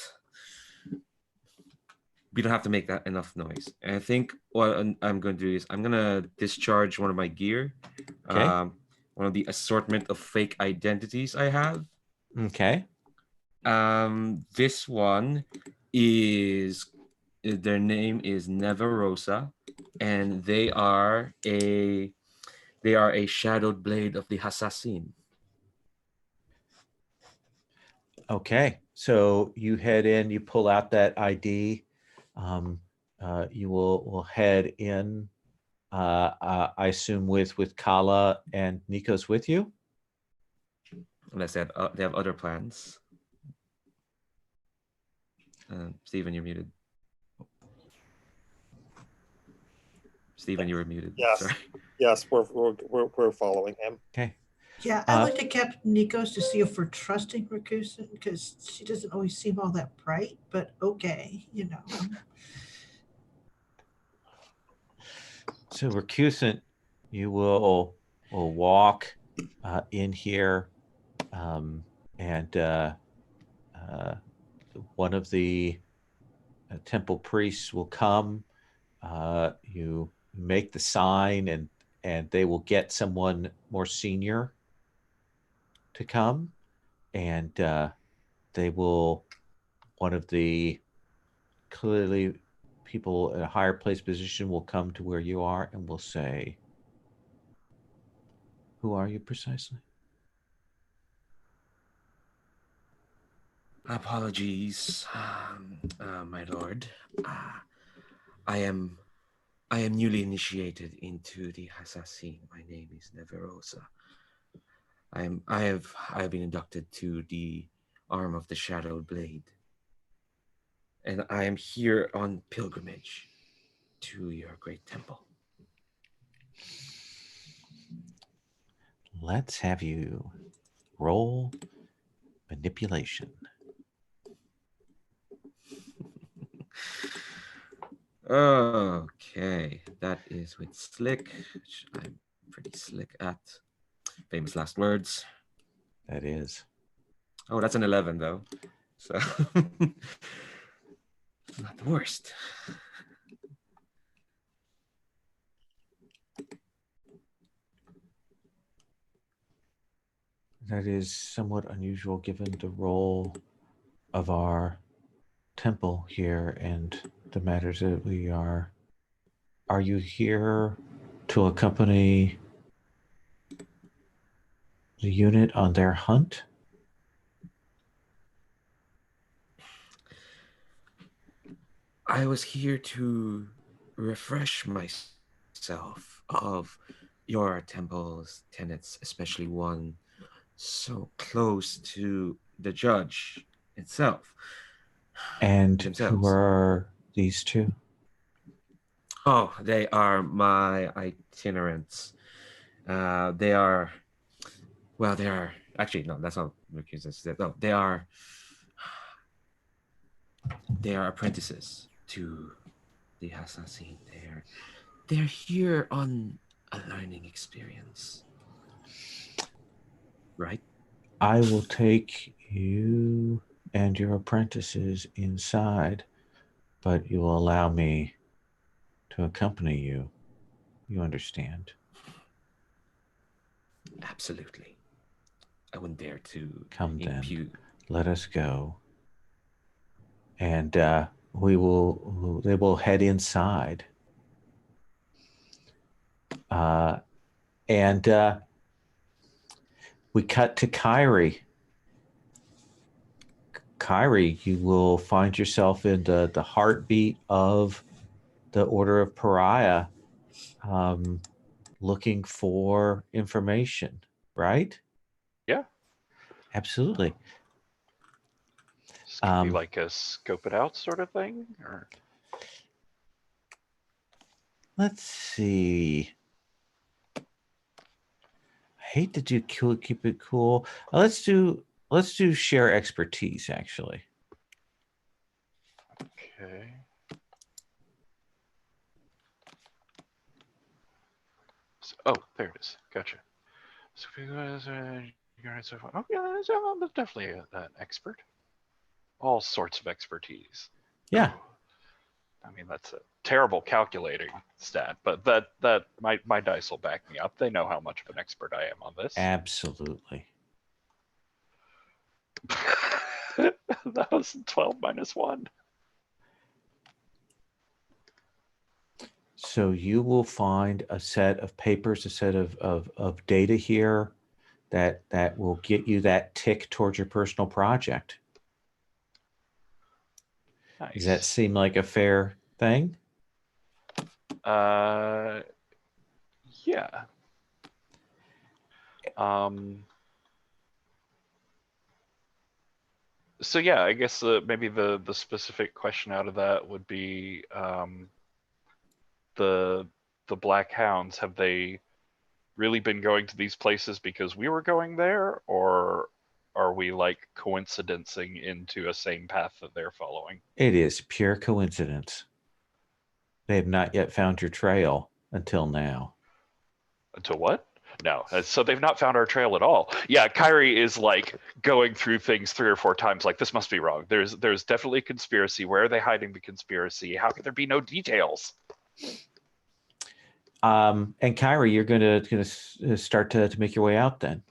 we don't have to make that enough noise. And I think what I'm going to do is I'm going to discharge one of my gear. Okay. One of the assortment of fake identities I have. Okay. This one is, their name is Neverosa, and they are a shadowed blade of the assassin. Okay, so you head in, you pull out that ID. You will head in. I assume with Kala and Nikos with you. Unless they have other plans. Stephen, you're muted. Stephen, you were muted. Yes. Sorry. Yes, we're following him. Okay. Yeah, I looked at Captain Nikos to see if we're trusting Rakusin because she doesn't always seem all that bright, but okay, you know. So Recusant, you will walk in here, and one of the temple priests will come. You make the sign, and they will get someone more senior to come, and they will, one of the clearly people in a higher place position will come to where you are and will say, who are you precisely? Apologies, my lord. I am newly initiated into the assassin. My name is Neverosa. I have been inducted to the arm of the Shadowed Blade, and I am here on pilgrimage to your great temple. Let's have you roll manipulation. Okay, that is with slick, which I'm pretty slick at. Famous last words. That is. Oh, that's an 11 though, so not the worst. That is somewhat unusual given the role of our temple here and the matters that we are. Are you here to accompany the unit on their hunt? I was here to refresh myself of your temple's tenets, especially one so close to the judge itself. And who Themselves. are these two? Oh, they are my itinerants. They are, well, they are, actually, no, that's not recusants. No, they are apprentices to the assassin. They're here on a learning experience. Right? I will take you and your apprentices inside, but you will allow me to accompany you. You understand? Absolutely. I wouldn't dare to Come then. impute. Let us go. And they will head inside. And we cut to Kyrie. Kyrie, you will find yourself in the heartbeat of the Order of Pariah, looking for information, right? Yeah. Absolutely. This could be like a scope it out sort of thing, or Let's see. I hate to do keep it cool. Let's do share expertise actually. okay. So, oh, there it is. Gotcha. So, oh yeah, I'm definitely an expert. All sorts of expertise. Yeah. I mean, that's a terrible calculating stat, but that my dice will back me up. They know how much of an expert I am on this. Absolutely. That was 12 minus 1. So you will find a set of papers, a set of data here that will get you that tick towards your personal project. Nice. Does that seem like a fair thing? Yeah. So yeah, I guess maybe the specific question out of that would be the Black Hounds, have they really been going to these places because we were going there, or are we like coincidencing into a same path that they're following? It is pure coincidence. They have not yet found your trail until now. Until what? No. So they've not found our trail at all. Yeah, Kyrie is like going through things 3 or 4 times like, this must be wrong. There's definitely a conspiracy. Where are they hiding the conspiracy? How could there be no details? And Kyrie, you're gonna start to make your way out then.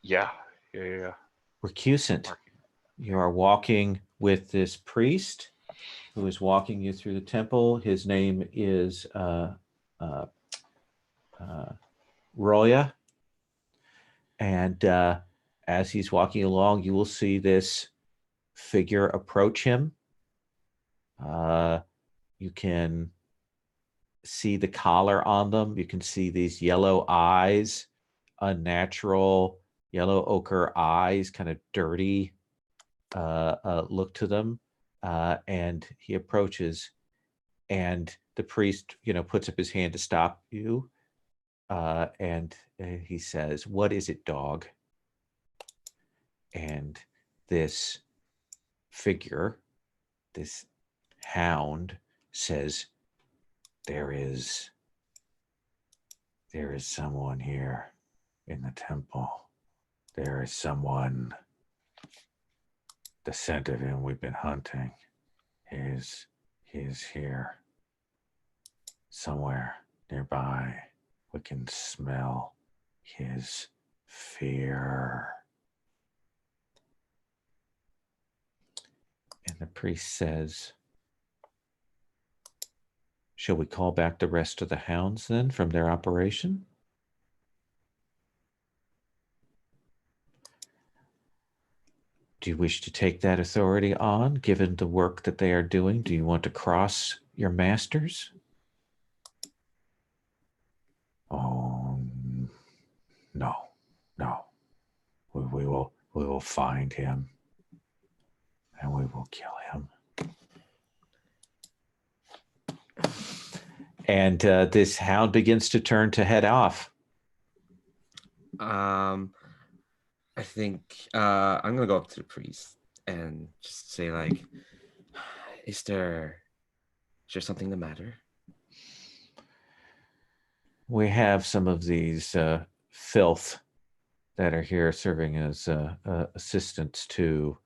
Yeah. Recusant. You are walking with this priest who is walking you through the temple. His name is Roya. And as he's walking along, you will see this figure approach him. You can see the collar on them. You can see these yellow eyes unnatural yellow ochre eyes, kind of dirty look to them. And he approaches, and the priest, puts up his hand to stop you. And he says, "What is it, dog?" And this figure, this hound, says, there is someone here in the temple. There is someone, the scent of him we've been hunting is here somewhere nearby. We can smell his fear. And the priest says, shall we call back the rest of the hounds then from their operation? Do you wish to take that authority on, given the work that they are doing? Do you want to cross your masters? Oh, no. We will find him, and we will kill him. And this hound begins to turn to head off. I think I'm gonna go up to the priest and just say, like, is there something the matter? We have some of these filth that are here serving as assistants to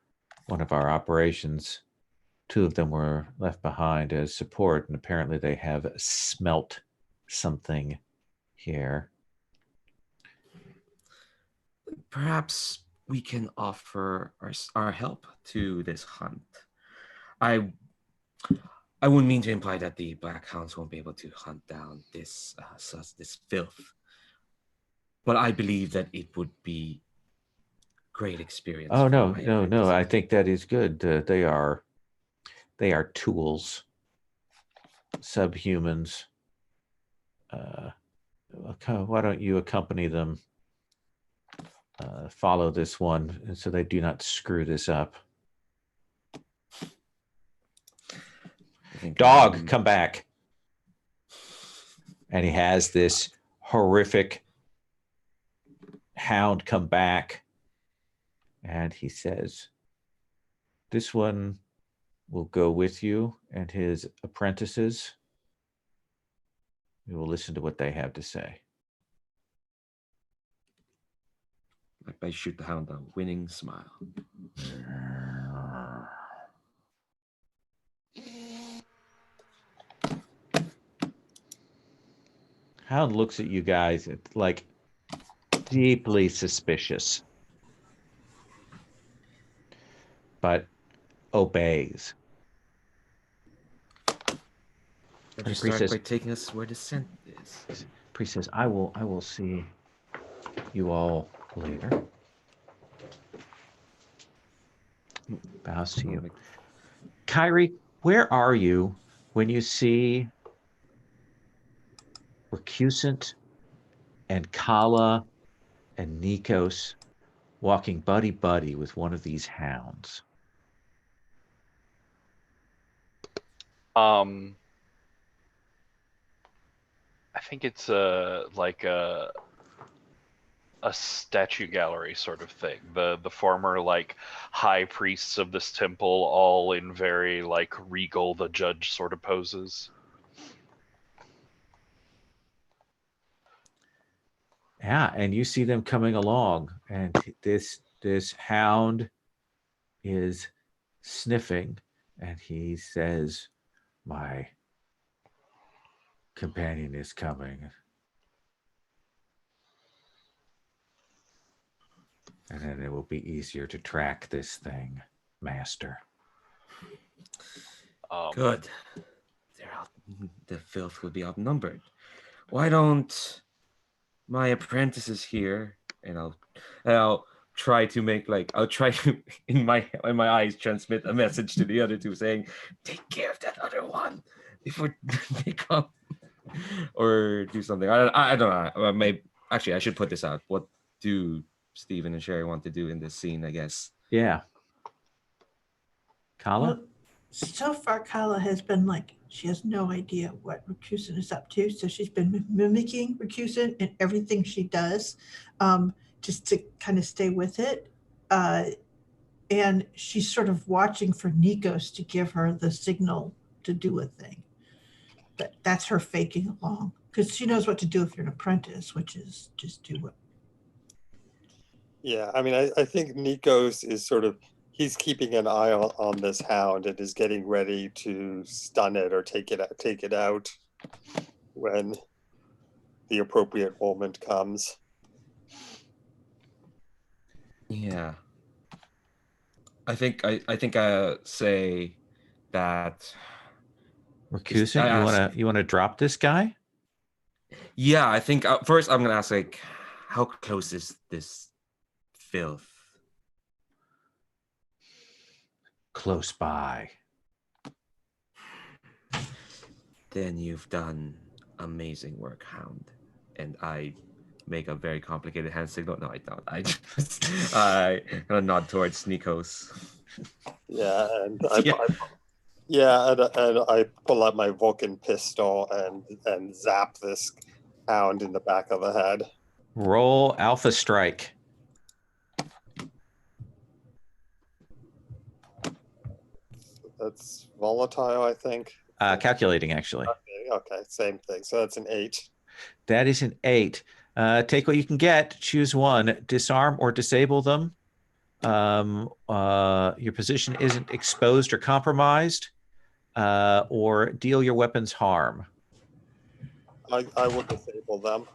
one of our operations. 2 of them were left behind as support, and apparently they have smelt something here. Perhaps we can offer our help to this hunt. I wouldn't mean to imply that the Black Hounds won't be able to hunt down this filth, but I believe that it would be great experience. Oh, no. I think that is good. They are tools, subhumans. Why don't you accompany them? Follow this one so they do not screw this up. Dog, come back. And he has this horrific hound come back, and he says, this one will go with you and his apprentices. We will listen to what they have to say. I shoot the hound a winning smile. Hound looks at you guys like deeply suspicious, but obeys. Better start by taking us where the scent is. Priest says, I will see you all later. Bows to you. Kyrie, where are you when you see Recusant and Kala and Nikos walking buddy-buddy with one of these hounds? I think it's like a statue gallery sort of thing. The former like high priests of this temple, all in very like regal the judge sort of poses. Yeah, and you see them coming along, and this hound is sniffing, and he says, my companion is coming. And then it will be easier to track this thing, master. Good. The filth will be outnumbered. Why don't my apprentices here, and I'll try to make I'll try to in my eyes transmit a message to the other 2 saying, take care of that other one before they come, or do something. I don't know. Maybe actually, I should put this out. What do Stephen and Sherry want to do in this scene? I guess. Yeah. Kala? Well, so far, Kala has been like, she has no idea what Rakusin is up to. So she's been mimicking Rakusin in everything she does, just to kind of stay with it. And she's sort of watching for Nikos to give her the signal to do a thing. But that's her faking along, because she knows what to do if you're an apprentice, which is just do what. Yeah, I mean, I think Nikos is sort of, he's keeping an eye on this hound and is getting ready to stun it or take it out when the appropriate moment comes. Yeah. I think I say that. Rakusin, you wanna drop this guy? Yeah, I think first I'm gonna ask, like, how close is this filth? Close by. Then you've done amazing work, Hound. And I make a very complicated hand signal. No, I don't. I just I kind of nod towards Nikos. Yeah, and Yeah. and I pull out my Vulcan pistol and zap this hound in the back of the head. Roll Alpha Strike. That's volatile, I think. Calculating, actually. Okay, same thing. So that's an 8. That is an 8. Take what you can get. Choose one. Disarm or disable them. Your position isn't exposed or compromised. Or deal your weapons harm. I will disable them.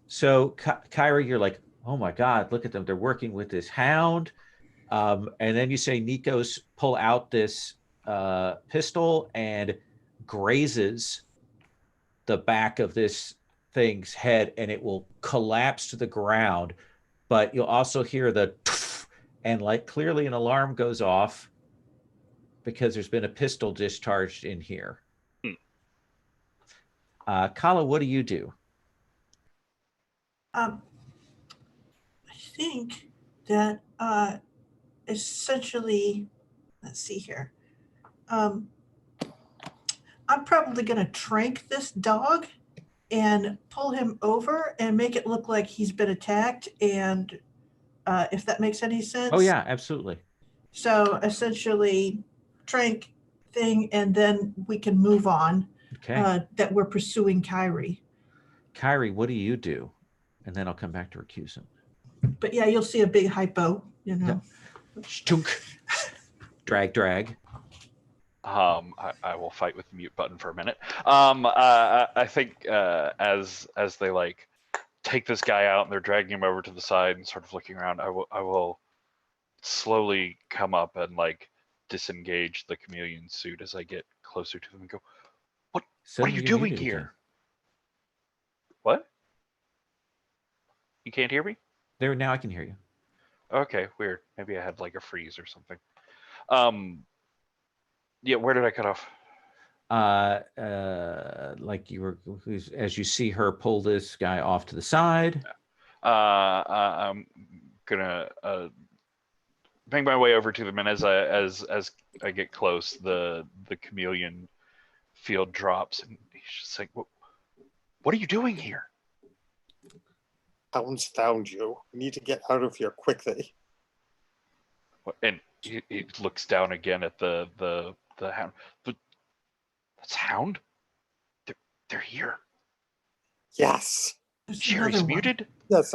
So, Kyra, you're like, oh my God, look at them. They're working with this hound. And then you say, Nikos, pull out this pistol and grazes the back of this thing's head, and it will collapse to the ground. But you'll also hear the and like clearly an alarm goes off because there's been a pistol discharged in here. Kala, what do you do? I think that essentially, let's see here. I'm probably going to trank this dog and pull him over and make it look like he's been attacked. And if that makes any sense. Oh, yeah, absolutely. So essentially, trank thing, and then we can move on. Okay. That we're pursuing Kyrie. Kyrie, what do you do? And then I'll come back to Rakusin. But yeah, you'll see a big hypo, you know. Stunk. Drag. I will fight with the mute button for a minute. I think as they like take this guy out and they're dragging him over to the side and sort of looking around, I will slowly come up and like disengage the chameleon suit as I get closer to them and go, what are you doing here? Again. What? You can't hear me? There, now I can hear you. Okay, weird. Maybe I had like a freeze or something. Yeah, where did I cut off? Like you were, as you see her pull this guy off to the side. I'm gonna make my way over to them, and as I get close, the chameleon field drops, and he's just like, "What are you doing here?" Hound's found you. You need to get out of here quickly. And he looks down again at the hound. But that's Hound? They're here. Yes. Sherry's muted? Yes.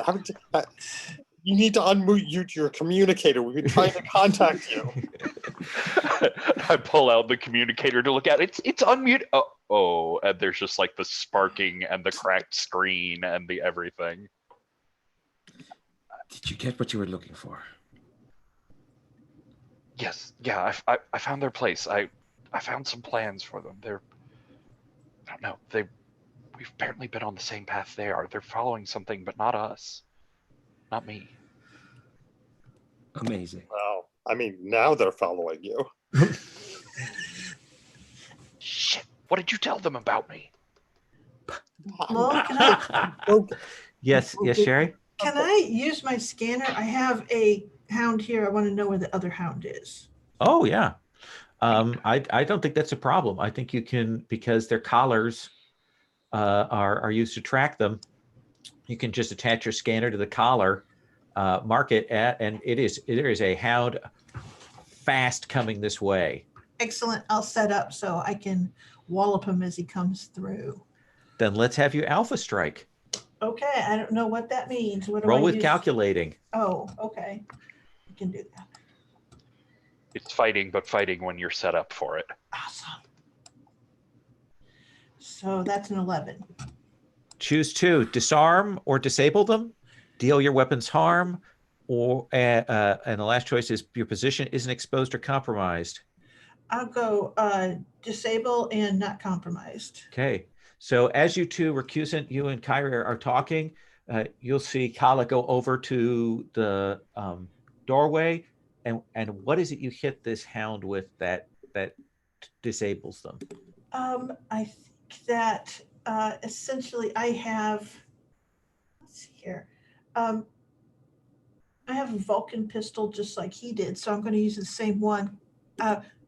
You need to unmute your communicator. We've been trying to contact you. I pull out the communicator to look at it. It's unmuted. Oh, and there's just like the sparking and the cracked screen and the everything. Did you get what you were looking for? Yes. Yeah, I found their place. I found some plans for them. I don't know. We've apparently been on the same path they are. They're following something, but not us. Not me. Amazing. Well, I mean, now they're following you. Shit. What did you tell them about me? Well, can I, Yes, yes, Sherry. Can I use my scanner? I have a hound here. I want to know where the other hound is. Oh yeah. I don't think that's a problem. I think you can, because their collars are used to track them. You can just attach your scanner to the collar, mark it at, and there is a hound fast coming this way. Excellent. I'll set up so I can wallop him as he comes through. Then let's have you alpha strike. Okay, I don't know what that means. What do Roll I with use? calculating. Oh, okay. I can do that. It's fighting, but fighting when you're set up for it. Awesome. So that's an 11. Choose two: disarm or disable them, deal your weapons harm, or and the last choice is your position isn't exposed or compromised. I'll go disable and not compromised. Okay. So as you two, Recusant, you and Kyrie are talking, you'll see Kala go over to the doorway. And what is it you hit this hound with that disables them? I think that essentially I have, let's see here. I have a Vulcan pistol just like he did, so I'm going to use the same one.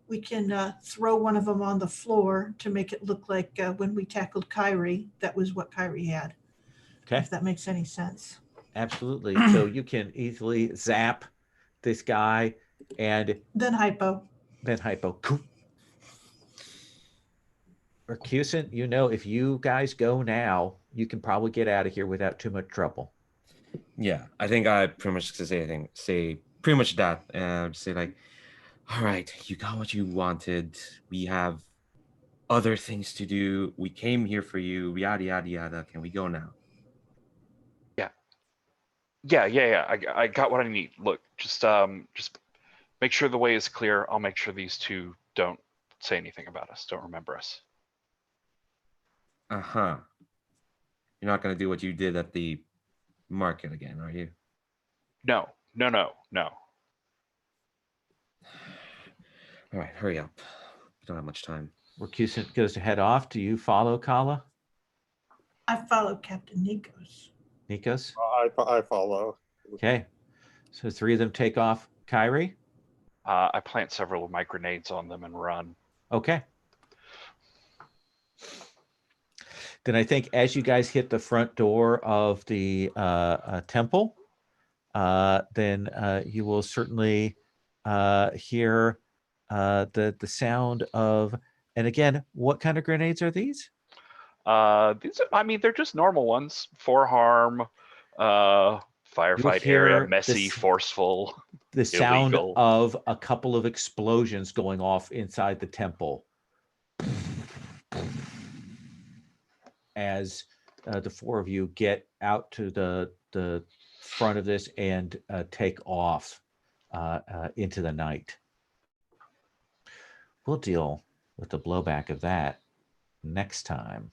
We can throw one of them on the floor to make it look like when we tackled Kyrie, that was what Kyrie had. Okay. If that makes any sense. Absolutely. So you can easily zap this guy and Then hypo. Recusant, you know, if you guys go now, you can probably get out of here without too much trouble. Yeah, I think I pretty much say pretty much that. Say like, all right, you got what you wanted. We have other things to do. We came here for you. Yada yada yada. Can we go now? Yeah. I got what I need. Look, just make sure the way is clear. I'll make sure these two don't say anything about us. Don't remember us. Uh-huh. You're not gonna do what you did at the market again, are you? No. All right, hurry up. We don't have much time. Recusant goes to head off. Do you follow Kala? I follow Captain Nikos. Nikos? I follow. Okay. So three of them take off. Kyrie? I plant several of my grenades on them and run. Okay. Then I think as you guys hit the front door of the temple, then you will certainly hear the sound of, and again, what kind of grenades are these? They're just normal ones. 4 harm, firefight area, messy, forceful. The sound illegal. of a couple of explosions going off inside the temple as the four of you get out to the front of this and take off into the night. We'll deal with the blowback of that next time.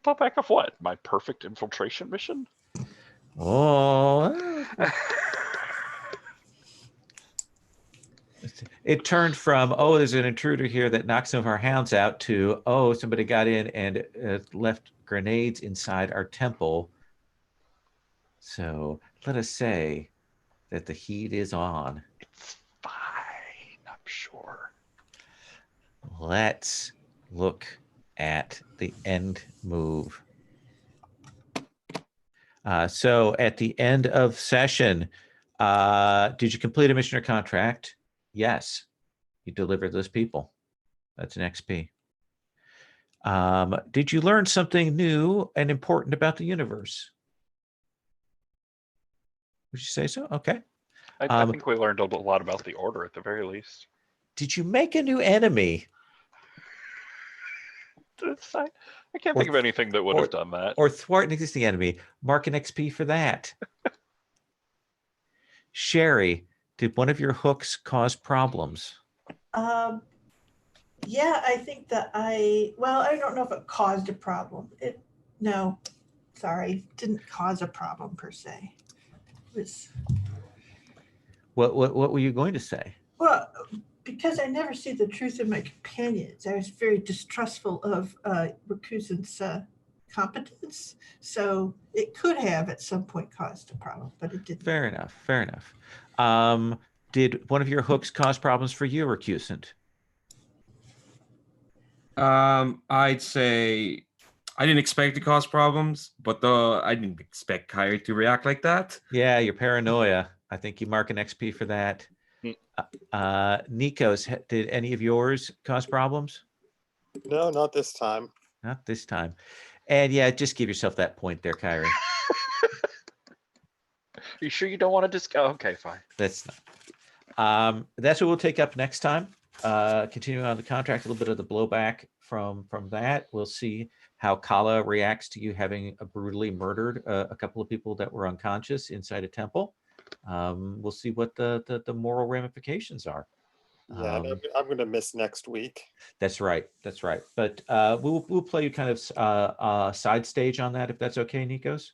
Blowback of what? My perfect infiltration mission? Oh, it turned from, oh, there's an intruder here that knocks some of our hounds out, to, oh, somebody got in and left grenades inside our temple. So let us say that the heat is on. It's fine, I'm sure. Let's look at the end move. So at the end of session, did you complete a mission or contract? Yes. You delivered those people. That's an XP. Did you learn something new and important about the universe? Would you say so? Okay. I think we learned a lot about the Order at the very least. Did you make a new enemy? I can't think of anything that would have done that. Or thwart an existing enemy. Mark an XP for that. Sherry, did one of your hooks cause problems? Yeah, I think that I don't know if it caused a problem. Didn't cause a problem per se. It was. What were you going to say? Well, because I never see the truth in my companions, I was very distrustful of Recusant's competence. So it could have at some point caused a problem, but it didn't. Fair enough. Fair enough. Did one of your hooks cause problems for you, Recusant? I'd say I didn't expect to cause problems, but I didn't expect Kyrie to react like that. Yeah, your paranoia. I think you mark an XP for that. Nikos, did any of yours cause problems? No, not this time. Not this time. And yeah, just give yourself that point there, Kyrie. Are you sure you don't want to just go? Okay, fine. That's not. That's what we'll take up next time. Continuing on the contract, a little bit of the blowback from that. We'll see how Kala reacts to you having brutally murdered a couple of people that were unconscious inside a temple. We'll see what the moral ramifications are. Yeah, and I'm going to miss next week. That's right. That's right. But we'll play kind of side stage on that if that's okay, Nikos.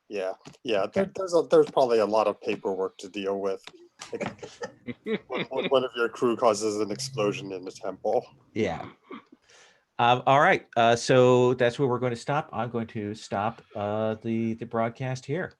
Yeah, yeah. Okay. There's probably a lot of paperwork to deal with. Like, one of your crew causes an explosion in the temple. Yeah. All right. So that's where we're going to stop. I'm going to stop the broadcast here.